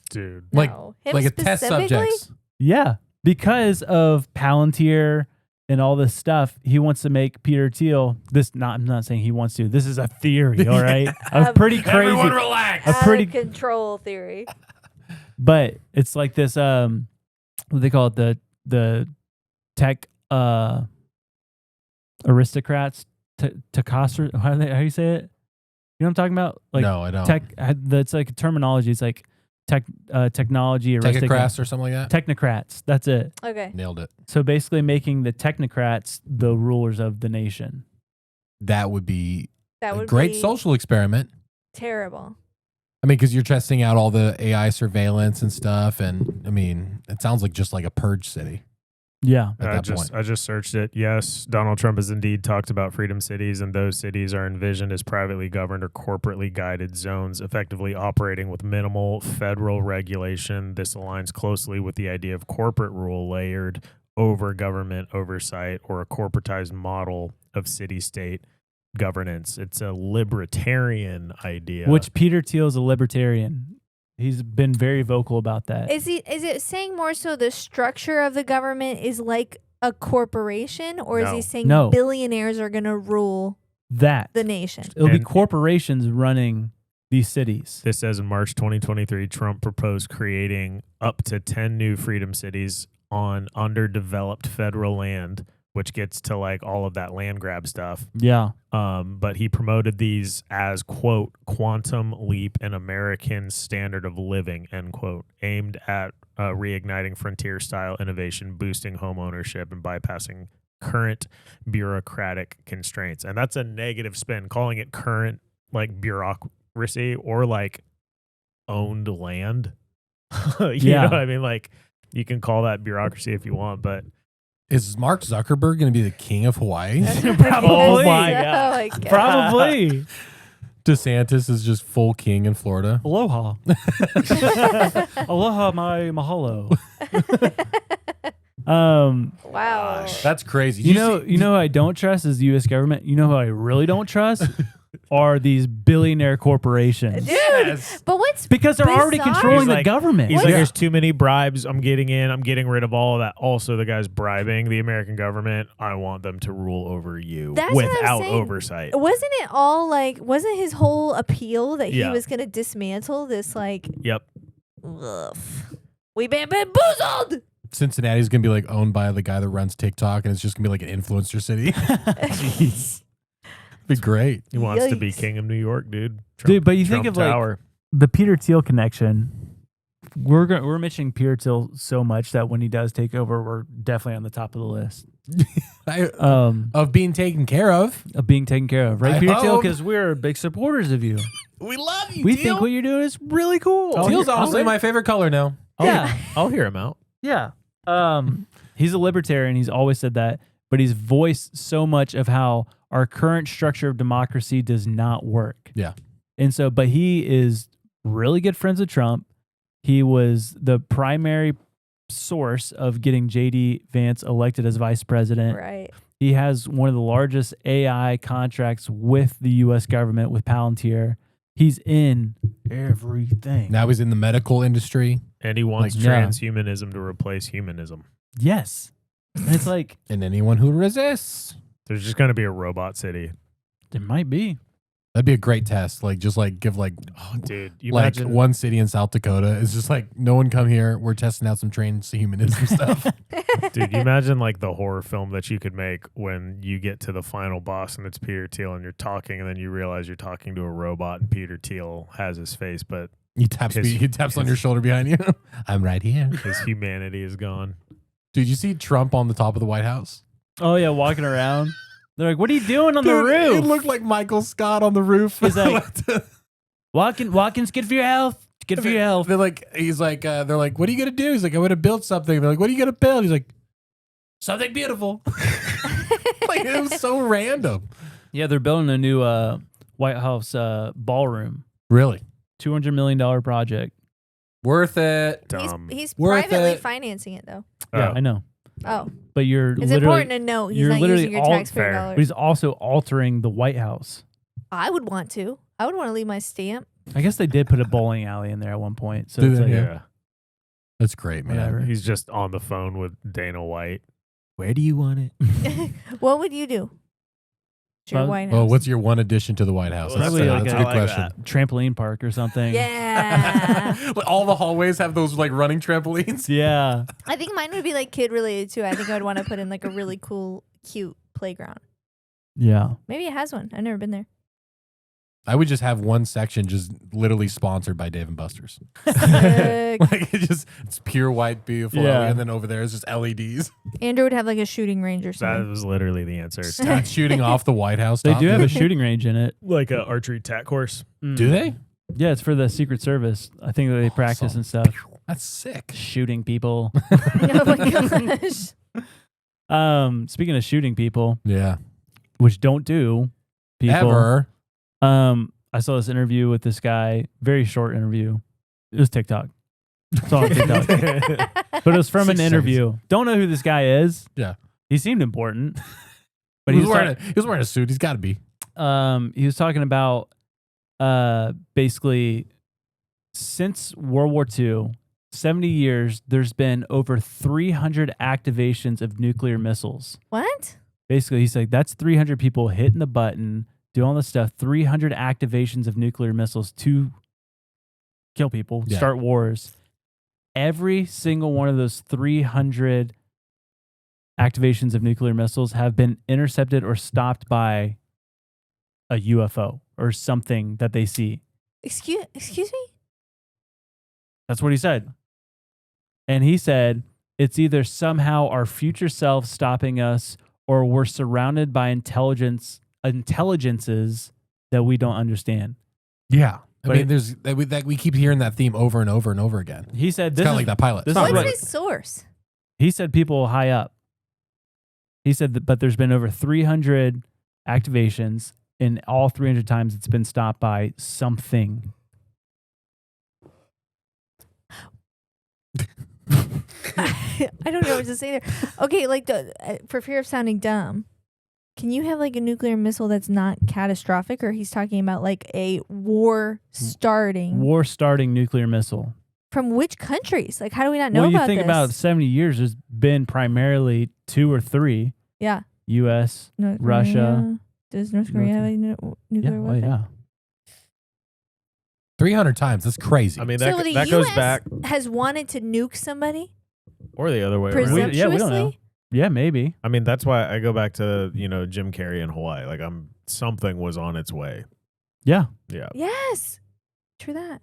Speaker 4: Dude.
Speaker 3: No. Him
Speaker 2: Like a test
Speaker 3: specifically?
Speaker 2: subjects.
Speaker 1: Yeah. Because of Palantir and all this stuff, he wants to make Peter Thiel I'm not saying he wants to. This is a theory, all right? A pretty crazy.
Speaker 2: Everyone relax.
Speaker 1: A pretty
Speaker 3: control theory.
Speaker 1: But it's like this what they call it, the tech aristocrats, Takasra, how do you say it? You know what I'm talking about? Like
Speaker 2: No, I don't.
Speaker 1: It's like a terminology. It's like technology aristocrats
Speaker 2: Technocrats or something like that?
Speaker 1: Technocrats. That's it.
Speaker 3: Okay.
Speaker 2: Nailed it.
Speaker 1: So basically making the technocrats the rulers of the nation.
Speaker 2: That would be
Speaker 3: That
Speaker 2: a
Speaker 3: would
Speaker 2: great
Speaker 3: be
Speaker 2: social experiment.
Speaker 3: terrible.
Speaker 2: I mean, because you're testing out all the AI surveillance and stuff. And I mean, it sounds like just like a purge city
Speaker 1: Yeah.
Speaker 2: at that point.
Speaker 4: I just searched it. Yes, Donald Trump has indeed talked about freedom cities, and those cities are envisioned as privately governed or corporately guided zones, effectively operating with minimal federal regulation. This aligns closely with the idea of corporate rule layered over government oversight, or a corporatized model of city-state governance. It's a libertarian idea.
Speaker 1: Which Peter Thiel is a libertarian. He's been very vocal about that.
Speaker 3: Is it saying more so the structure of the government is like a corporation, or is
Speaker 4: No.
Speaker 3: he saying
Speaker 1: No.
Speaker 3: billionaires are going to rule
Speaker 1: that.
Speaker 3: the nation?
Speaker 1: It'll be
Speaker 4: And-
Speaker 1: corporations running these cities.
Speaker 4: This says in March 2023, Trump proposed creating up to 10 new freedom cities on underdeveloped federal land, which gets to like all of that land grab stuff.
Speaker 1: Yeah.
Speaker 4: But he promoted these as, quote, quantum leap in American standard of living, end quote, aimed at reigniting frontier style innovation, boosting home ownership, and bypassing current bureaucratic constraints. And that's a negative spin, calling it current like bureaucracy or like owned land. You know what I mean? Like you can call that bureaucracy if you want, but
Speaker 2: Is Mark Zuckerberg going to be the king of Hawaii?
Speaker 1: Probably.
Speaker 3: Oh my God.
Speaker 1: Probably.
Speaker 2: DeSantis is just full king in Florida.
Speaker 7: Aloha. Aloha, my mahalo.
Speaker 3: Wow.
Speaker 2: That's crazy.
Speaker 1: You know who I don't trust is the U.S. government. You know who I really don't trust are these billionaire corporations.
Speaker 3: Dude, but what's
Speaker 1: Because they're already
Speaker 3: bizarre-
Speaker 1: controlling
Speaker 4: He's
Speaker 1: the
Speaker 4: like-
Speaker 1: government.
Speaker 4: He's like, there's too many bribes. I'm getting rid of all of that. Also, the guy's bribing the American government. I want them to rule over you
Speaker 3: That's what I'm
Speaker 4: without
Speaker 3: saying.
Speaker 4: oversight.
Speaker 3: Wasn't it all like? Wasn't his whole appeal that he
Speaker 4: Yeah.
Speaker 3: was going to dismantle this? Like,
Speaker 4: Yep.
Speaker 3: ugh, we've been bamboozled.
Speaker 2: Cincinnati's gonna be like owned by the guy that runs TikTok, and it's just gonna be like an influencer city.
Speaker 1: Jeez.
Speaker 2: Be great.
Speaker 4: He wants to be
Speaker 3: Yikes.
Speaker 4: king of New York, dude.
Speaker 1: Dude, but you think
Speaker 4: Trump
Speaker 1: of like
Speaker 4: Tower.
Speaker 1: the Peter Thiel connection. We're mentioning Peter Thiel so much that when he does take over, we're definitely on the top of the list
Speaker 2: Of being taken care of.
Speaker 1: being taken care of, right,
Speaker 2: I
Speaker 1: Peter Thiel?
Speaker 2: hope.
Speaker 1: Because we're big supporters of you.
Speaker 2: We love you.
Speaker 1: We think what you're doing is really cool.
Speaker 2: Teal's honestly my favorite color now.
Speaker 1: Yeah.
Speaker 4: I'll hear him out.
Speaker 1: Yeah. He's a libertarian. He's always said that, but he's voiced so much of how our current structure of democracy does not work.
Speaker 2: Yeah.
Speaker 1: And so, but he is really good friends with Trump. He was the primary source of getting JD Vance elected as vice president.
Speaker 3: Right.
Speaker 1: He has one of the largest AI contracts with the U.S. government with Palantir. He's in everything.
Speaker 2: Now he's in the medical industry,
Speaker 4: And he wants
Speaker 1: Like, yeah.
Speaker 4: transhumanism to replace humanism.
Speaker 1: Yes. And it's like,
Speaker 2: and anyone who resists.
Speaker 4: There's just going to be a robot city.
Speaker 1: there might be.
Speaker 2: That'd be a great test. Like, just like give like,
Speaker 4: Oh, dude. You
Speaker 2: like
Speaker 4: imagine
Speaker 2: one city in South Dakota. It's just like, no one come here. We're testing out some transhumanism stuff.
Speaker 4: Dude, you imagine like the horror film that you could make when you get to the final boss and it's Peter Thiel and you're talking and then you realize you're talking to a robot and Peter Thiel has his face, but
Speaker 2: He taps
Speaker 4: His-
Speaker 2: me. He taps on your shoulder behind you. I'm right here.
Speaker 4: his humanity is gone.
Speaker 2: Dude, you see Trump on the top of the White House?
Speaker 1: Oh, yeah, walking around. They're like, what are you doing on the
Speaker 2: Dude,
Speaker 1: roof?
Speaker 2: It looked like Michael Scott on the roof.
Speaker 1: He's like, Watkins, good for your health. Good for your health.
Speaker 2: They're like, they're like, what are you gonna do? He's like, I'm gonna build something. They're like, what are you gonna build? He's like, something beautiful. Like, it was so random.
Speaker 1: Yeah, they're building a new White House ballroom.
Speaker 2: Really
Speaker 1: $200 million project.
Speaker 2: worth it.
Speaker 4: Dumb.
Speaker 3: He's
Speaker 2: Worth
Speaker 3: privately
Speaker 2: it.
Speaker 3: financing it though.
Speaker 1: Yeah,
Speaker 4: Oh.
Speaker 1: I know.
Speaker 3: Oh,
Speaker 1: But you're
Speaker 3: it's
Speaker 1: literally,
Speaker 3: important to note he's
Speaker 1: you're
Speaker 3: not
Speaker 1: literally
Speaker 3: using your
Speaker 1: all
Speaker 3: taxpayer
Speaker 4: fair.
Speaker 1: but
Speaker 3: dollars.
Speaker 1: he's also altering the White House.
Speaker 3: I would want to. I would want to leave my stamp.
Speaker 1: I guess they did put a bowling alley in there at one point. So
Speaker 2: Did
Speaker 1: it's
Speaker 2: they?
Speaker 1: like,
Speaker 2: Yeah. That's great, man.
Speaker 1: Whatever.
Speaker 4: He's just on the phone with Dana White. Where do you want it?
Speaker 3: What would you do? It's your
Speaker 1: Well,
Speaker 3: White House.
Speaker 2: Well, what's your one addition to the White House?
Speaker 1: Probably like
Speaker 2: that's a
Speaker 1: a-
Speaker 2: good
Speaker 4: I like
Speaker 2: question.
Speaker 1: trampoline park or something.
Speaker 3: Yeah.
Speaker 2: But all the hallways have those like running trampolines.
Speaker 1: Yeah.
Speaker 3: I think mine would be like kid related too. I think I would want to put in like a really cool, cute playground.
Speaker 1: Yeah.
Speaker 3: Maybe it has one. I've never been there.
Speaker 2: I would just have one section just literally sponsored by Dave and Buster's.
Speaker 3: Sick.
Speaker 2: Like it's pure white, beautiful,
Speaker 1: Yeah.
Speaker 2: and then over there is just LEDs.
Speaker 3: Andrew would have like a shooting range or
Speaker 4: That
Speaker 3: something.
Speaker 4: was literally the answer.
Speaker 2: Start shooting off the White House.
Speaker 1: They
Speaker 2: top.
Speaker 1: do have a shooting range in it.
Speaker 4: Like a archery tack course.
Speaker 2: Do they?
Speaker 1: Yeah, it's for the Secret Service. I think that they practice
Speaker 2: Awesome.
Speaker 1: and stuff.
Speaker 2: That's sick.
Speaker 1: Shooting people.
Speaker 3: Oh my gosh.
Speaker 1: Speaking of shooting people,
Speaker 2: Yeah.
Speaker 1: which don't do people.
Speaker 2: Ever.
Speaker 1: I saw this interview with this guy, very short interview. It was TikTok. It's all on TikTok. But it was from
Speaker 2: 6
Speaker 1: an interview. Don't know who this guy is.
Speaker 2: Yeah.
Speaker 1: He seemed important. But
Speaker 2: He was wearing a suit. He's got to be.
Speaker 1: he was talking about basically since World War II, 70 years, there's been over 300 activations of nuclear missiles.
Speaker 3: What?
Speaker 1: Basically, he's like, that's 300 people hitting the button, doing all this stuff, 300 activations of nuclear missiles to kill people,
Speaker 2: Yeah.
Speaker 1: start wars. Every single one of those 300 activations of nuclear missiles have been intercepted or stopped by a UFO or something that they see.
Speaker 3: Excuse me?
Speaker 1: That's what he said. And he said, it's either somehow our future self stopping us or we're surrounded by intelligences that we don't understand.
Speaker 2: Yeah. I
Speaker 1: But
Speaker 2: mean,
Speaker 1: it-
Speaker 2: there's that we keep hearing that theme over and over and over again.
Speaker 1: He said
Speaker 2: It's
Speaker 1: this
Speaker 2: kind of
Speaker 1: is
Speaker 2: like that pilot.
Speaker 1: this is
Speaker 3: What's
Speaker 1: what-
Speaker 3: his source?
Speaker 1: He said people high up. He said that, but there's been over 300 activations. and all 300 times it's been stopped by something.
Speaker 3: I don't know what to say there. Okay, like for fear of sounding dumb, can you have like a nuclear missile that's not catastrophic, or he's talking about like a war starting
Speaker 1: nuclear missile.
Speaker 3: From which countries? Like, how do we not know
Speaker 1: well,
Speaker 3: about
Speaker 1: you think
Speaker 3: this?
Speaker 1: about 70 years, there's been primarily 2 or 3.
Speaker 3: Yeah.
Speaker 1: U.S.,
Speaker 3: North
Speaker 1: Russia.
Speaker 3: Korea. Does North Korea have a nuclear weapon?
Speaker 1: Yeah.
Speaker 2: 300 times. That's crazy.
Speaker 4: I mean,
Speaker 3: So
Speaker 4: that
Speaker 3: the
Speaker 4: that
Speaker 3: U.S.
Speaker 4: goes back,
Speaker 3: has wanted to nuke somebody
Speaker 4: or the other way around.
Speaker 3: presumptuously?
Speaker 1: we don't know. Yeah, maybe.
Speaker 4: I mean, that's why I go back to Jim Carrey in Hawaii. Like, something was on its way.
Speaker 1: Yeah.
Speaker 4: Yeah.
Speaker 3: Yes. True that.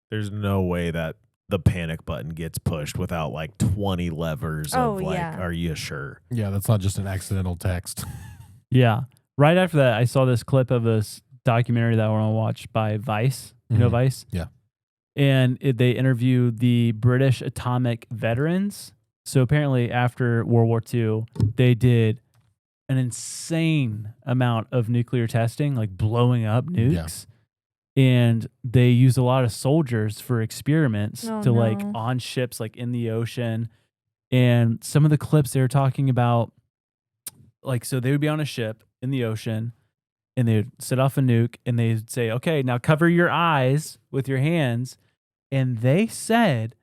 Speaker 4: There's no way that the panic button gets pushed without like 20 levers
Speaker 3: Oh,
Speaker 4: of like,
Speaker 3: yeah.
Speaker 4: are you sure?
Speaker 2: yeah, that's not just an accidental text.
Speaker 1: Yeah. Right after that, I saw this clip of this documentary that I want to watch by Vice. You know
Speaker 2: Mhm.
Speaker 1: Vice?
Speaker 2: Yeah.
Speaker 1: And they interview the British atomic veterans. So apparently after World War II, they did an insane amount of nuclear testing, like blowing up nukes. And they used a lot of soldiers for experiments to like
Speaker 3: no.
Speaker 1: on ships, like in the ocean. And some of the clips they were talking about, like, so they would be on a ship in the ocean and they would set off a nuke and they'd say, okay, now cover your eyes with your hands. And they said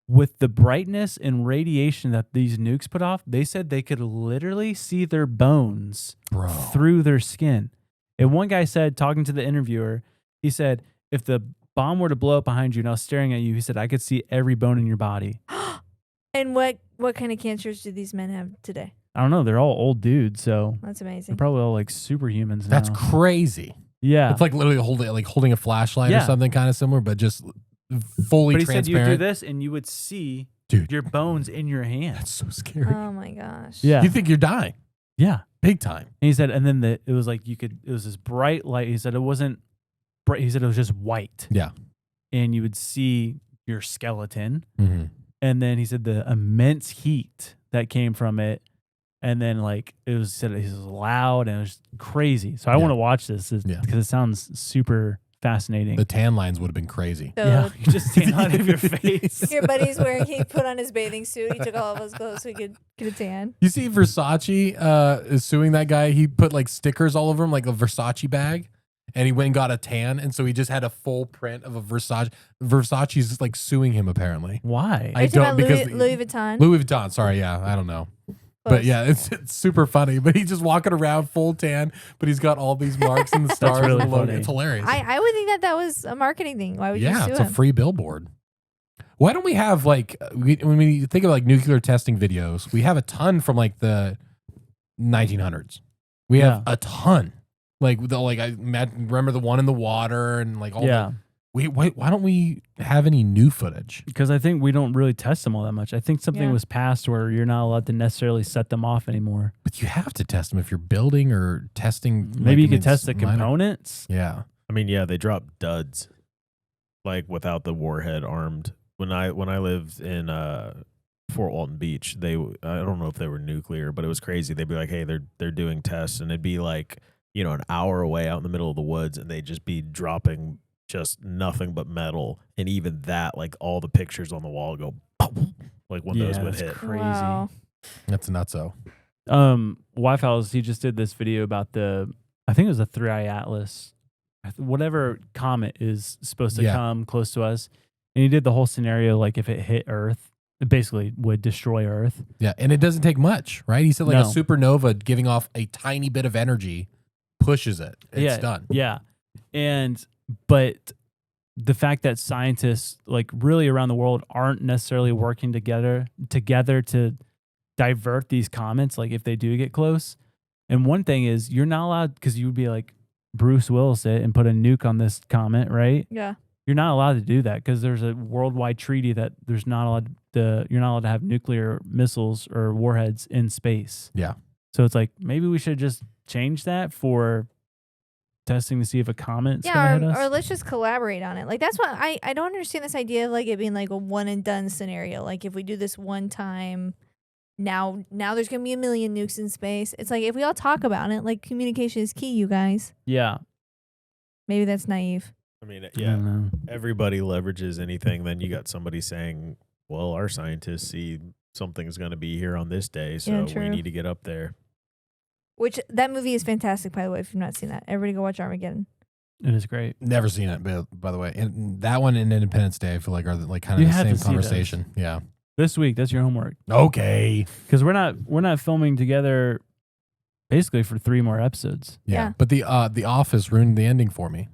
Speaker 1: with the brightness and radiation that these nukes put off, they said they could literally see their bones through their skin. And one guy said, talking to the interviewer, he said, if the bomb were to blow up behind you and I was staring at you, he said, I could see every bone in your body.
Speaker 3: And what kind of cancers do these men have today?
Speaker 1: I don't know. They're all old dudes, so
Speaker 3: That's
Speaker 1: they're
Speaker 3: amazing.
Speaker 1: probably all like superhumans now.
Speaker 2: That's crazy.
Speaker 1: Yeah.
Speaker 2: It's like literally holding a flashlight or
Speaker 1: Yeah.
Speaker 2: something kind of similar, but just fully
Speaker 1: But he said you
Speaker 2: transparent.
Speaker 1: do this and you would see
Speaker 2: Dude,
Speaker 1: your bones in your hands.
Speaker 2: that's so scary.
Speaker 3: Oh my gosh.
Speaker 1: Yeah.
Speaker 2: You think you're dying.
Speaker 1: Yeah.
Speaker 2: Big time.
Speaker 1: And he said, and then it was like it was this bright light. He said it wasn't bright. He said it was just white.
Speaker 2: Yeah.
Speaker 1: And you would see your skeleton.
Speaker 2: Mm-hmm.
Speaker 1: And then he said the immense heat that came from it. And then like it was loud and it was crazy. So I want to watch this because it sounds super fascinating.
Speaker 2: The tan lines would have been crazy.
Speaker 3: So
Speaker 1: yeah, you just stand out of your face.
Speaker 3: your buddy's he put on his bathing suit. He took all of his clothes so he could get a tan.
Speaker 2: You see Versace is suing that guy. He put like stickers all over him, like a Versace bag, and he went and got a tan. And so he just had a full print of a Versace. Versace's just like suing him apparently.
Speaker 1: Why?
Speaker 3: Are you talking about Louis Vuitton?
Speaker 2: Louis Vuitton. Sorry. Yeah. I don't know. But yeah, it's super funny. But he's just walking around full tan, but he's got all these marks and the stars.
Speaker 1: really
Speaker 2: and the logo.
Speaker 1: funny.
Speaker 2: It's hilarious.
Speaker 3: I would think that was a marketing thing. Why would you sue
Speaker 2: it's
Speaker 3: him?
Speaker 2: a free billboard. Why don't we have like when we think of like nuclear testing videos, we have a ton from like the 1900s. We have a ton. Like I remember the one in the water and like all
Speaker 1: Yeah.
Speaker 2: Why don't we have any new footage?
Speaker 1: Because I think we don't really test them all that much. I think something was passed where you're not allowed to necessarily set them off anymore.
Speaker 2: But you have to test them if you're building or testing.
Speaker 1: Maybe you
Speaker 2: like,
Speaker 1: could test the
Speaker 2: minor-
Speaker 1: components.
Speaker 2: Yeah.
Speaker 4: I mean, yeah, they drop duds like without the warhead armed. When I lived in Fort Walton Beach, I don't know if they were nuclear, but it was crazy. They'd be like, hey, they're doing tests, and it'd be like, an hour away out in the middle of the woods, and they'd just be dropping just nothing but metal, and even that, like all the pictures on the wall go like when those would hit.
Speaker 1: Crazy.
Speaker 3: Wow.
Speaker 2: That's nutso.
Speaker 1: Wi-Fi's, he just did this video about I think it was a 3i Atlas, whatever comet is supposed to come close to us, and he did the whole scenario like if it hit Earth, it basically would destroy Earth.
Speaker 2: Yeah, and it doesn't take much, right? He said like
Speaker 1: No.
Speaker 2: a supernova giving off a tiny bit of energy pushes it. It's done.
Speaker 1: Yeah, but the fact that scientists like really around the world aren't necessarily working together to divert these comets, like if they do get close. And one thing is you're not allowed, because you would be like Bruce Willis it and put a nuke on this comet, right?
Speaker 3: Yeah.
Speaker 1: You're not allowed to do that because there's a worldwide treaty that you're not allowed to have nuclear missiles or warheads in space.
Speaker 2: Yeah.
Speaker 1: So it's like maybe we should just change that for testing to see if a comet's gonna hit us.
Speaker 3: Or let's just collaborate on it. Like that's what I don't understand this idea of like it being like a one and done scenario. Like if we do this one time, now there's gonna be a million nukes in space. It's like if we all talk about it, like communication is key, you guys.
Speaker 1: Yeah.
Speaker 3: Maybe that's naive.
Speaker 4: I mean,
Speaker 1: I
Speaker 4: yeah,
Speaker 1: don't know.
Speaker 4: everybody leverages anything. Then you got somebody saying, well, our scientists see something's going to be here on this day, so
Speaker 3: Yeah,
Speaker 4: we
Speaker 3: true.
Speaker 4: need to get up there.
Speaker 3: Which that movie is fantastic, by the way. If you've not seen that, everybody go watch Armageddon.
Speaker 1: It is great.
Speaker 2: Never seen it, by the way. And that one and Independence Day, I feel like are like kind
Speaker 1: You
Speaker 2: of the
Speaker 1: have to
Speaker 2: same
Speaker 1: see
Speaker 2: conversation. Yeah.
Speaker 1: This week, that's your homework.
Speaker 2: Okay.
Speaker 1: Because we're not filming together basically for 3 more episodes.
Speaker 3: Yeah.
Speaker 2: But the Office ruined the ending for me.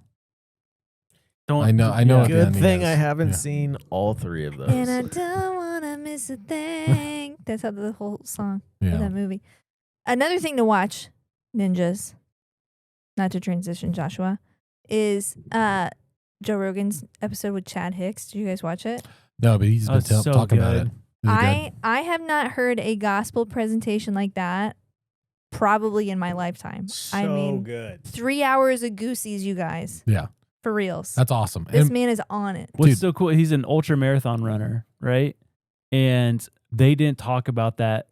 Speaker 1: Don't
Speaker 2: I know
Speaker 1: yeah.
Speaker 2: what the
Speaker 4: Good
Speaker 2: ending
Speaker 4: thing
Speaker 2: is.
Speaker 4: I haven't
Speaker 2: Yeah.
Speaker 4: seen all 3 of those.
Speaker 3: And I don't wanna miss a thing. That's how the whole song of
Speaker 2: Yeah.
Speaker 3: that movie. Another thing to watch, ninjas. Not to transition, Joshua, is Joe Rogan's episode with Chad Hicks. Did you guys watch it?
Speaker 2: No, but he's
Speaker 1: Oh,
Speaker 2: been
Speaker 1: it's so
Speaker 2: talking about it.
Speaker 1: good.
Speaker 2: Is it good?
Speaker 3: I have not heard a gospel presentation like that probably in my lifetime.
Speaker 4: So
Speaker 3: I mean,
Speaker 4: good.
Speaker 3: 3 hours of goosies, you guys.
Speaker 2: Yeah.
Speaker 3: For reals.
Speaker 2: That's awesome.
Speaker 3: This
Speaker 2: And
Speaker 3: man is on it.
Speaker 1: What's
Speaker 2: Dude.
Speaker 1: so cool? He's an ultra marathon runner, right? And they didn't talk about that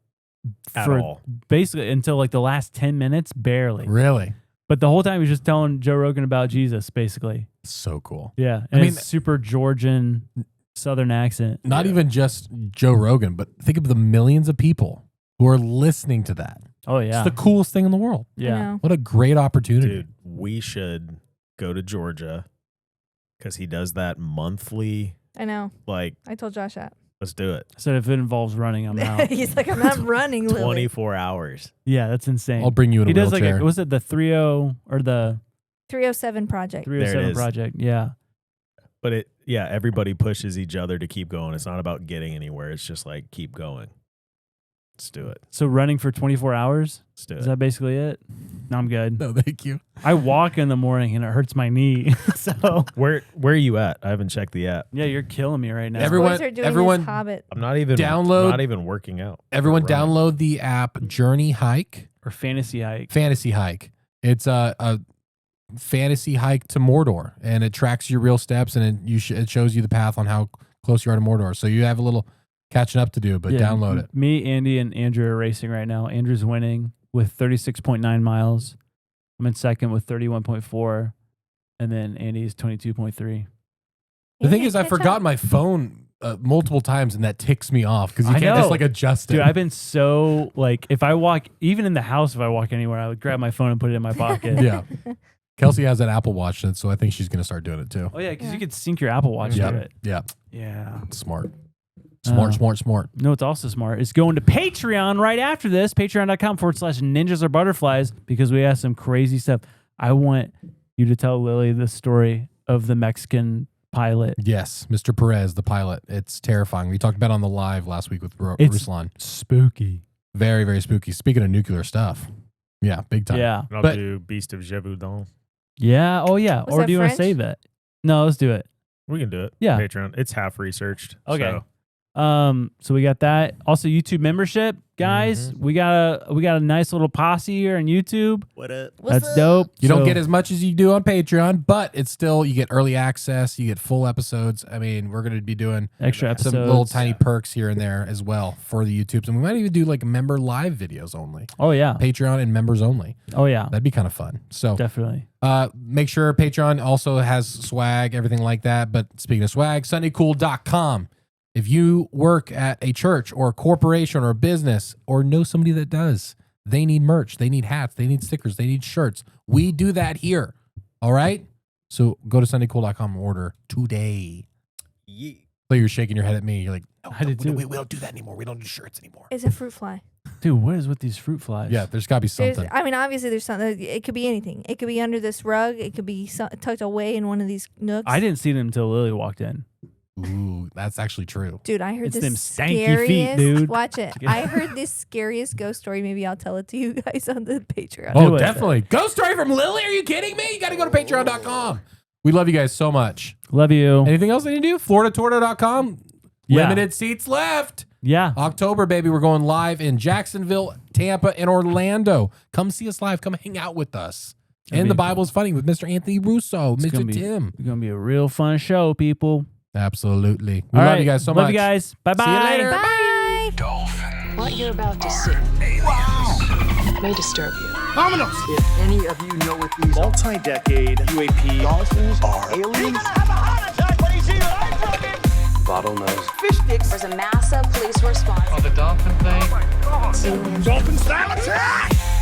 Speaker 4: At
Speaker 1: for
Speaker 4: all.
Speaker 1: basically until like the last 10 minutes, barely.
Speaker 2: really,
Speaker 1: But the whole time he was just telling Joe Rogan about Jesus, basically.
Speaker 2: so cool.
Speaker 1: Yeah.
Speaker 2: I
Speaker 1: And
Speaker 2: mean-
Speaker 1: it's super Georgian Southern accent.
Speaker 2: Not even just Joe Rogan, but think of the millions of people who are listening to that.
Speaker 1: Oh yeah.
Speaker 2: It's the coolest thing in the world.
Speaker 3: I
Speaker 1: yeah.
Speaker 3: know.
Speaker 2: What a great opportunity.
Speaker 4: Dude, we should go to Georgia because he does that monthly.
Speaker 3: I know.
Speaker 4: Like,
Speaker 3: I told Josh that.
Speaker 4: let's do it.
Speaker 1: So if it involves running, I'm out.
Speaker 3: He's like, I'm not running, Lily.
Speaker 4: 24 hours.
Speaker 1: Yeah, that's insane.
Speaker 2: I'll bring you in
Speaker 1: he
Speaker 2: a
Speaker 1: does
Speaker 2: wheelchair.
Speaker 1: like was it the 30 or the
Speaker 3: 307 Project.
Speaker 1: 307
Speaker 4: is.
Speaker 1: project? Yeah.
Speaker 4: But everybody pushes each other to keep going. It's not about getting anywhere. It's just like, keep going. Let's do it.
Speaker 1: So running for 24 hours?
Speaker 4: Let's do
Speaker 1: Is
Speaker 4: it.
Speaker 1: that basically it? No, I'm good.
Speaker 2: no, thank you.
Speaker 1: I walk in the morning and it hurts my knee. So
Speaker 4: Where are you at? I haven't checked the app.
Speaker 1: yeah, you're killing me right now.
Speaker 2: Everyone-
Speaker 3: Boys are doing
Speaker 2: everyone-
Speaker 3: his Hobbit.
Speaker 4: I'm not even
Speaker 2: Download-
Speaker 4: not even working out.
Speaker 2: Everyone
Speaker 4: Running.
Speaker 2: download the app Journey Hike,
Speaker 1: Or fantasy hike.
Speaker 2: Fantasy Hike. It's a fantasy hike to Mordor, and it tracks your real steps, and it shows you the path on how close you are to Mordor. So you have a little catching up to do, but
Speaker 1: Yeah,
Speaker 2: download it.
Speaker 1: Me, Andy, and Andrew are racing right now. Andrew's winning with 36.9 miles. I'm in second with 31.4. And then Andy's 22.3.
Speaker 2: The thing
Speaker 3: Yeah,
Speaker 2: is, I've
Speaker 3: catch up.
Speaker 2: forgotten my phone multiple times, and that ticks me off because you
Speaker 1: I
Speaker 2: can't just
Speaker 1: know.
Speaker 2: like adjust it.
Speaker 1: Dude, I've been so like, if I walk, even in the house, if I walk anywhere, I would grab my phone and put it in my pocket.
Speaker 2: yeah. Kelsey has an Apple Watch, and so I think she's going to start doing it too.
Speaker 1: Oh, yeah, because
Speaker 3: Yeah.
Speaker 1: you could sync your Apple Watch
Speaker 2: Yeah.
Speaker 1: to it.
Speaker 2: Yeah.
Speaker 1: Yeah.
Speaker 2: Smart. Smart.
Speaker 1: No, it's also smart. It's going to Patreon right after this. Patreon.com/ninjas or butterflies, because we have some crazy stuff. I want you to tell Lily the story of the Mexican pilot.
Speaker 2: Yes, Mr. Perez, the pilot. It's terrifying. We talked about it on the live last week with
Speaker 1: It's-
Speaker 2: Ruslan.
Speaker 1: Spooky.
Speaker 2: Very, very spooky. Speaking of nuclear stuff. Yeah, big time.
Speaker 1: Yeah.
Speaker 4: I'll
Speaker 2: But-
Speaker 4: do Beast of Gévaudan.
Speaker 1: Yeah. Oh, yeah.
Speaker 3: Was
Speaker 1: Or
Speaker 3: that
Speaker 1: do you want to
Speaker 3: French?
Speaker 1: save that? No, let's do it.
Speaker 4: We can do it.
Speaker 1: Yeah.
Speaker 4: Patreon. It's half researched.
Speaker 1: Okay.
Speaker 4: So.
Speaker 1: So we got that. Also, YouTube membership, guys.
Speaker 4: Mhm.
Speaker 1: We got a nice little posse here on YouTube.
Speaker 4: What up?
Speaker 1: That's dope.
Speaker 2: You don't
Speaker 1: So-
Speaker 2: get as much as you do on Patreon, but it's still, you get early access, you get full episodes. I mean, we're going to be doing
Speaker 1: extra
Speaker 2: some
Speaker 1: episodes.
Speaker 2: little tiny perks here and there as well for the YouTubes. And we might even do like member live videos only.
Speaker 1: Oh yeah.
Speaker 2: Patreon and members only.
Speaker 1: Oh yeah.
Speaker 2: That'd be kind of fun. So
Speaker 1: Definitely.
Speaker 2: make sure Patreon also has swag, everything like that. But speaking of swag, SundayCool.com. If you work at a church or a corporation or a business or know somebody that does, they need merch, they need hats, they need stickers, they need shirts. We do that here. All right? So go to SundayCool.com and order today.
Speaker 4: Yeah.
Speaker 2: So you're shaking your head at me. You're like, no,
Speaker 1: I did too.
Speaker 2: we don't do that anymore. We don't do shirts anymore.
Speaker 3: It's a fruit fly.
Speaker 1: Dude, what is with these fruit flies?
Speaker 2: Yeah, there's got to be
Speaker 3: There's,
Speaker 2: something.
Speaker 3: I mean, obviously, there's something. It could be anything. It could be under this rug. It could be tucked away in one of these nooks.
Speaker 1: I didn't see them until Lily walked in.
Speaker 2: Ooh, that's actually true.
Speaker 3: Dude, I heard
Speaker 1: It's
Speaker 3: this
Speaker 1: them stanky
Speaker 3: scariest.
Speaker 1: feet, dude.
Speaker 3: Watch it. I heard this scariest ghost story. Maybe I'll tell it to you guys on the Patreon.
Speaker 2: Oh,
Speaker 1: it.
Speaker 2: definitely. Ghost story from Lily. Are you kidding me? You got to go to Patreon.com. We love you guys so much.
Speaker 1: Love you.
Speaker 2: Anything else they need to do? FloridaTorto.com.
Speaker 1: Yeah.
Speaker 2: Limited seats left.
Speaker 1: Yeah.
Speaker 2: October, baby. We're going live in Jacksonville, Tampa, and Orlando. Come see us live. Come hang out with us.
Speaker 1: It'll
Speaker 2: And
Speaker 1: be-
Speaker 2: the Bible's Funny with Mr. Anthony Russo,
Speaker 1: It's gonna
Speaker 2: Mr.
Speaker 1: be-
Speaker 2: Tim.
Speaker 1: It's going to be a real fun show, people.
Speaker 2: Absolutely. We
Speaker 1: All
Speaker 2: love
Speaker 1: right.
Speaker 2: you guys so
Speaker 1: Love
Speaker 2: much.
Speaker 1: you guys. Bye-bye.
Speaker 2: See you later.
Speaker 3: Bye.
Speaker 6: Dolphin.
Speaker 9: What you're about to see may disturb you.
Speaker 6: If any of you know what these multi-decade UAP dolphins are, aliens, bottlenose fish sticks.
Speaker 9: There's a massive police response.
Speaker 6: Oh, the dolphin thing. Oh my God. Dolphin style attack!